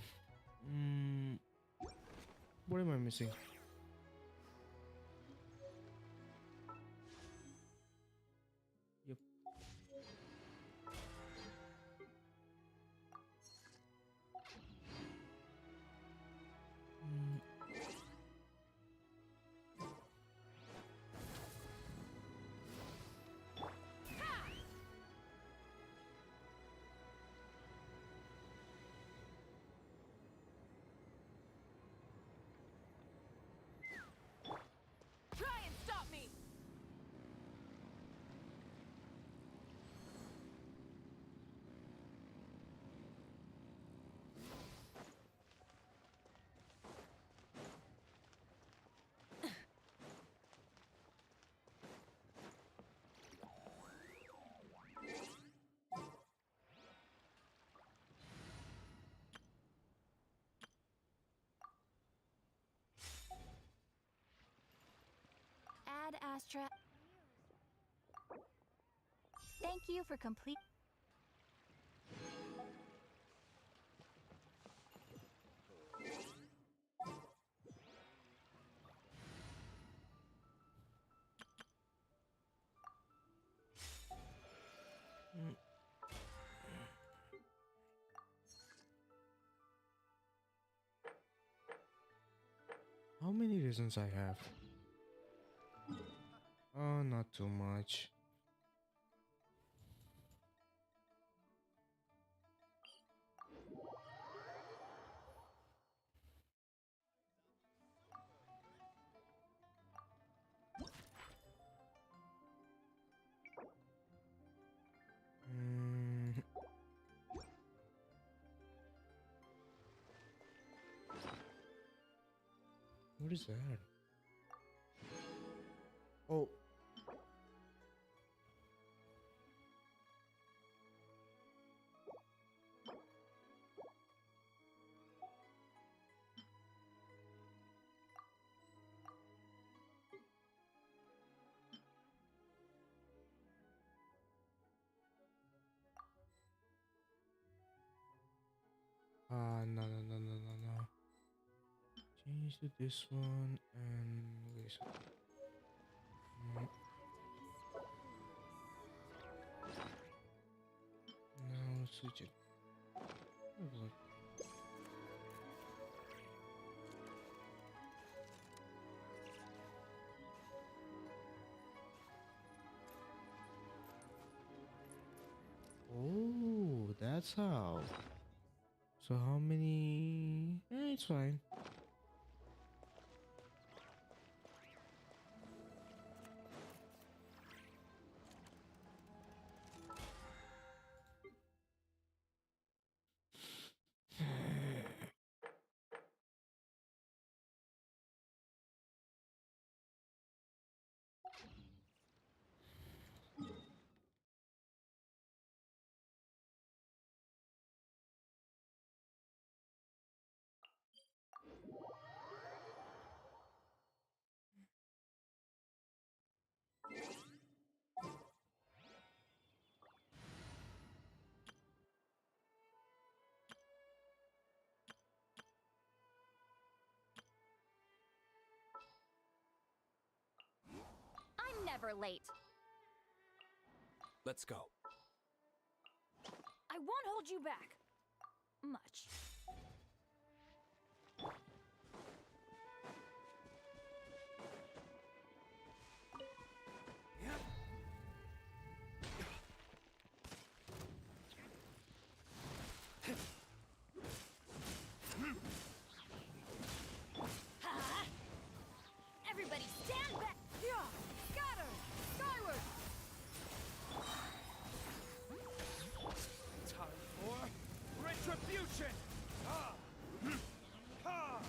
What am I missing? Yep. Try and stop me! Ad Astra. Thank you for complete. How many reasons I have? Oh, not too much. What is that? Oh. No. Change to this one and wait a second. Now switch it. Oh, look. Oh. that's how. So how many? It's fine. I'm never late. Let's go. I won't hold you back. Much. Everybody stand back! Yeah! Scatter! Skyward! Time for retribution! Ha! Ha!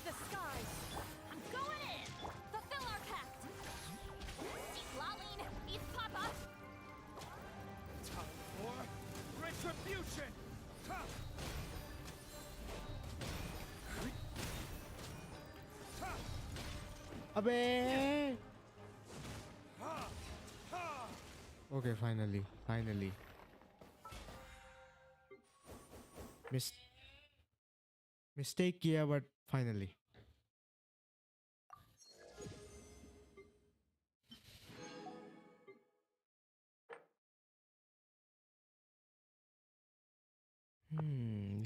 the skies. I'm going in. Fulfill our pact. Seek Laline, eat Papa. Time for retribution! Ha! अबे Okay, finally. Mistake किया but finally.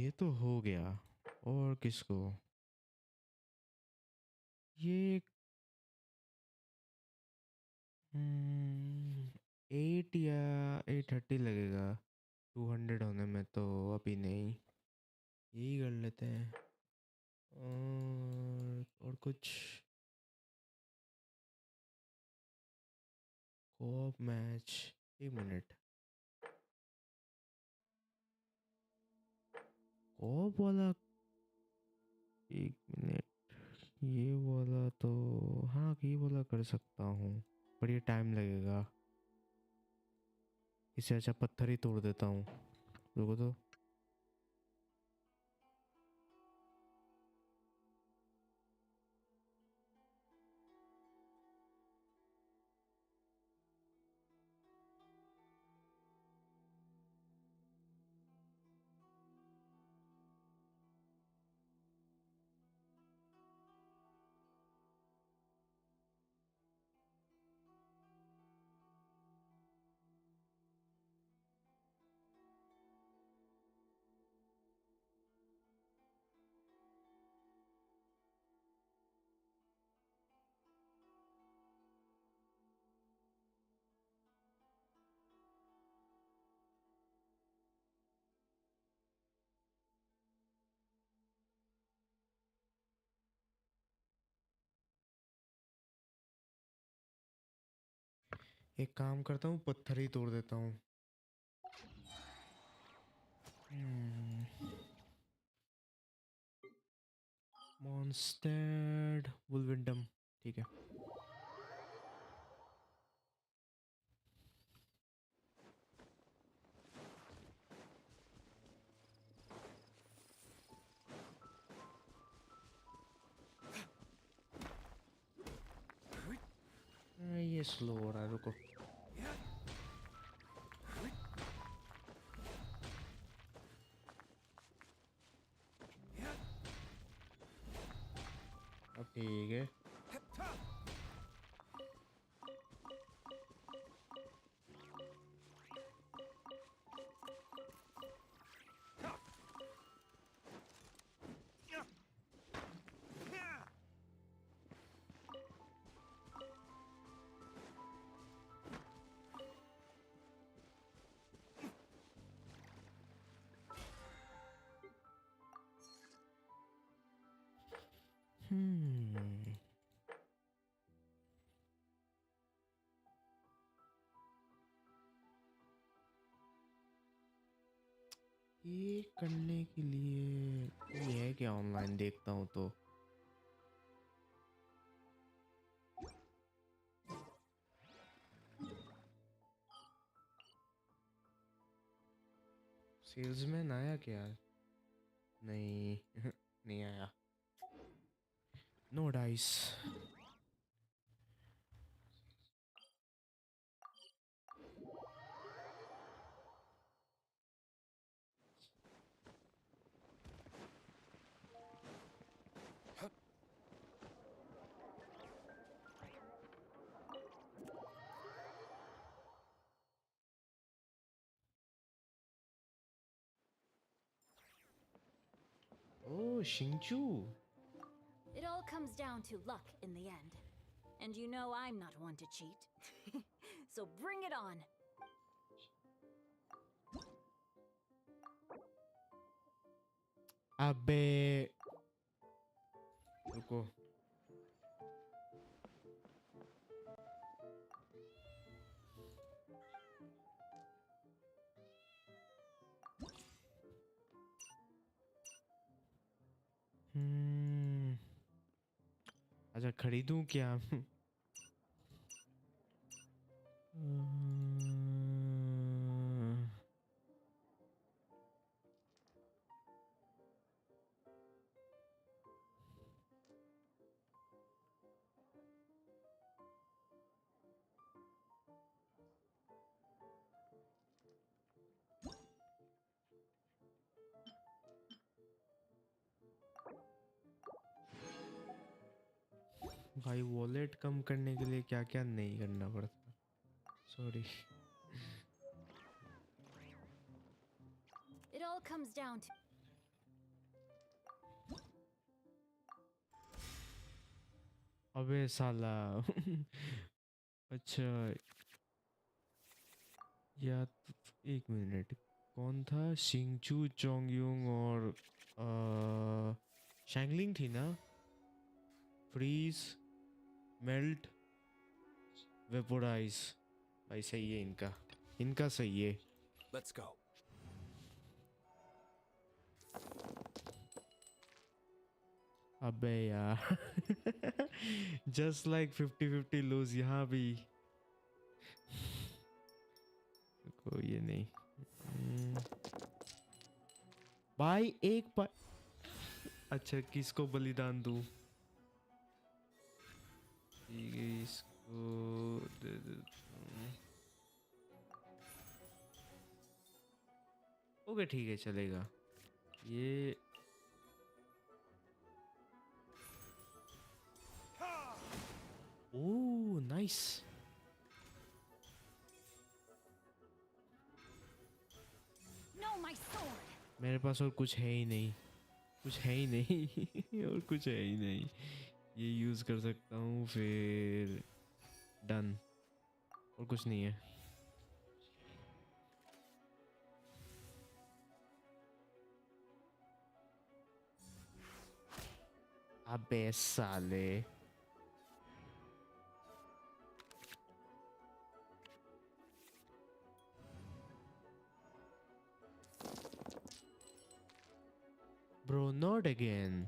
ये तो हो गया. और किसको? ये 8 या 830 लगेगा 200 होने में, तो अभी नहीं, यही कर लेते हैं. और कुछ कोऑप मैच. एक मिनट, कोऑप वाला. एक मिनट, ये वाला तो हाँ, ये वाला कर सकता हूँ, पर ये टाइम लगेगा. इससे अच्छा पत्थर ही तोड़ देता हूँ. रुको तो. एक काम करता हूँ, पत्थर ही तोड़ देता हूँ. मॉन्स्टेड वुलविंडम, ठीक है. ये स्लो हो रहा है, रुको. अब ठीक है. ये करने के लिए ये है कि ऑनलाइन देखता हूँ तो. सेल्समैन आया क्या? नहीं. नहीं आया. No dice. Oh, Xingju. It all comes down to luck in the end. And you know I'm not one to cheat. So bring it on. अबे रुको. अच्छा खरीदूं क्या? भाई वॉलेट कम करने के लिए क्या क्या नहीं करना पड़ता? Sorry. It all comes down to. अबे साला। अच्छा या एक मिनट, कौन था? शिंगचू, चोंगयुंग और शैंगलिंग थी ना? Freeze, melt, vaporise. भाई सही है इनका, इनका सही है। Let's go. अबे यार। जस्ट लाइक 50-50 लूज यहाँ भी। को ये नहीं। भाई एक पर। अच्छा किसको बलिदान दूं? ठीक है इसको दे देता हूं। ओके ठीक है चलेगा ये। Oh nice. No, my sword. मेरे पास और कुछ है ही नहीं, कुछ है ही नहीं। और कुछ है ही नहीं। ये यूज कर सकता हूँ फिर डन। और कुछ नहीं है। अबे साले। Bro, not again.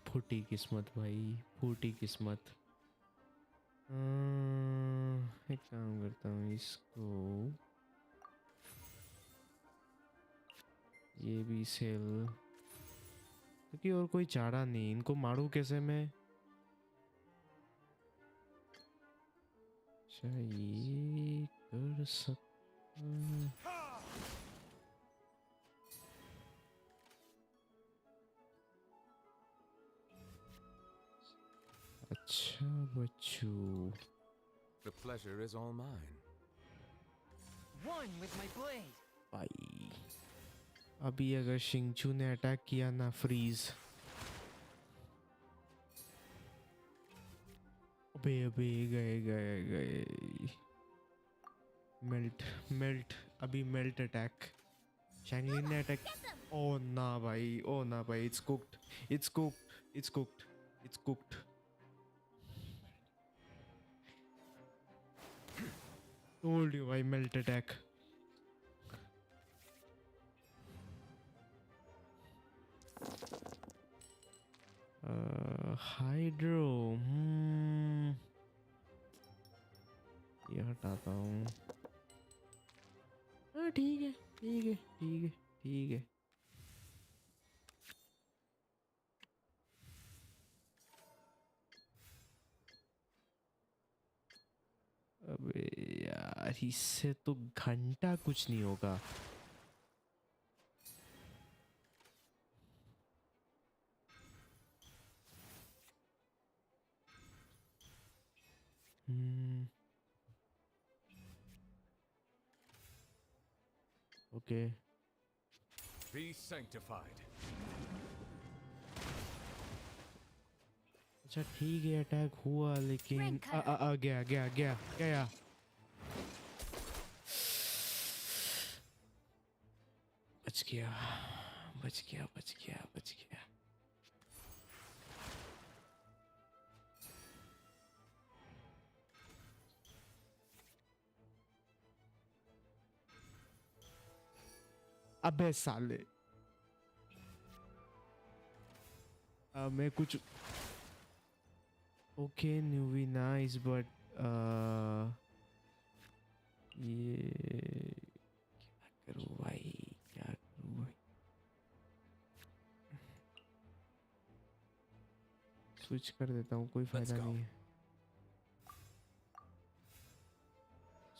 फूटी किस्मत भाई, फूटी किस्मत। एक काम करता हूँ इसको, ये भी सेल, क्योंकि और कोई चारा नहीं। इनको मारूं कैसे मैं? अच्छा ये कर सकता। अच्छा बच्चू। The pleasure is all mine. One with my blade. भाई अभी अगर शिंगचू ने अटैक किया ना, फ्रीज। अबे अबे गए गए गए। मेल्ट मेल्ट, अभी मेल्ट अटैक। शैंगलिन ने अटैक। ओ ना भाई, ओ ना भाई, it's cooked, it's cooked, it's cooked, it's cooked. Told you भाई, मेल्ट अटैक। हाइड्रो, ये हटाता हूँ। हाँ ठीक है ठीक है ठीक है ठीक है। अबे यार इससे तो घंटा कुछ नहीं होगा। Okay Be sanctified. अच्छा ठीक है, अटैक हुआ लेकिन गया गया गया गया। बच गया बच गया बच गया बच गया। अबे साले। मैं कुछ okay newbie nice but ये क्या करूँ भाई क्या करूँ भाई स्विच कर देता हूँ कोई फायदा नहीं है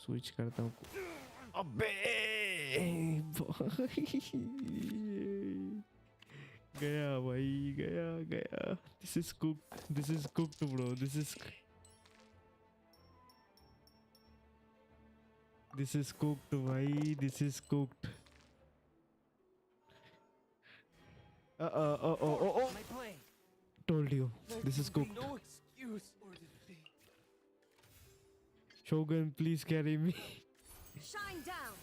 स्विच करता हूँ अबे गया भाई गया this is cooked bro this is cooked भाई this is cooked oh My plane. told you There this is can be cooked no excuse for delay. Shogun please carry me Shine down.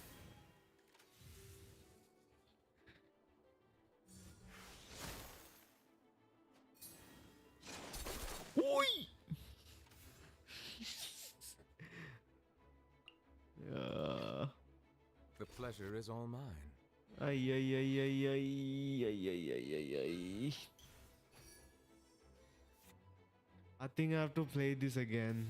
Oi! The pleasure is all mine. Ay. I think I have to play this again.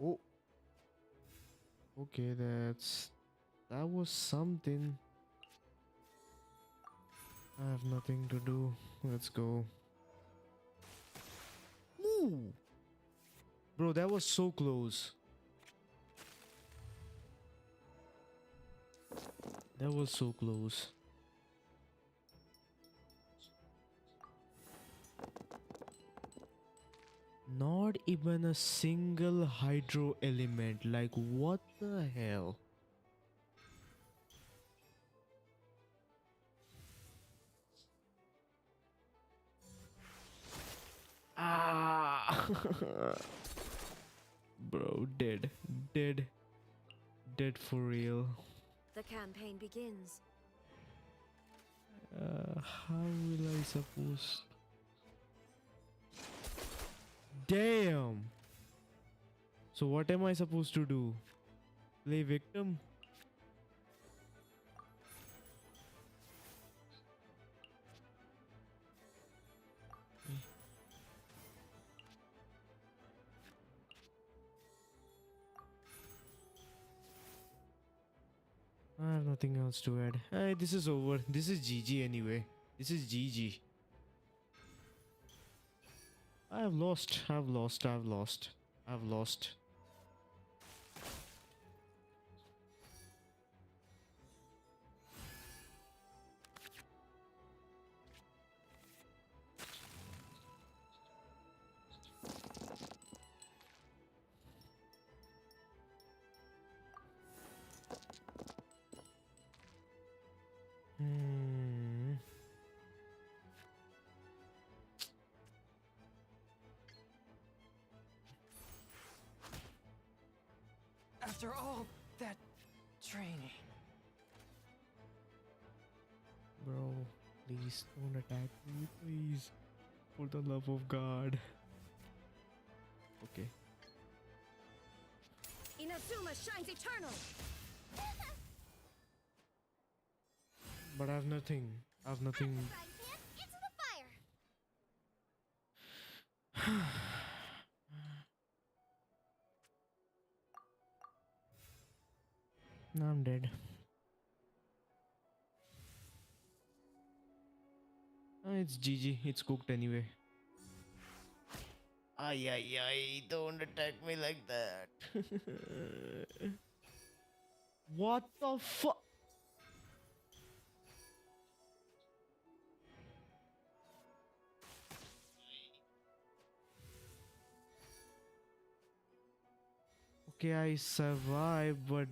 Oh. Okay, that was something. I have nothing to do. Let's go. Ooh. Bro, that was so close. That was so close. Not even a single hydro element. Like, what the hell? Ah! Bro, dead for real. The campaign begins. How will I suppose? Damn! So what am I supposed to do? Play victim? I have nothing else to add. Hey, this is over. This is GG anyway. This is GG. I've lost. After all that training. Bro, please don't attack me, please. For the love of God. Okay. Inazuma shines eternal. But I have nothing. Frying pan into the fire. Now I'm dead. It's GG. It's cooked anyway. Ay, don't attack me like that. What the fuck? Okay, I survived, but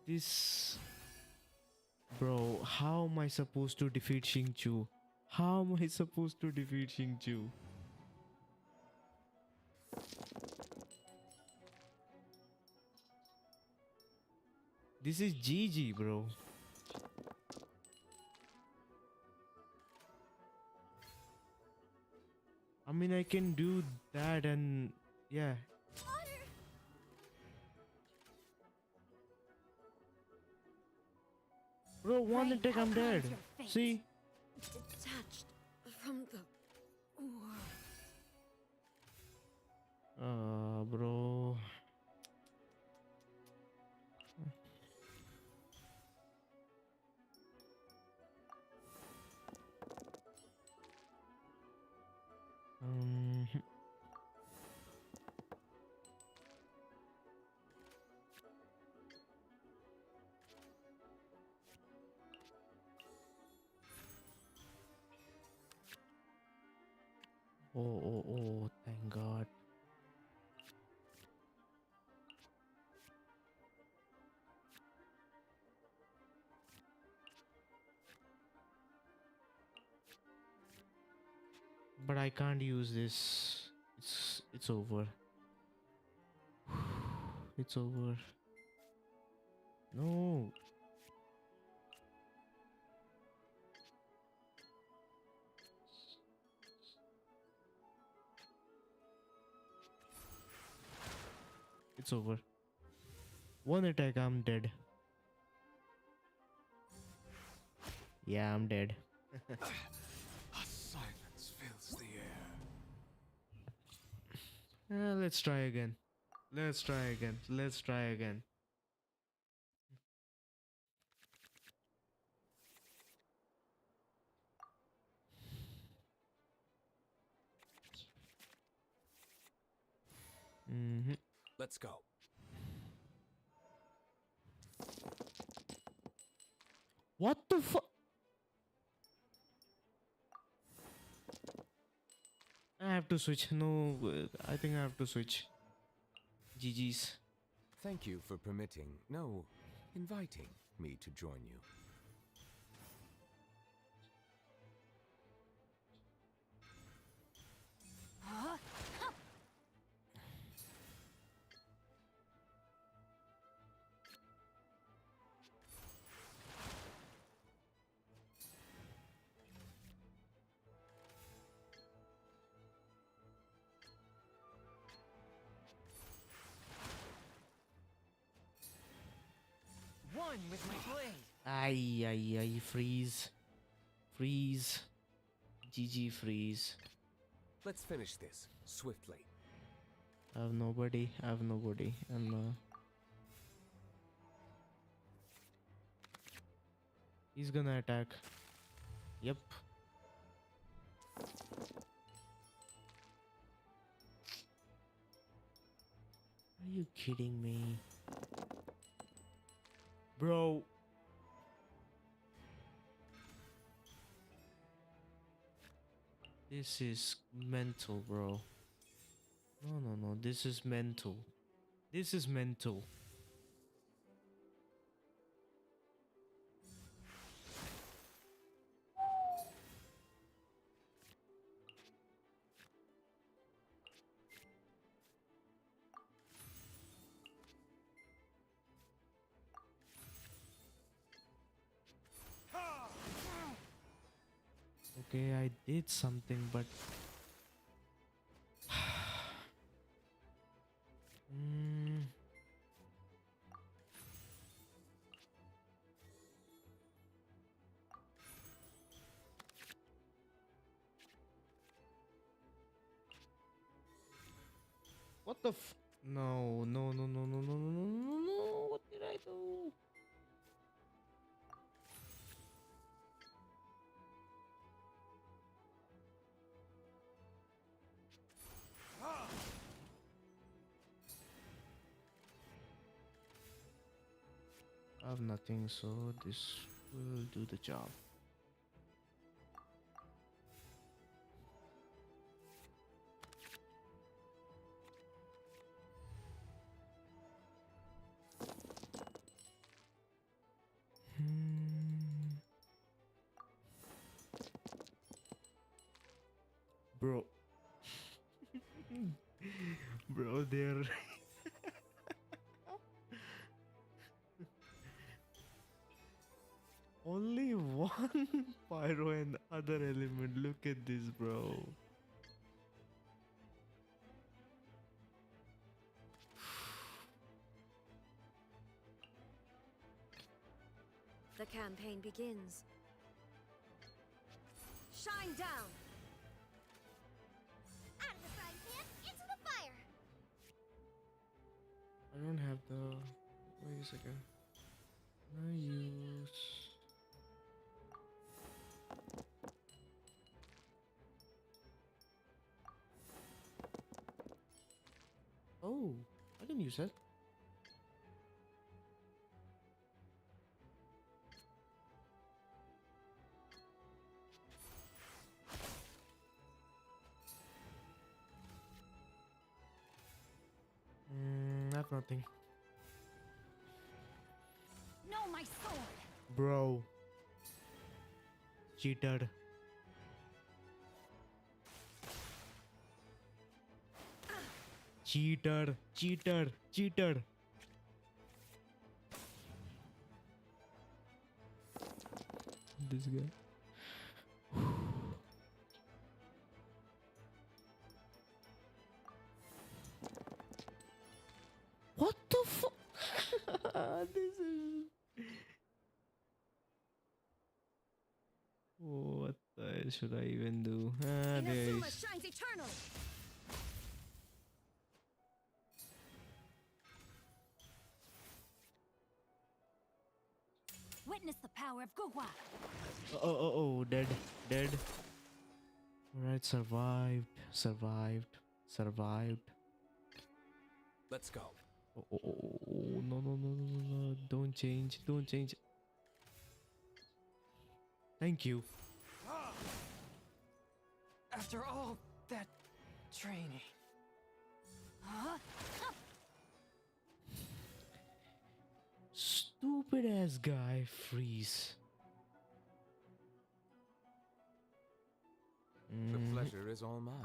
this... Bro, how am I supposed to defeat Xingqiu? How am I supposed to defeat Xingqiu? This is GG, bro. I mean, I can do that and... Yeah. Bro, one Rain, attack, how I'm dead. kind your fate. See? Detached from the world. Bro. Um, oh, thank God. But I can't use this. It's over. It's over. No. It's over. One attack, I'm dead. Yeah, I'm dead. A silence fills the air. Let's try again. Let's try again. Let's try again. Let's go. What the fuck? I have to switch. No, I think I have to switch. GG's. Thank you for permitting, no, inviting me to join you. One with my blade. Ay, freeze. Freeze. GG freeze. Let's finish this swiftly. I have nobody. I have nobody. And he's gonna attack. Yep. Are you kidding me? Bro. This is mental, bro. No. This is mental. This is mental. Okay, I did something, but what the f? No. What did I do? I have nothing, so this will do the job. Bro. Bro, they're only one pyro and other element. Look at this, bro. The campaign begins. Shine down! Out of the frying pan, into the fire! I don't have the. Wait a second. Can I use. Oh, I can use that. I have nothing. No, my sword! Bro. Cheated. Cheater. Cheater. Cheater. This guy. What the fuck? This is. What the hell should I even do? There Inazuma is. shines eternal! Witness the power of Gugwa! Oh, dead. Dead. Alright, survived. Survived. Survived. Let's go. Oh, no. Don't change. Don't change. Thank you. After all that training. Huh? Stupid ass guy freeze. The pleasure is all mine.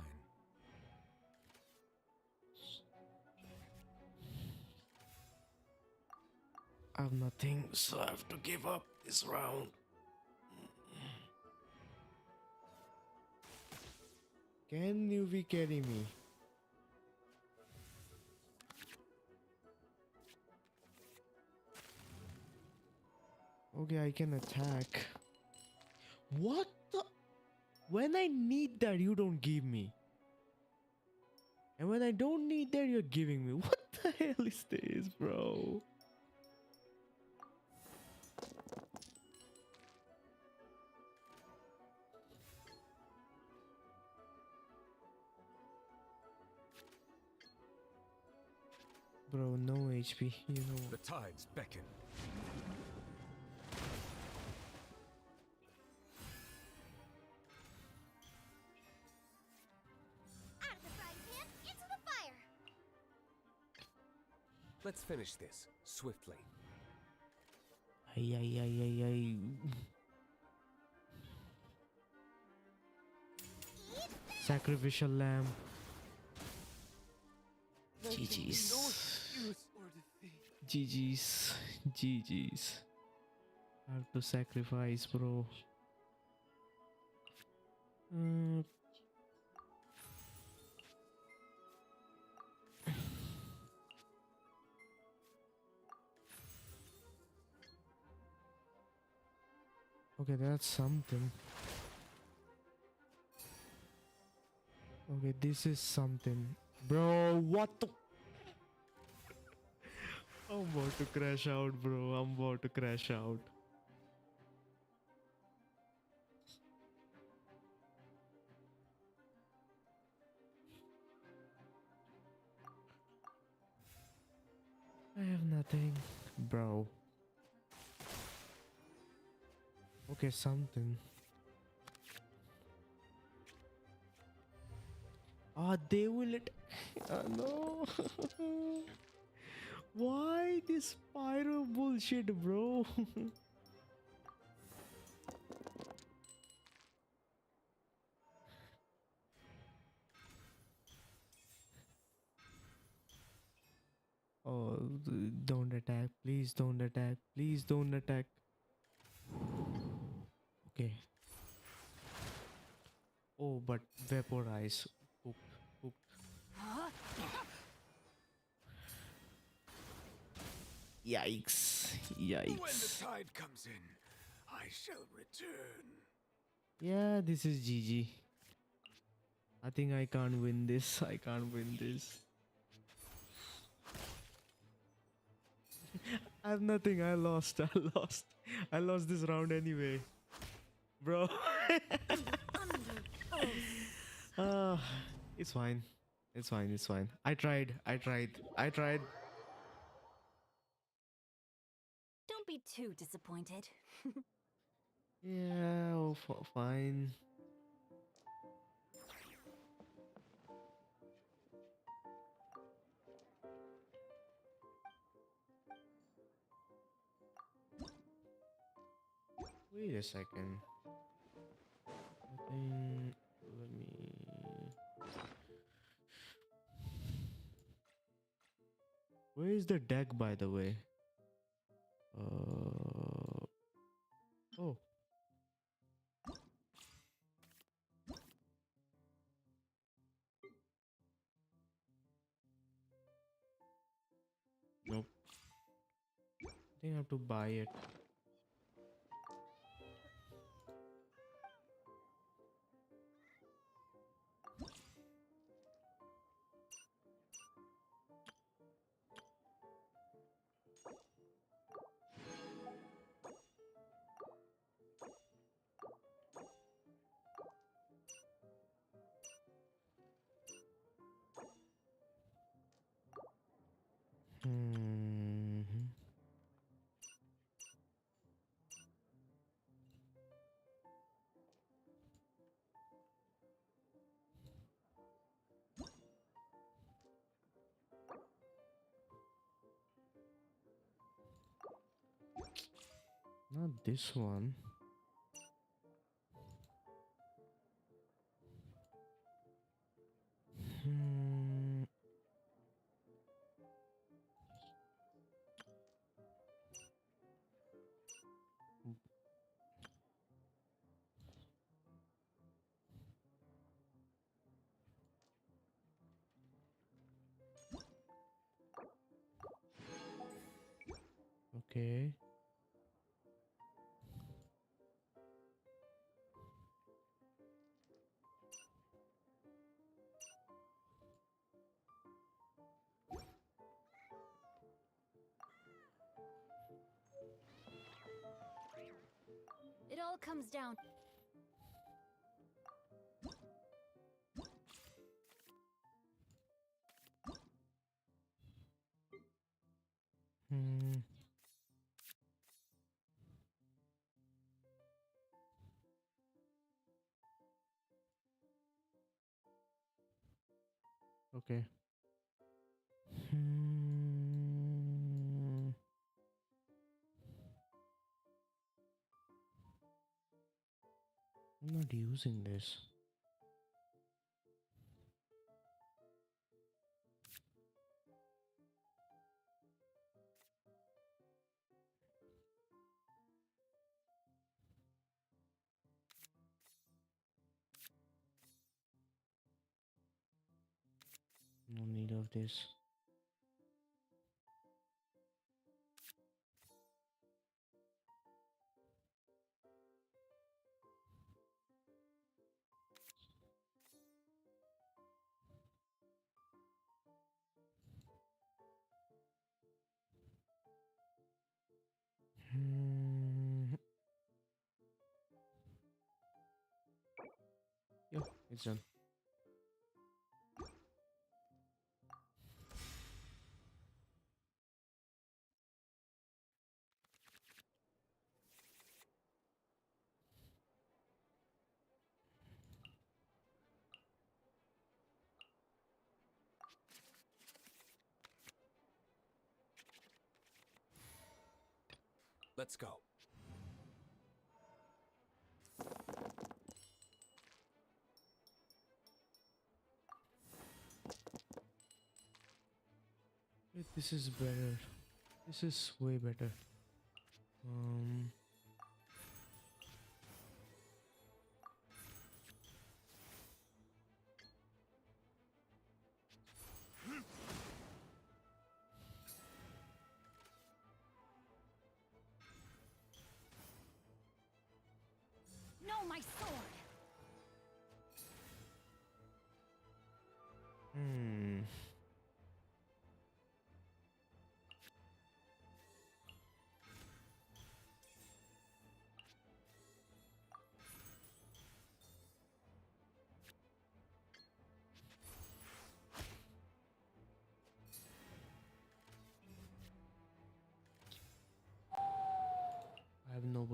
I have nothing, so I have to give up this round. Can you be kidding me? Okay, I can attack. What the? When I need that, you don't give me. And when I don't need that, you're giving me. What the hell is this, bro? Bro, no HP, you know. The tides beckon. Out of the frying pan, into the fire! Let's finish this swiftly. Ay. Sacrificial lamb. GG's. GG's. I have to sacrifice, bro. Okay, that's something. Okay, this is something. Bro, what the? I'm about to crash out, bro. I'm about to crash out. I have nothing, bro. Okay, something. They will it. No. Why this pyro bullshit, bro? Oh, don't attack. Please don't attack. Please don't attack. Okay. Oh, but vaporize. Cooked. Yikes. When the tide comes in, I shall return. Yeah, this is GG. I think I can't win this. I can't win this. I have nothing. I lost. I lost. I lost this round anyway. Bro. Ah, it's fine. It's fine. It's fine. I tried. I tried. I tried. Don't be too disappointed. Yeah, oh, fine. Wait a second. I think let me. Where is the deck, by the way? Oh. Nope. I think I have to buy it. Not this one. Okay. It all comes down. Okay. I'm not using this. No need of this. Yeah, it's done. Let's go. Wait, this is better. This is way better.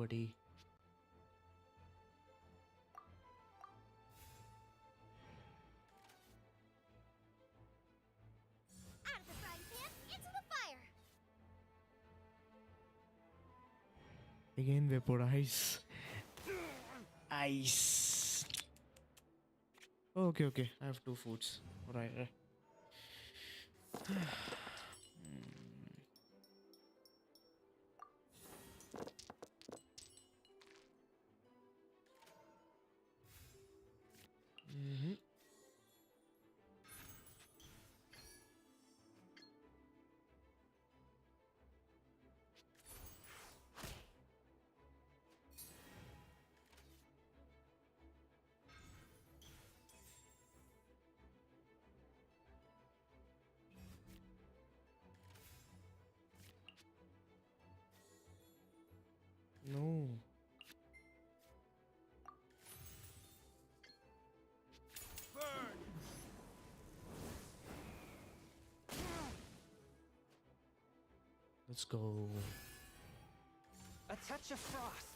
buddy. Out of the frying pan, into the fire. Again, vaporize. Ice. Okay, okay. I have 2 foods. Right, right. Mm-hmm. No. Let's go. A touch of frost.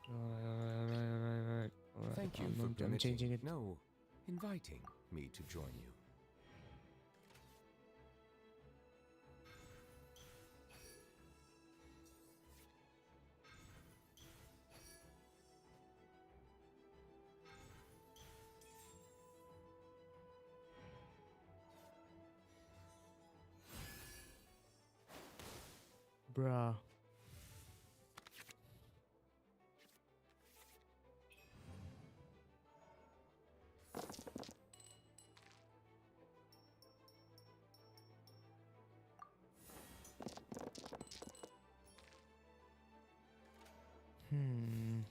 Alright. Thank you for I'm changing it. No, inviting me to join you. Bruh. Hmm.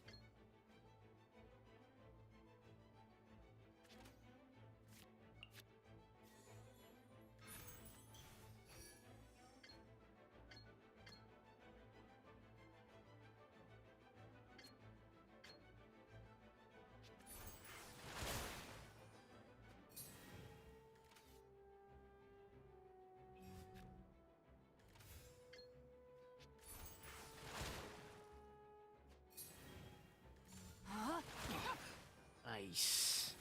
Nice.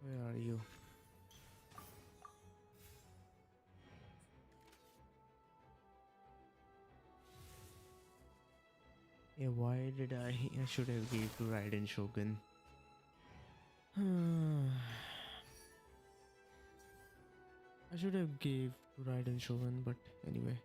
Where are you? Yeah, why did I should have gave to Raiden Shogun. I should have gave to Raiden Shogun, but anyway.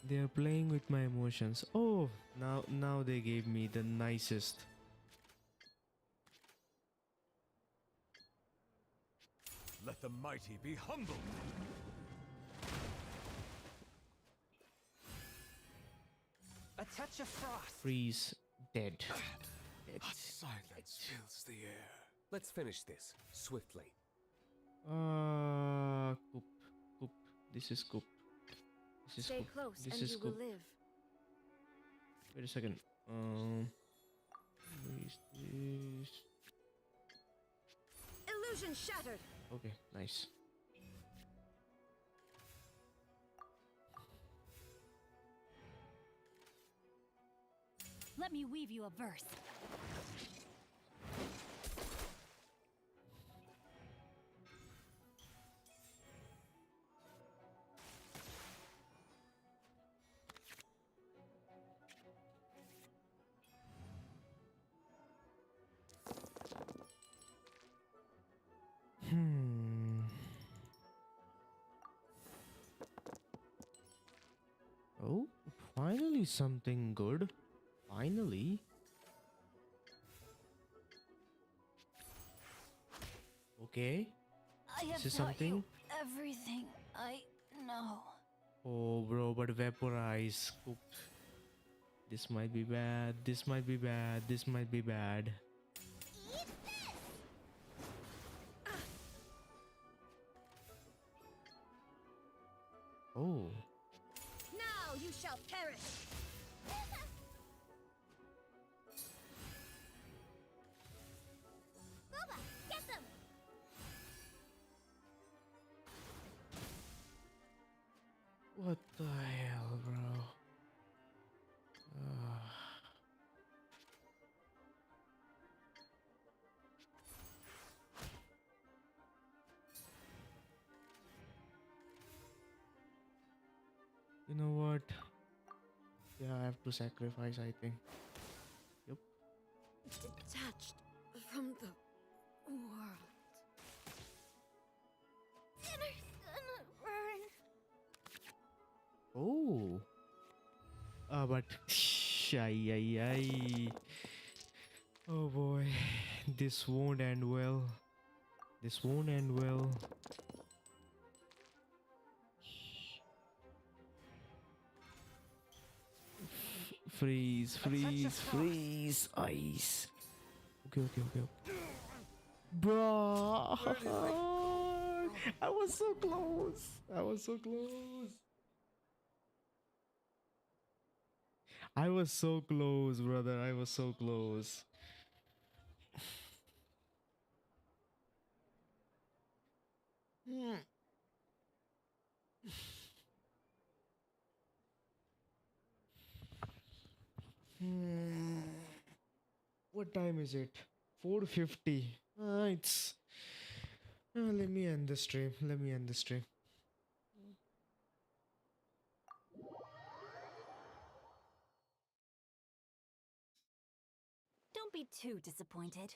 They are playing with my emotions. Oh, now they gave me the nicest. Let the mighty be humbled. A touch of frost. Freeze. Dead. Hot silence fills the air. Let's finish this swiftly. Coop. Coop. This is Coop. This is Stay Coop. close This and is you Coop. will live. Wait a second. Where is this? Illusion shattered. Okay, nice. Let me weave you a verse. Oh, finally something good. Finally. Okay. I have This is taught something. you everything I know. Oh, bro, but vaporize. Cooked. This might be bad. This might be bad. This might be bad. Oh. Now you shall perish. Booba, get them! What the hell, bro? You know what? Yeah, I have to sacrifice, I think. Yep. Detached from the world. Dinner's gonna burn. Oh. But ay, ay, ay. Oh boy, this won't end well. This won't end well. Freeze, freeze, freeze, ice. Okay, okay, okay, okay. Bro, I was so close. I was so close. I was so close, brother. I was so close. What time is it? 4:50. It's. Let me end the stream. Let me end the stream. Don't be too disappointed.